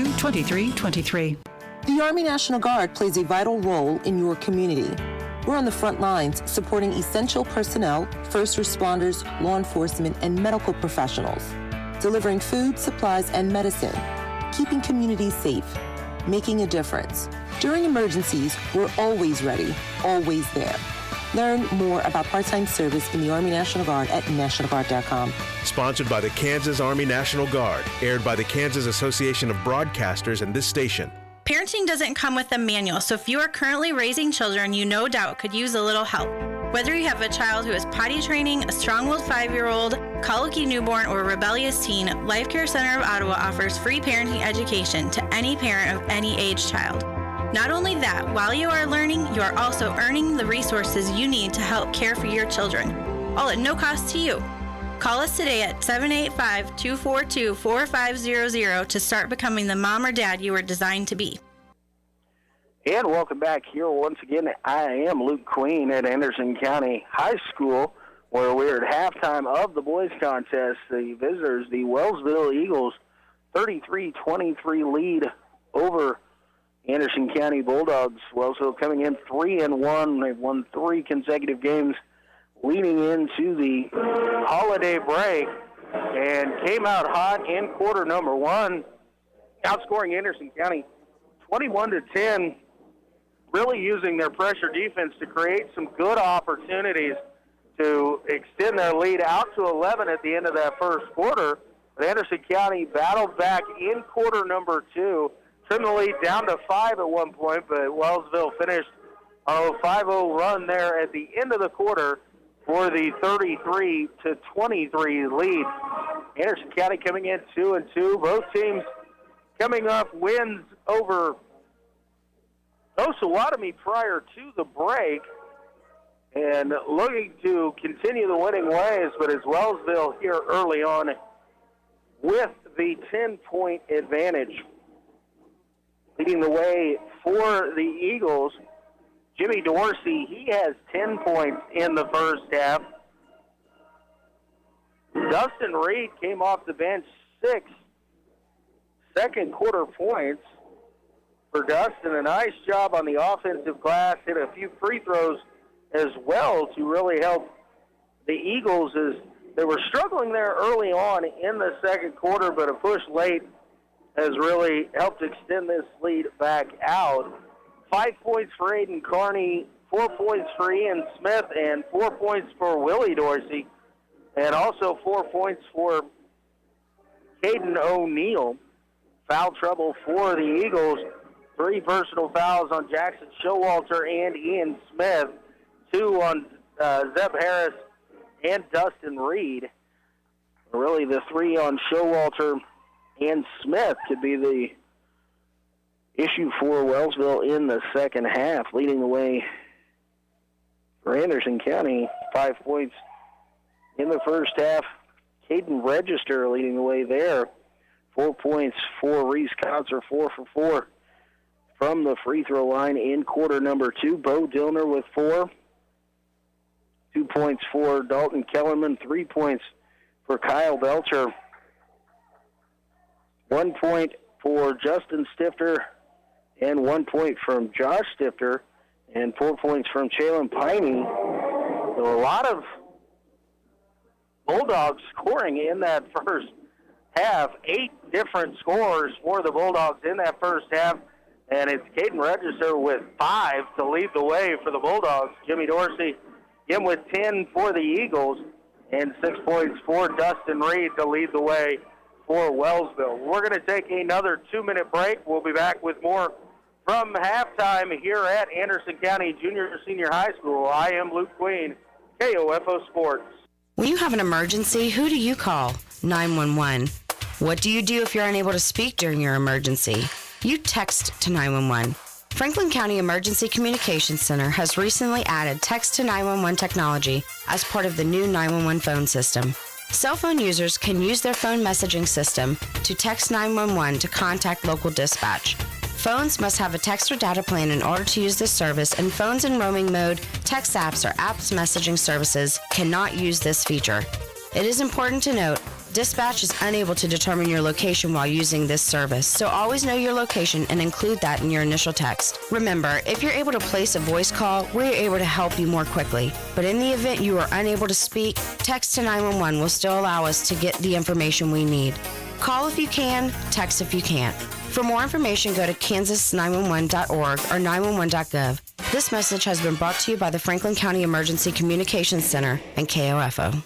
The Army National Guard plays a vital role in your community. We're on the front lines supporting essential personnel, first responders, law enforcement, and medical professionals, delivering food, supplies, and medicine, keeping communities safe, making a difference. During emergencies, we're always ready, always there. Learn more about part-time service in the Army National Guard at nationalguard.com. Sponsored by the Kansas Army National Guard, aired by the Kansas Association of Broadcasters and this station. Parenting doesn't come with a manual, so if you are currently raising children you no doubt could use a little help. Whether you have a child who is potty training, a strong-willed 5-year-old, colicky newborn, or rebellious teen, Life Care Center of Ottawa offers free parenting education to any parent of any age child. Not only that, while you are learning, you are also earning the resources you need to help care for your children, all at no cost to you. Call us today at 785-242-4500 to start becoming the mom or dad you were designed to be. And welcome back here once again. I am Luke Queen at Anderson County High School, where we're at halftime of the boys contest. The visitors, the Wellsville Eagles, 33-23 lead over Anderson County Bulldogs. Wellsville coming in 3-1. They've won 3 consecutive games leading into the holiday break and came out hot in quarter number 1, outscoring Anderson County 21-10. Really using their pressure defense to create some good opportunities to extend their lead out to 11 at the end of that first quarter. But Anderson County battled back in quarter number 2, trimmed the lead down to 5 at one point, but Wellsville finished on a 5-0 run there at the end of the quarter for the 33-23 lead. Anderson County coming in 2-2. Both teams coming up wins over Osawatomie prior to the break and looking to continue the winning ways, but it's Wellsville here early on with the 10-point advantage. Leading the way for the Eagles, Jimmy Dorsey, he has 10 points in the first half. Dustin Reed came off the bench, 6 second quarter points for Dustin. A nice job on the offensive glass, hit a few free throws as well to really help the Eagles as they were struggling there early on in the second quarter, but a push late has really helped extend this lead back out. 5 points for Aiden Carney, 4 points for Ian Smith, and 4 points for Willie Dorsey, and also 4 points for Caden O'Neill. Foul trouble for the Eagles. 3 personal fouls on Jackson Showalter and Ian Smith. 2 on Zeb Harris and Dustin Reed. Really, the 3 on Showalter and Smith could be the issue for Wellsville in the second half. Leading the way for Anderson County, 5 points in the first half. Caden Register leading the way there. 4 points for Reese Kotzer, 4 for 4 from the free throw line in quarter number 2. Bo Dillner with 4. 2 points for Dalton Kellerman, 3 points for Kyle Belcher. 1 point for Justin Stifter, and 1 point from Josh Stifter, and 4 points from Jalen Piney. So a lot of Bulldogs scoring in that first half. 8 different scorers for the Bulldogs in that first half, and it's Caden Register with 5 to lead the way for the Bulldogs. Jimmy Dorsey, him with 10 for the Eagles, and 6 points for Dustin Reed to lead the way for Wellsville. We're going to take another 2-minute break. We'll be back with more from halftime here at Anderson County Junior Senior High School. I am Luke Queen, KOFO Sports. When you have an emergency, who do you call? 911. What do you do if you're unable to speak during your emergency? You text to 911. Franklin County Emergency Communications Center has recently added text to 911 technology as part of the new 911 phone system. Cell phone users can use their phone messaging system to text 911 to contact local dispatch. Phones must have a text or data plan in order to use this service, and phones in roaming mode, text apps, or apps messaging services cannot use this feature. It is important to note, dispatch is unable to determine your location while using this service, so always know your location and include that in your initial text. Remember, if you're able to place a voice call, we're able to help you more quickly. But in the event you are unable to speak, text to 911 will still allow us to get the information we need. Call if you can, text if you can't. For more information, go to kansas911.org or 911.gov. This message has been brought to you by the Franklin County Emergency Communications Center and KOFO.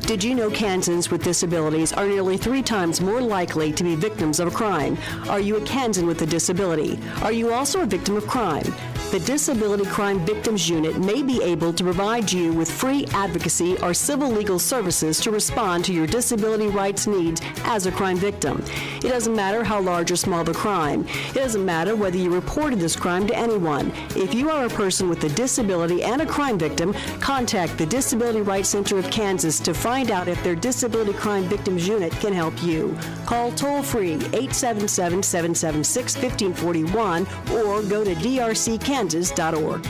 Did you know Kansans with disabilities are nearly 3 times more likely to be victims of a crime? Are you a Kansan with a disability? Are you also a victim of crime? The Disability Crime Victims Unit may be able to provide you with free advocacy or civil legal services to respond to your disability rights needs as a crime victim. It doesn't matter how large or small the crime. It doesn't matter whether you reported this crime to anyone. If you are a person with a disability and a crime victim, contact the Disability Rights Center of Kansas to find out if their Disability Crime Victims Unit can help you. Call toll-free 877-776-1541 or go to drckansas.org.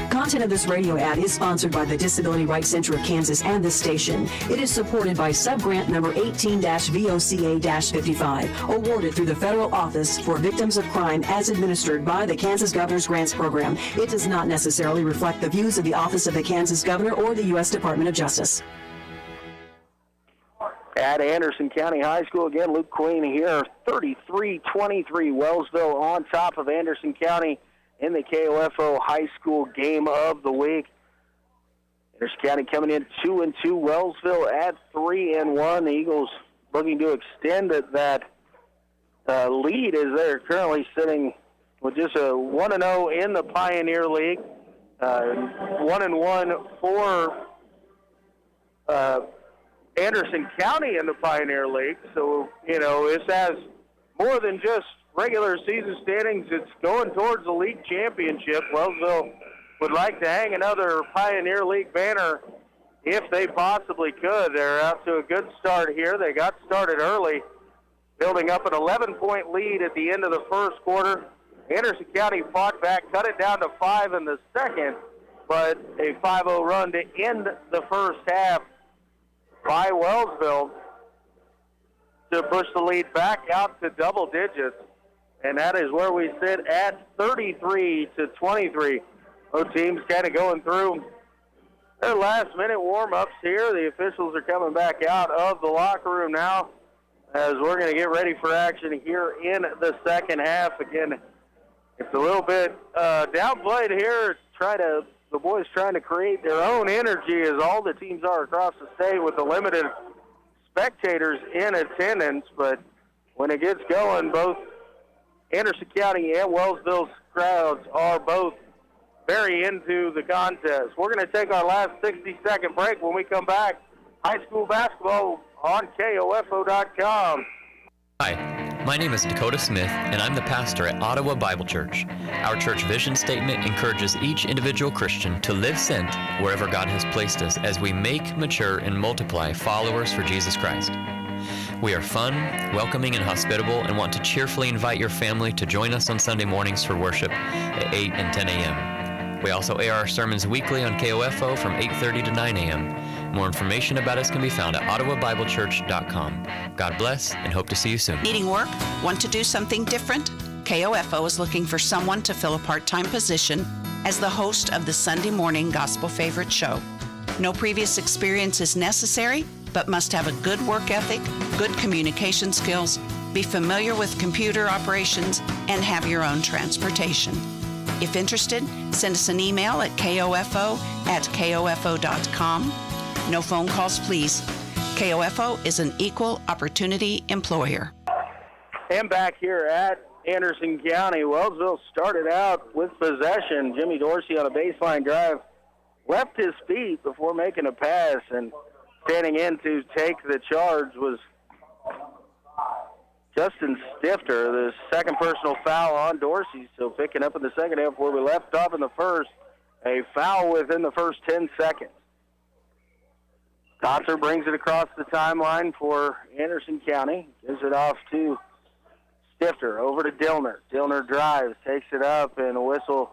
Content of this radio ad is sponsored by the Disability Rights Center of Kansas and this station. It is supported by subgrant number 18-VOCA-55, awarded through the Federal Office for Victims of Crime as administered by the Kansas Governor's Grants Program. It does not necessarily reflect the views of the Office of the Kansas Governor or the U.S. Department of Justice. At Anderson County High School, again, Luke Queen here, 33-23, Wellsville on top of Anderson County in the KOFO High School Game of the Week. Anderson County coming in 2-2, Wellsville at 3-1. The Eagles looking to extend that lead as they're currently sitting with just a 1-0 in the Pioneer League. 1-1 for Anderson County in the Pioneer League. So, this has more than just regular season standings. It's going towards the league championship. Wellsville would like to hang another Pioneer League banner if they possibly could. They're out to a good start here. They got started early, building up an 11-point lead at the end of the first quarter. Anderson County fought back, cut it down to 5 in the second, but a 5-0 run to end the first half by Wellsville to push the lead back out to double digits. And that is where we sit at 33-23. Both teams kind of going through their last-minute warm-ups here. The officials are coming back out of the locker room now as we're going to get ready for action here in the second half. Again, it's a little bit downplayed here. The boys trying to create their own energy as all the teams are across the state with the limited spectators in attendance. But when it gets going, both Anderson County and Wellsville's crowds are both very into the contest. We're going to take our last 60-second break. When we come back, high school basketball on KOFO.com. Hi, my name is Dakota Smith, and I'm the pastor at Ottawa Bible Church. Our church vision statement encourages each individual Christian to live sent wherever God has placed us as we make, mature, and multiply followers for Jesus Christ. We are fun, welcoming, and hospitable and want to cheerfully invite your family to join us on Sunday mornings for worship at 8 and 10 a.m. We also air our sermons weekly on KOFO from 8:30 to 9 a.m. More information about us can be found at ottawabiblechurch.com. God bless and hope to see you soon. Needing work? Want to do something different? KOFO is looking for someone to fill a part-time position as the host of the Sunday morning gospel favorite show. No previous experience is necessary, but must have a good work ethic, good communication skills, be familiar with computer operations, and have your own transportation. If interested, send us an email at kofo@kofo.com. No phone calls, please. KOFO is an equal opportunity employer. And back here at Anderson County, Wellsville started out with possession. Jimmy Dorsey on a baseline drive left his feet before making a pass, and standing in to take the charge was Justin Stifter, the second personal foul on Dorsey. So picking up in the second half where we left off in the first, a foul within the first 10 seconds. Dotzer brings it across the timeline for Anderson County, gives it off to Stifter, over to Dillner. Dillner drives, takes it up, and a whistle,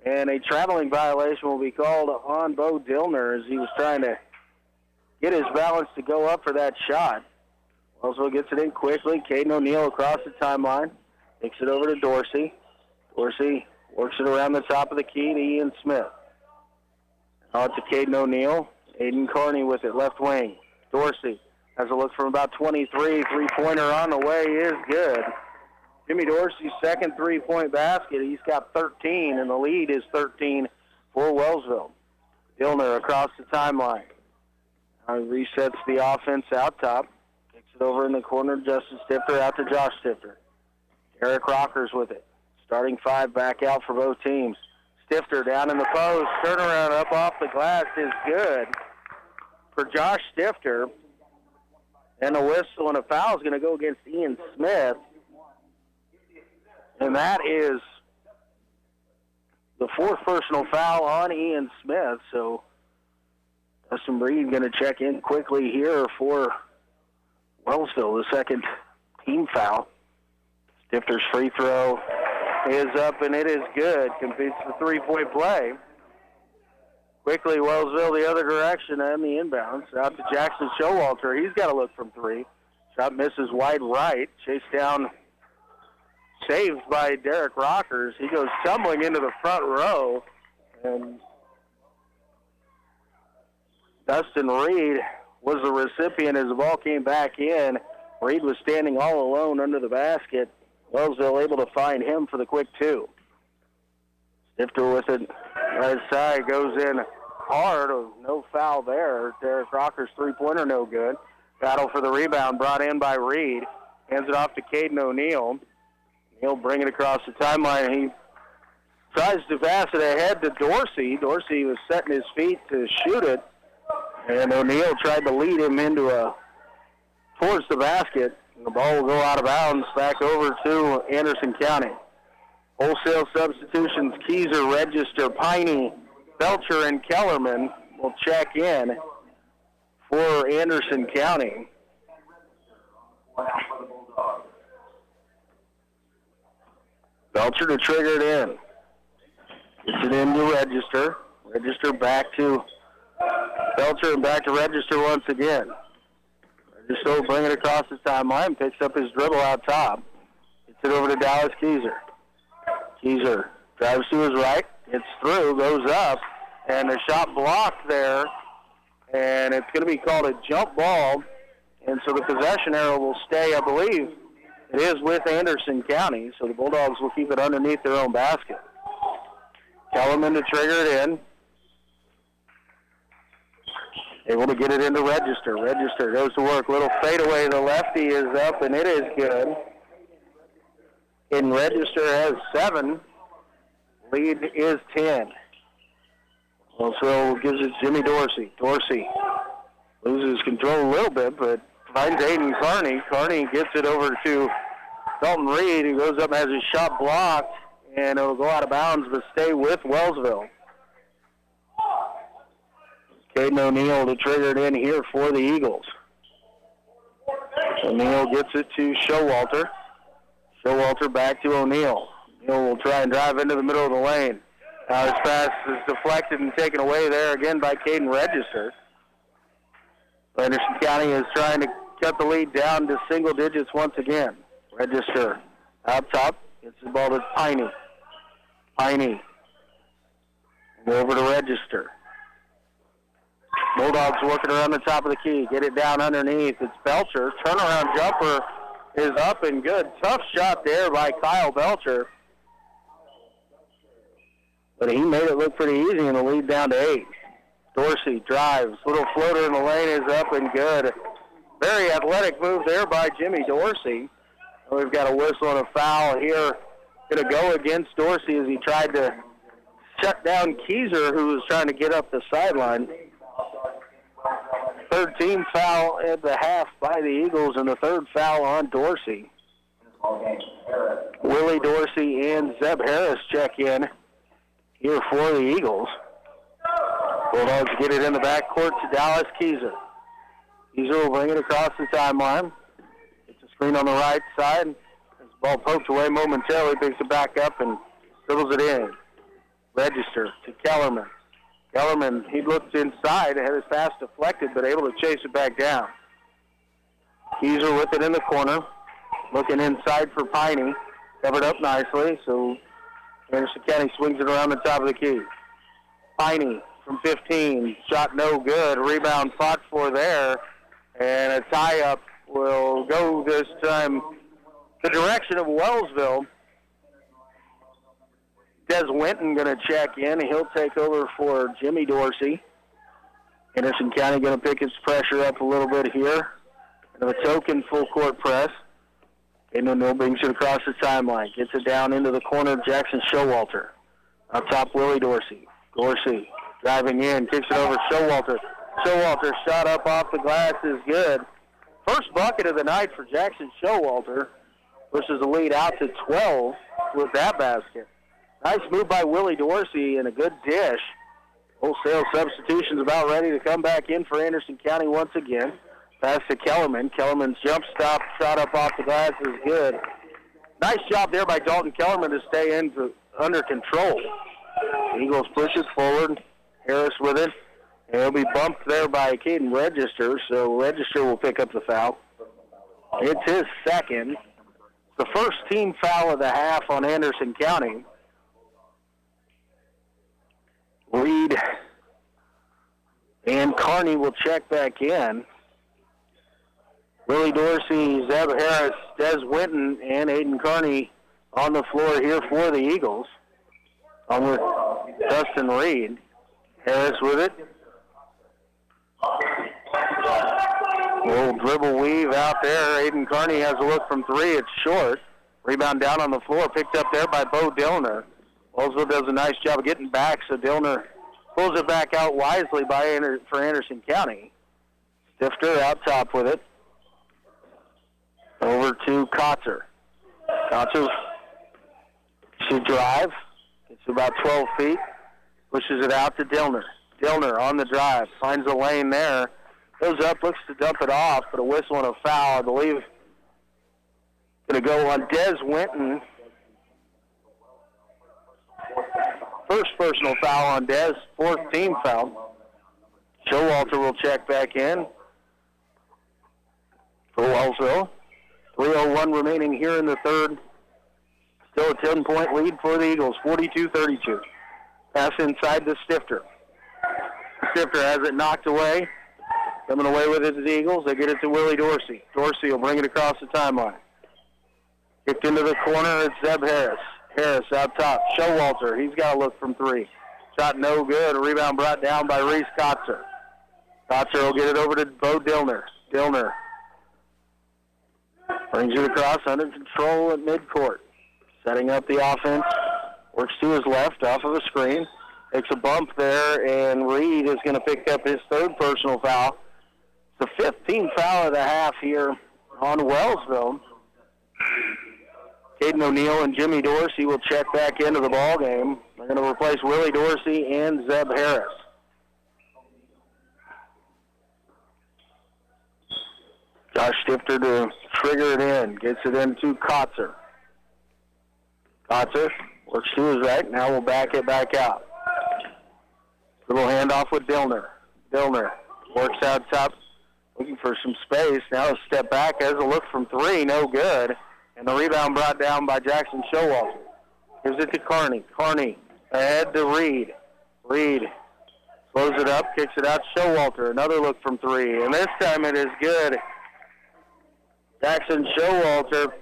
and a traveling violation will be called on Bo Dillner as he was trying to get his balance to go up for that shot. Also gets it in quickly. Caden O'Neill across the timeline. Takes it over to Dorsey. Dorsey works it around the top of the key to Ian Smith. Out to Caden O'Neill. Aiden Carney with it, left wing. Dorsey has a look from about 23. Three-pointer on the way is good. Jimmy Dorsey's second three-point basket. He's got 13, and the lead is 13 for Wellsville. Dillner across the timeline. Resets the offense out top. Kicks it over in the corner. Justin Stifter out to Josh Stifter. Eric Rockers with it. Starting five back out for both teams. Stifter down in the post. Turnaround up off the glass is good for Josh Stifter. And a whistle and a foul is going to go against Ian Smith. And that is the fourth personal foul on Ian Smith. So Dustin Reed going to check in quickly here for Wellsville, the second team foul. Stifter's free throw is up, and it is good. Completes the three-point play. Quickly, Wellsville the other direction and the inbounds. Out to Jackson Showalter. He's got to look from three. Shot misses wide right. Chased down, saved by Derek Rockers. He goes tumbling into the front row, and Dustin Reed was the recipient as the ball came back in. Reed was standing all alone under the basket. Wellsville able to find him for the quick two. Stifter with it right side, goes in hard. No foul there. Derek Rocker's three-pointer no good. Battle for the rebound brought in by Reed. Hands it off to Caden O'Neill. He'll bring it across the timeline. He tries to pass it ahead to Dorsey. Dorsey was setting his feet to shoot it, and O'Neill tried to lead him into towards the basket. The ball will go out of bounds back over to Anderson County. Wholesale substitutions, Keyser, Register, Piney, Belcher, and Kellerman will check in for Anderson County. Belcher to trigger it in. Gets it into Register. Register back to Belcher and back to Register once again. Register will bring it across the timeline, picks up his dribble out top. Gets it over to Dallas Keyser. Keyser drives to his right, gets through, goes up, and a shot blocked there, and it's going to be called a jump ball, and so the possession arrow will stay, I believe. It is with Anderson County, so the Bulldogs will keep it underneath their own basket. Kellerman to trigger it in. Able to get it into Register. Register goes to work. Little fadeaway. The lefty is up, and it is good. And Register has 7. Lead is 10. Also gives it Jimmy Dorsey. Dorsey loses control a little bit, but finds Aiden Carney. Carney gets it over to Dalton Reed, who goes up and has his shot blocked, and it'll go out of bounds but stay with Wellsville. Caden O'Neill to trigger it in here for the Eagles. O'Neill gets it to Showalter. Showalter back to O'Neill. O'Neill will try and drive into the middle of the lane. Now his pass is deflected and taken away there again by Caden Register. Anderson County is trying to cut the lead down to single digits once again. Register out top. Gets the ball to Piney. Piney. Go over to Register. Bulldogs working around the top of the key. Get it down underneath. It's Belcher. Turnaround jumper is up and good. Tough shot there by Kyle Belcher. But he made it look pretty easy and the lead down to 8. Dorsey drives. Little floater in the lane is up and good. Very athletic move there by Jimmy Dorsey. We've got a whistle and a foul here. Going to go against Dorsey as he tried to shut down Keyser, who was trying to get up the sideline. Third team foul at the half by the Eagles, and the third foul on Dorsey. Willie Dorsey and Zeb Harris check in here for the Eagles. Bulldogs get it in the backcourt to Dallas Keyser. Keyser will bring it across the timeline. It's a screen on the right side. As the ball poked away momentarily, picks it back up and dribbles it in. Register to Kellerman. Kellerman, he looked inside, had his pass deflected, but able to chase it back down. Keyser with it in the corner. Looking inside for Piney. Covered up nicely, so Anderson County swings it around the top of the key. Piney from 15. Shot no good. Rebound fought for there. And a tie-up will go this time the direction of Wellsville. Des Winton going to check in. He'll take over for Jimmy Dorsey. Anderson County going to pick its pressure up a little bit here. And a token full-court press. Caden O'Neill brings it across the timeline. Gets it down into the corner of Jackson Showalter. Up top, Willie Dorsey. Dorsey driving in, kicks it over Showalter. Showalter shot up off the glass is good. First bucket of the night for Jackson Showalter. Pushes the lead out to 12 with that basket. Nice move by Willie Dorsey and a good dish. Wholesale substitutions about ready to come back in for Anderson County once again. Pass to Kellerman. Kellerman's jump stop shot up off the glass is good. Nice job there by Dalton Kellerman to stay under control. The Eagles push it forward. Harris with it. And it'll be bumped there by Caden Register, so Register will pick up the foul. It's his second. The first team foul of the half on Anderson County. Reed and Carney will check back in. Willie Dorsey, Zeb Harris, Des Winton, and Aiden Carney on the floor here for the Eagles. On with Dustin Reed. Harris with it. Little dribble weave out there. Aiden Carney has a look from three. It's short. Rebound down on the floor. Picked up there by Bo Dillner. Wellsville does a nice job of getting back, so Dillner pulls it back out wisely for Anderson County. Stifter out top with it. Over to Kotzer. Kotzer should drive. Gets to about 12 feet. Pushes it out to Dillner. Dillner on the drive. Finds a lane there. Goes up, looks to dump it off, but a whistle and a foul, I believe. Going to go on Des Winton. First personal foul on Des, fourth team foul. Showalter will check back in for Wellsville. 3:01 remaining here in the third. Still a 10-point lead for the Eagles, 42-32. Pass inside to Stifter. Stifter has it knocked away. Coming away with it to the Eagles. They get it to Willie Dorsey. Dorsey will bring it across the timeline. Kicked into the corner. It's Zeb Harris. Harris out top. Showalter. He's got a look from three. Shot no good. A rebound brought down by Reese Kotzer. Kotzer will get it over to Bo Dillner. Dillner brings it across under control at midcourt. Setting up the offense. Works to his left off of a screen. Takes a bump there, and Reed is going to pick up his third personal foul. It's the fifth team foul of the half here on Wellsville. Caden O'Neill and Jimmy Dorsey will check back into the ball game. They're going to replace Willie Dorsey and Zeb Harris. Josh Stifter to trigger it in. Gets it into Kotzer. Kotzer works to his right. Now we'll back it back out. Little handoff with Dillner. Dillner works out top, looking for some space. Now a step back, has a look from three, no good. And the rebound brought down by Jackson Showalter. Gives it to Carney. Carney ahead to Reed. Reed slows it up, kicks it out to Showalter. Another look from three, and this time it is good. Jackson Showalter,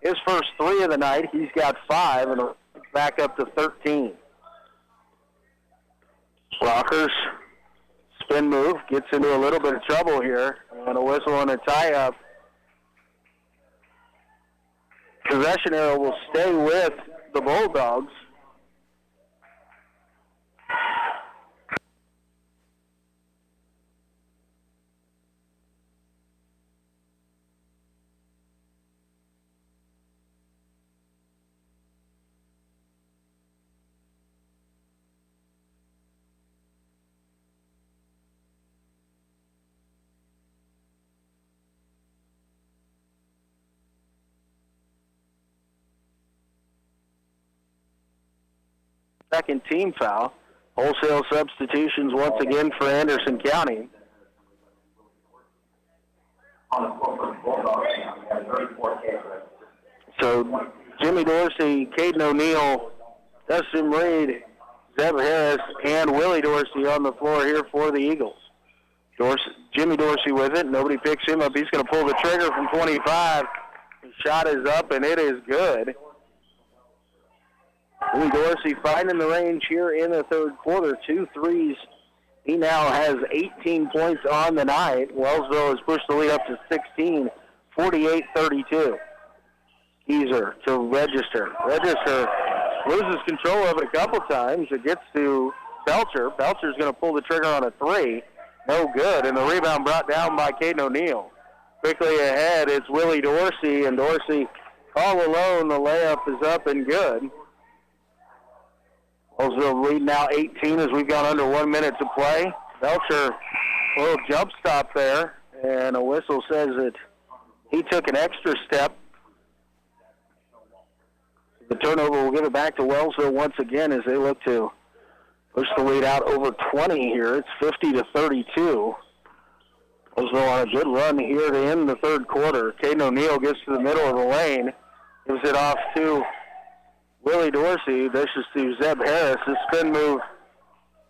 his first three of the night, he's got 5, and back up to 13. Rockers spin move, gets into a little bit of trouble here, and a whistle and a tie-up. Possession arrow will stay with the Bulldogs. Second team foul. Wholesale substitutions once again for Anderson County. So Jimmy Dorsey, Caden O'Neill, Dustin Reed, Zeb Harris, and Willie Dorsey on the floor here for the Eagles. Jimmy Dorsey with it. Nobody picks him up. He's going to pull the trigger from 25. His shot is up, and it is good. Willie Dorsey finding the range here in the third quarter. 2 threes. He now has 18 points on the night. Wellsville has pushed the lead up to 16, 48-32. Geezer to Register. Register loses control of it a couple times. It gets to Belcher. Belcher's going to pull the trigger on a three. No good, and the rebound brought down by Caden O'Neill. Quickly ahead, it's Willie Dorsey, and Dorsey all alone. The layup is up and good. Wellsville lead now 18 as we've gone under 1 minute to play. Belcher, a little jump stop there, and a whistle says that he took an extra step. The turnover will give it back to Wellsville once again as they look to push the lead out over 20 here. It's 50-32. Wellsville on a good run here to end the third quarter. Caden O'Neill gets to the middle of the lane, gives it off to Willie Dorsey. This is to Zeb Harris. His spin move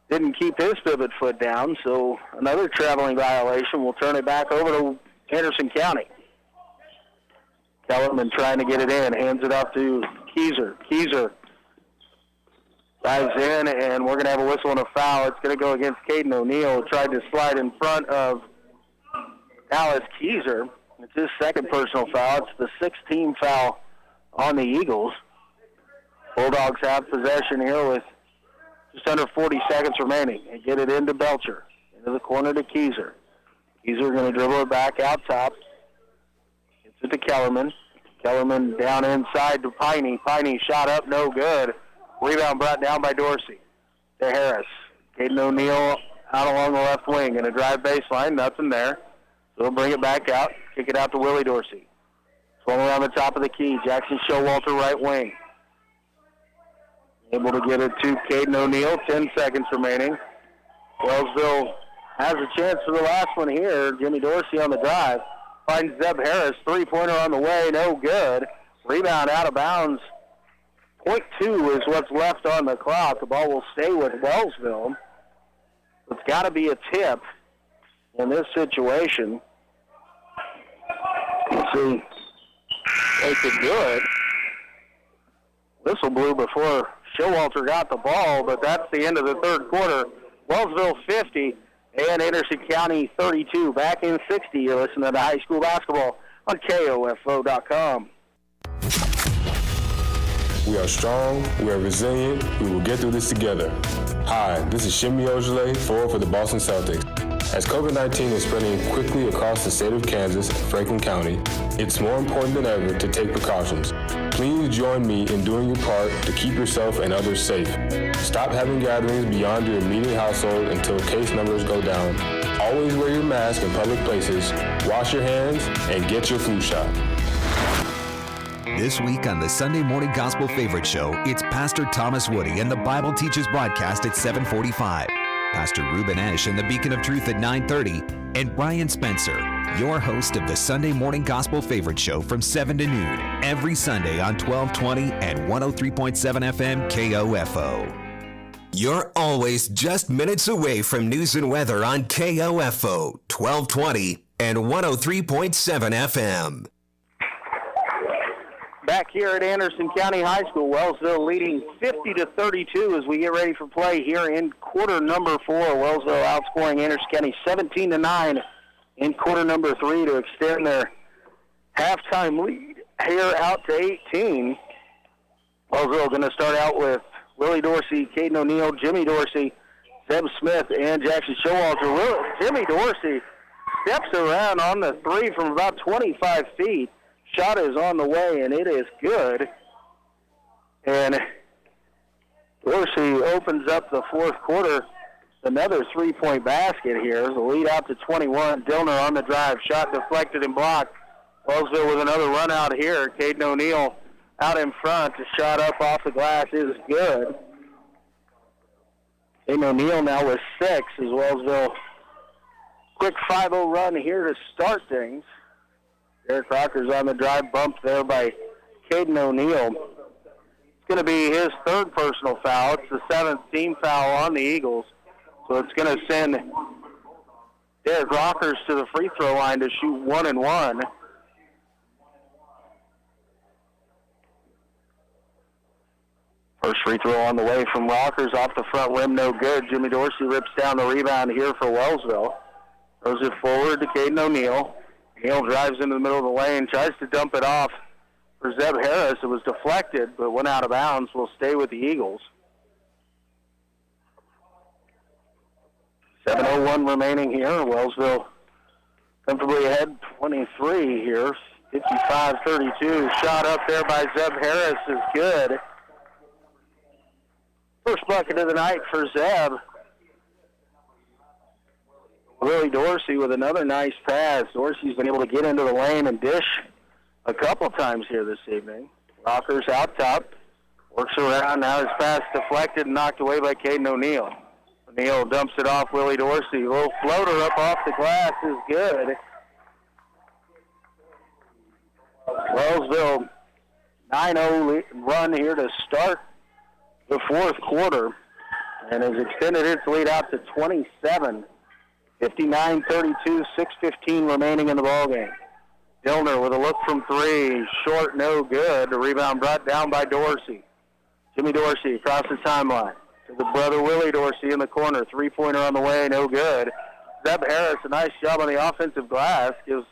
didn't keep his pivot foot down, so another traveling violation. Will turn it back over to Anderson County. Kellerman trying to get it in, hands it off to Keyser. Keyser dives in, and we're going to have a whistle and a foul. It's going to go against Caden O'Neill, who tried to slide in front of Dallas Keyser. It's his second personal foul. It's the 16th foul on the Eagles. Bulldogs have possession here with just under 40 seconds remaining and get it into Belcher, into the corner to Keyser. Keyser going to dribble it back out top. Gets it to Kellerman. Kellerman down inside to Piney. Piney shot up, no good. Rebound brought down by Dorsey. To Harris. Caden O'Neill out along the left wing in a drive baseline. Nothing there. So we'll bring it back out. Kick it out to Willie Dorsey. Swung around the top of the key. Jackson Showalter right wing. Able to get it to Caden O'Neill. 10 seconds remaining. Wellsville has a chance for the last one here. Jimmy Dorsey on the drive. Finds Zeb Harris. Three-pointer on the way. No good. Rebound out of bounds. 0.2 is what's left on the clock. The ball will stay with Wellsville. It's got to be a tip in this situation. Let's see. Make it good. Whistle blew before Showalter got the ball, but that's the end of the third quarter. Wellsville 50 and Anderson County 32. Back in 60, you're listening to high school basketball on KOFO.com. We are strong, we are resilient, we will get through this together. Hi, this is Shimmy Ojale, forward for the Boston Celtics. As COVID-19 is spreading quickly across the state of Kansas and Franklin County, it's more important than ever to take precautions. Please join me in doing your part to keep yourself and others safe. Stop having gatherings beyond your immediate household until case numbers go down. Always wear your mask in public places, wash your hands, and get your flu shot. This week on the Sunday Morning Gospel Favorite Show, it's Pastor Thomas Woody and the Bible Teaches broadcast at 7:45. Pastor Ruben Esch and the Beacon of Truth at 9:30. And Brian Spencer, your host of the Sunday Morning Gospel Favorite Show from 7 to noon, every Sunday on 1220 and 103.7 FM KOFO. You're always just minutes away from news and weather on KOFO, 1220 and 103.7 FM. Back here at Anderson County High School, Wellsville leading 50-32 as we get ready for play here in quarter number 4. Wellsville outscoring Anderson County 17-9 in quarter number 3 to extend their halftime lead here out to 18. Wellsville going to start out with Willie Dorsey, Caden O'Neill, Jimmy Dorsey, Zeb Smith, and Jackson Showalter. Jimmy Dorsey steps around on the three from about 25 feet. Shot is on the way, and it is good. And Dorsey opens up the fourth quarter. Another three-point basket here. The lead out to 21. Dillner on the drive. Shot deflected and blocked. Wellsville with another run out here. Caden O'Neill out in front. The shot up off the glass is good. Caden O'Neill now with 6 as Wellsville. Quick 5-0 run here to start things. Derek Rocker's on the drive, bumped there by Caden O'Neill. It's going to be his third personal foul. It's the 7th team foul on the Eagles. So it's going to send Derek Rockers to the free throw line to shoot 1 and 1. First free throw on the way from Rockers off the front rim, no good. Jimmy Dorsey rips down the rebound here for Wellsville. Throws it forward to Caden O'Neill. O'Neill drives into the middle of the lane, tries to dump it off for Zeb Harris. It was deflected, but went out of bounds. Will stay with the Eagles. 7:01 remaining here. Wellsville comfortably ahead 23 here. 55-32. Shot up there by Zeb Harris is good. First bucket of the night for Zeb. Willie Dorsey with another nice pass. Dorsey's been able to get into the lane and dish a couple times here this evening. Rockers out top. Works around. Now his pass deflected and knocked away by Caden O'Neill. O'Neill dumps it off Willie Dorsey. A little floater up off the glass is good. Wellsville 9-0 run here to start the fourth quarter and has extended its lead out to 27. 59-32, 6:15 remaining in the ballgame. Dillner with a look from three. Short, no good. The rebound brought down by Dorsey. Jimmy Dorsey across the timeline to the brother Willie Dorsey in the corner. Three-pointer on the way, no good. Zeb Harris, a nice job on the offensive glass. Gives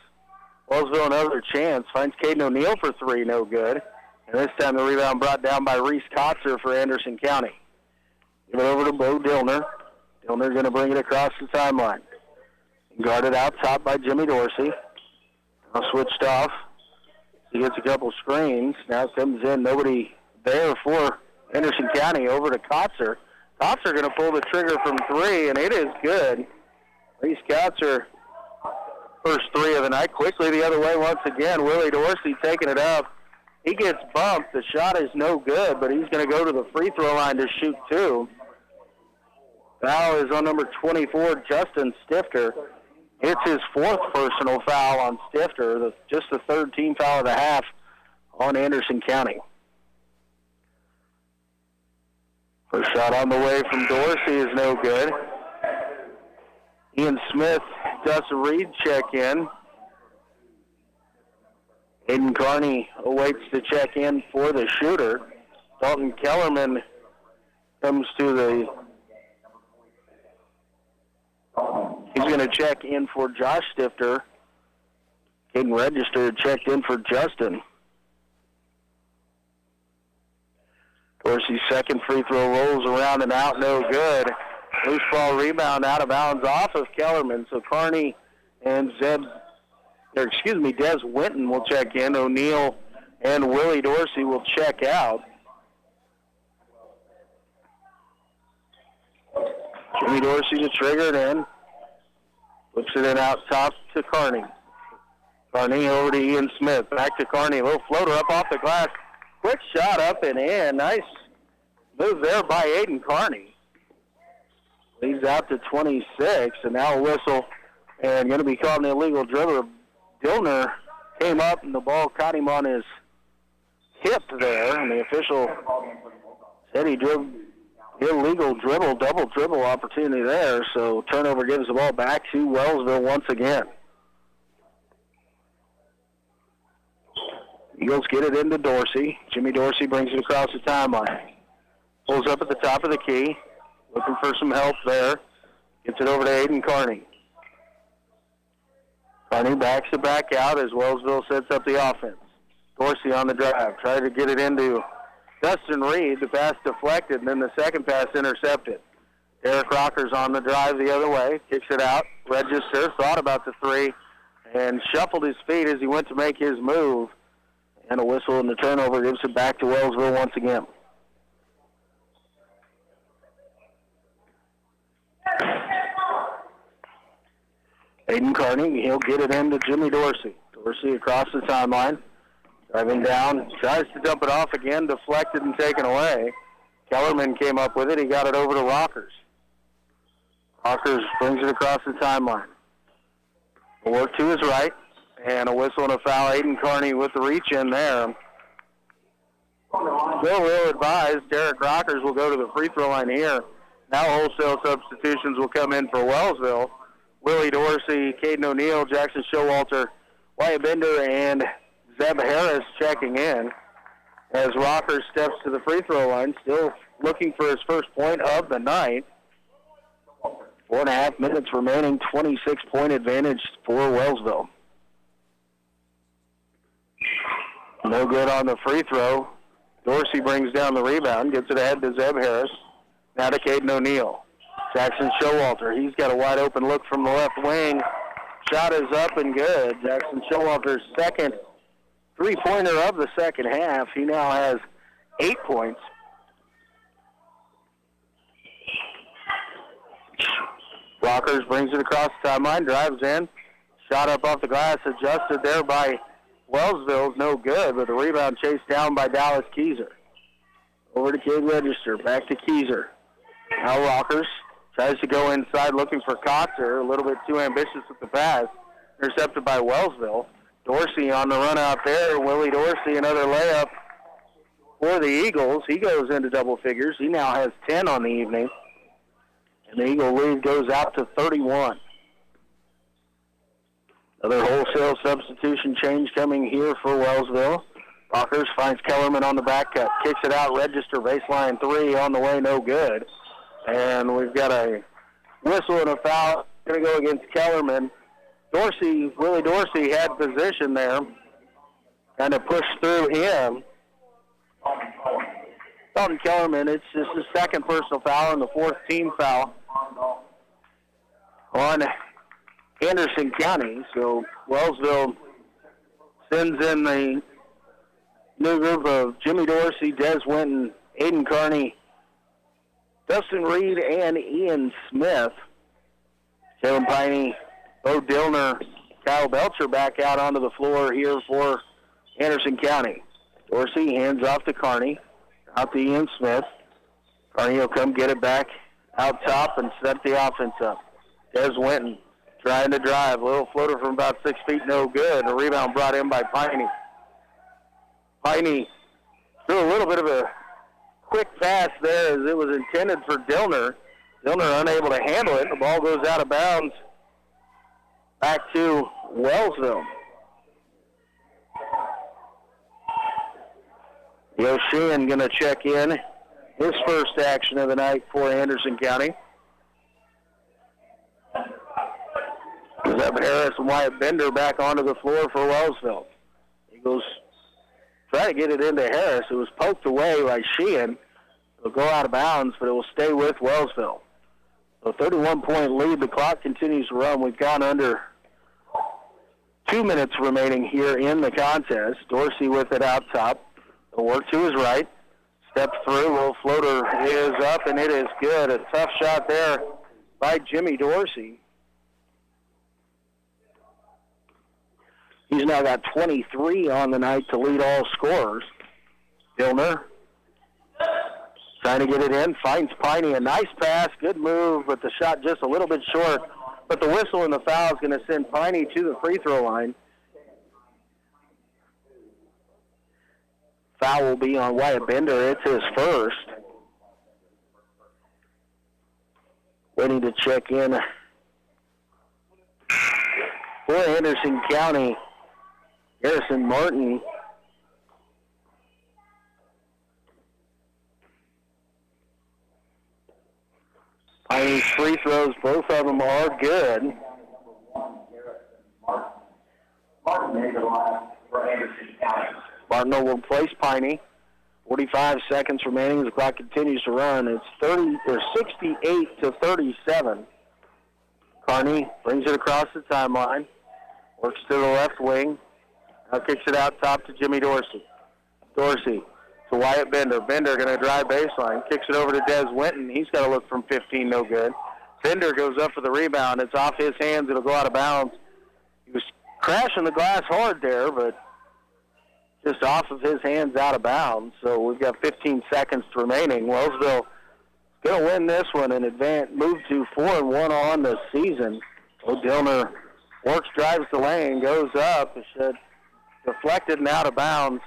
Wellsville another chance. Finds Caden O'Neill for three, no good. And this time the rebound brought down by Reese Kotzer for Anderson County. Give it over to Bo Dillner. Dillner going to bring it across the timeline. Guarded out top by Jimmy Dorsey. Now switched off. He gets a couple screens. Now comes in. Nobody there for Anderson County. Over to Kotzer. Kotzer going to pull the trigger from three, and it is good. Reese Kotzer, first three of the night. Quickly the other way once again. Willie Dorsey taking it up. He gets bumped. The shot is no good, but he's going to go to the free throw line to shoot two. Foul is on number 24, Justin Stifter. It's his fourth personal foul on Stifter, just the third team foul of the half on Anderson County. First shot on the way from Dorsey is no good. Ian Smith, Dustin Reed check in. Aiden Carney awaits to check in for the shooter. Dalton Kellerman comes to the... He's going to check in for Josh Stifter. Caden Register checked in for Justin. Dorsey's second free throw rolls around and out, no good. Loose ball rebound out of bounds off of Kellerman. So Carney and Des Winton will check in. O'Neill and Willie Dorsey will check out. Jimmy Dorsey to trigger it in. Whips it in out top to Carney. Carney over to Ian Smith. Back to Carney. A little floater up off the glass. Quick shot up and in. Nice move there by Aiden Carney. Leads out to 26. And now a whistle. And going to be called an illegal dribbler. Dillner came up and the ball caught him on his hip there. And the official said he dribbled. Illegal dribble, double dribble opportunity there. So turnover gives the ball back to Wellsville once again. Eagles get it into Dorsey. Jimmy Dorsey brings it across the timeline. Pulls up at the top of the key. Looking for some help there. Gets it over to Aiden Carney. Carney backs it back out as Wellsville sets up the offense. Dorsey on the drive. Tried to get it into Dustin Reed. The pass deflected, and then the second pass intercepted. Derek Rocker's on the drive the other way. Kicks it out. Register thought about the three and shuffled his feet as he went to make his move. And a whistle and the turnover gives it back to Wellsville once again. Aiden Carney, he'll get it into Jimmy Dorsey. Dorsey across the timeline. Driving down, tries to dump it off again, deflected and taken away. Kellerman came up with it. He got it over to Rockers. Rockers brings it across the timeline. A work to his right, and a whistle and a foul. Aiden Carney with the reach in there. Bill will advise Derek Rockers will go to the free throw line here. Now wholesale substitutions will come in for Wellsville. Willie Dorsey, Caden O'Neill, Jackson Showalter, Wyatt Bender, and Zeb Harris checking in as Rockers steps to the free throw line, still looking for his first point of the night. 4.5 minutes remaining, 26-point advantage for Wellsville. No good on the free throw. Dorsey brings down the rebound, gets it ahead to Zeb Harris. Now to Caden O'Neal. Jackson Showalter, he's got a wide open look from the left wing. Shot is up and good. Jackson Showalter's second three-pointer of the second half. He now has 8 points. Walkers brings it across the timeline, drives in. Shot up off the glass, adjusted there by Wellsville, no good, but the rebound chased down by Dallas Keyser. Over to Cade Register, back to Keyser. Now Walkers tries to go inside looking for Kotzer, a little bit too ambitious with the pass. Intercepted by Wellsville. Dorsey on the run out there. Willie Dorsey, another layup for the Eagles. He goes into double figures. He now has 10 on the evening. And the Eagle lead goes out to 31. Another wholesale substitution change coming here for Wellsville. Walkers finds Kellerman on the back cut. Kicks it out, Register, baseline three on the way, no good. And we've got a whistle and a foul. Going to go against Kellerman. Willie Dorsey had position there. Kind of pushed through him. Dalton Kellerman, it's just his second personal foul and the fourth team foul on Anderson County. So Wellsville sends in the new group of Jimmy Dorsey, Des Winton, Aiden Carney, Dustin Reed, and Ian Smith. Kevin Piney, Bo Dillner, Kyle Belcher back out onto the floor here for Anderson County. Dorsey hands off to Carney, out to Ian Smith. Carney will come get it back out top and set the offense up. Des Winton trying to drive. Little floater from about 6 feet, no good. A rebound brought in by Piney. Piney threw a little bit of a quick pass there as it was intended for Dillner. Dillner unable to handle it. The ball goes out of bounds back to Wellsville. Yoshian going to check in his first action of the night for Anderson County. Zeb Harris and Wyatt Bender back onto the floor for Wellsville. Eagles try to get it into Harris. It was poked away by Sheehan. It'll go out of bounds, but it will stay with Wellsville. So 31-point lead. The clock continues to run. We've gone under 2 minutes remaining here in the contest. Dorsey with it out top. He'll work to his right. Step through. Little floater is up, and it is good. A tough shot there by Jimmy Dorsey. He's now got 23 on the night to lead all scorers. Dillner trying to get it in, finds Piney. A nice pass, good move, but the shot just a little bit short. But the whistle and the foul is going to send Piney to the free throw line. Foul will be on Wyatt Bender. It's his first. Waiting to check in for Anderson County. Harrison Martin. Piney's free throws, both of them are good. Martin will replace Piney. 45 seconds remaining as the clock continues to run. It's 68 to 37. Carney brings it across the timeline. Works to the left wing. Now kicks it out top to Jimmy Dorsey. Dorsey to Wyatt Bender. Bender going to drive baseline. Kicks it over to Des Winton. He's got to look from 15, no good. Bender goes up for the rebound. It's off his hands. It'll go out of bounds. He was crashing the glass hard there, but just off of his hands out of bounds. So we've got 15 seconds remaining. Wellsville is going to win this one and move to 4-1 on the season. O'Dillner works, drives the lane, goes up. It's deflected and out of bounds,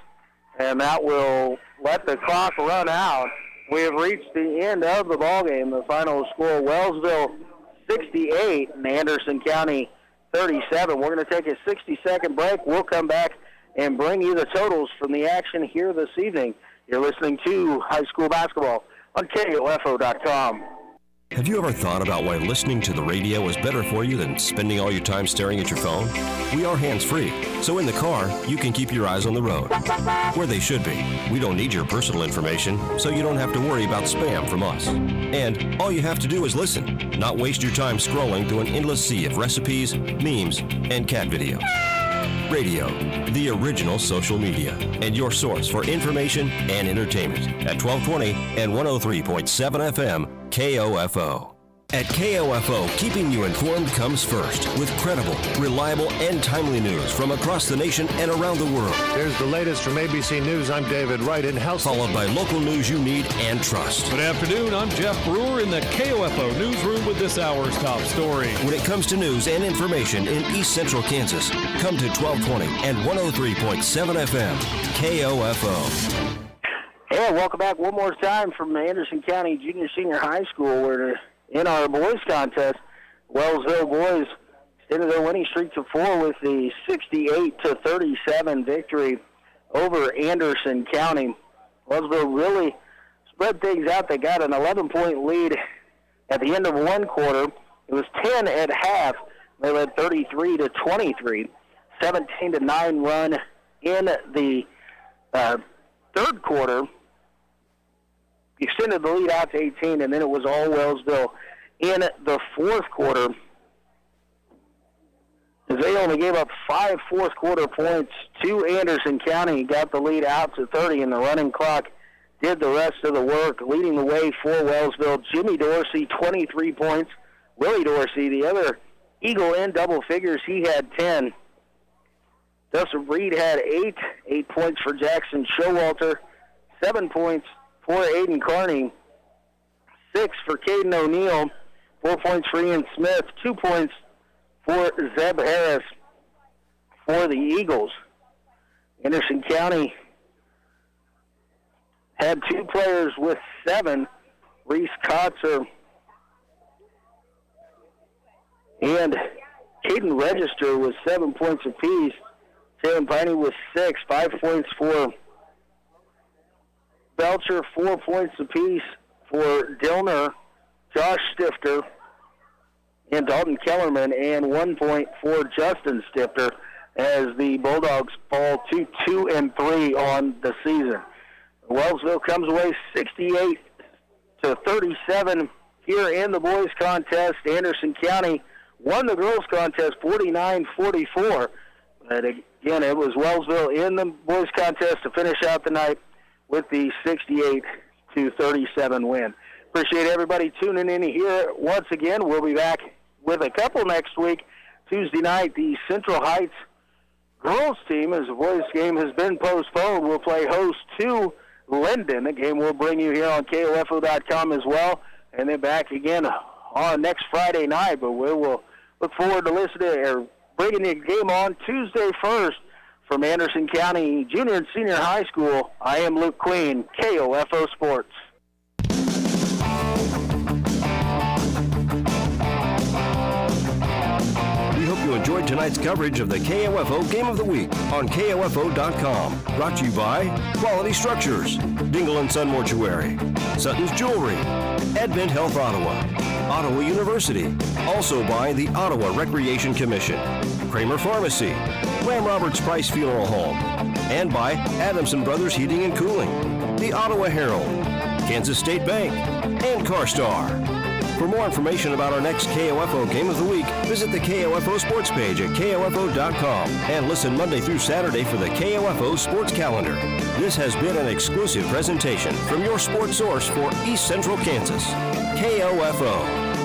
and that will let the clock run out. We have reached the end of the ballgame. The final score, Wellsville 68 and Anderson County 37. We're going to take a 60-second break. We'll come back and bring you the totals from the action here this evening. You're listening to high school basketball on KOFO.com. Have you ever thought about why listening to the radio is better for you than spending all your time staring at your phone? We are hands-free, so in the car, you can keep your eyes on the road, where they should be. We don't need your personal information, so you don't have to worry about spam from us. And all you have to do is listen, not waste your time scrolling through an endless sea of recipes, memes, and cat videos. Radio, the original social media, and your source for information and entertainment at 1220 and 103.7 FM, KOFO. At KOFO, keeping you informed comes first with credible, reliable, and timely news from across the nation and around the world. Here's the latest from ABC News. I'm David Wright in House. Followed by local news you need and trust. Good afternoon. I'm Jeff Brewer in the KOFO newsroom with this hour's top story. When it comes to news and information in East Central Kansas, come to 1220 and 103.7 FM, KOFO. Hey, welcome back one more time from Anderson County Junior Senior High School, where in our boys contest, Wellsville boys extended their winning streak to 4 with the 68-37 victory over Anderson County. Wellsville really spread things out. They got an 11-point lead at the end of one quarter. It was 10 at half. They led 33-23, 17-9 run in the third quarter. Extended the lead out to 18, and then it was all Wellsville in the fourth quarter. As they only gave up 5 fourth-quarter points to Anderson County, got the lead out to 30, and the running clock did the rest of the work, leading the way for Wellsville. Jimmy Dorsey, 23 points. Willie Dorsey, the other Eagle in double figures, he had 10. Dustin Reed had 8 points for Jackson Showalter, 7 points for Aiden Carney, 6 for Caden O'Neill, 4 points for Ian Smith, 2 points for Zeb Harris for the Eagles. Anderson County had 2 players with 7, Reese Kotzer and Caden Register with 7 points apiece. Sam Piney with 6, 5 points for Belcher, 4 points apiece for Dillner, Josh Stifter, and Dalton Kellerman, and 1 point for Justin Stifter as the Bulldogs fall to 2-3 on the season. Wellsville comes away 68-37 here in the boys contest. Anderson County won the girls contest 49-44. But again, it was Wellsville in the boys contest to finish out the night with the 68-37 win. Appreciate everybody tuning in here once again. We'll be back with a couple next week. Tuesday night, the Central Heights girls team, as the boys game has been postponed, will play host to Linden. The game we'll bring you here on KOFO.com as well. And then back again on next Friday night. But we will look forward to listening or bringing the game on Tuesday 1st. From Anderson County Junior and Senior High School, I am Luke Queen, KOFO Sports. We hope you enjoyed tonight's coverage of the KOFO Game of the Week on KOFO.com. Brought to you by Quality Structures, Dingle & Son Mortuary, Sutton's Jewelry, Advent Health Ottawa, Ottawa University. Also by the Ottawa Recreation Commission, Kramer Pharmacy, Lamb Roberts Price Funeral Home, and by Adamson Brothers Heating and Cooling, the Ottawa Herald, Kansas State Bank, and CarStar. For more information about our next KOFO Game of the Week, visit the KOFO Sports page at KOFO.com and listen Monday through Saturday for the KOFO Sports Calendar. This has been an exclusive presentation from your sports source for East Central Kansas, KOFO.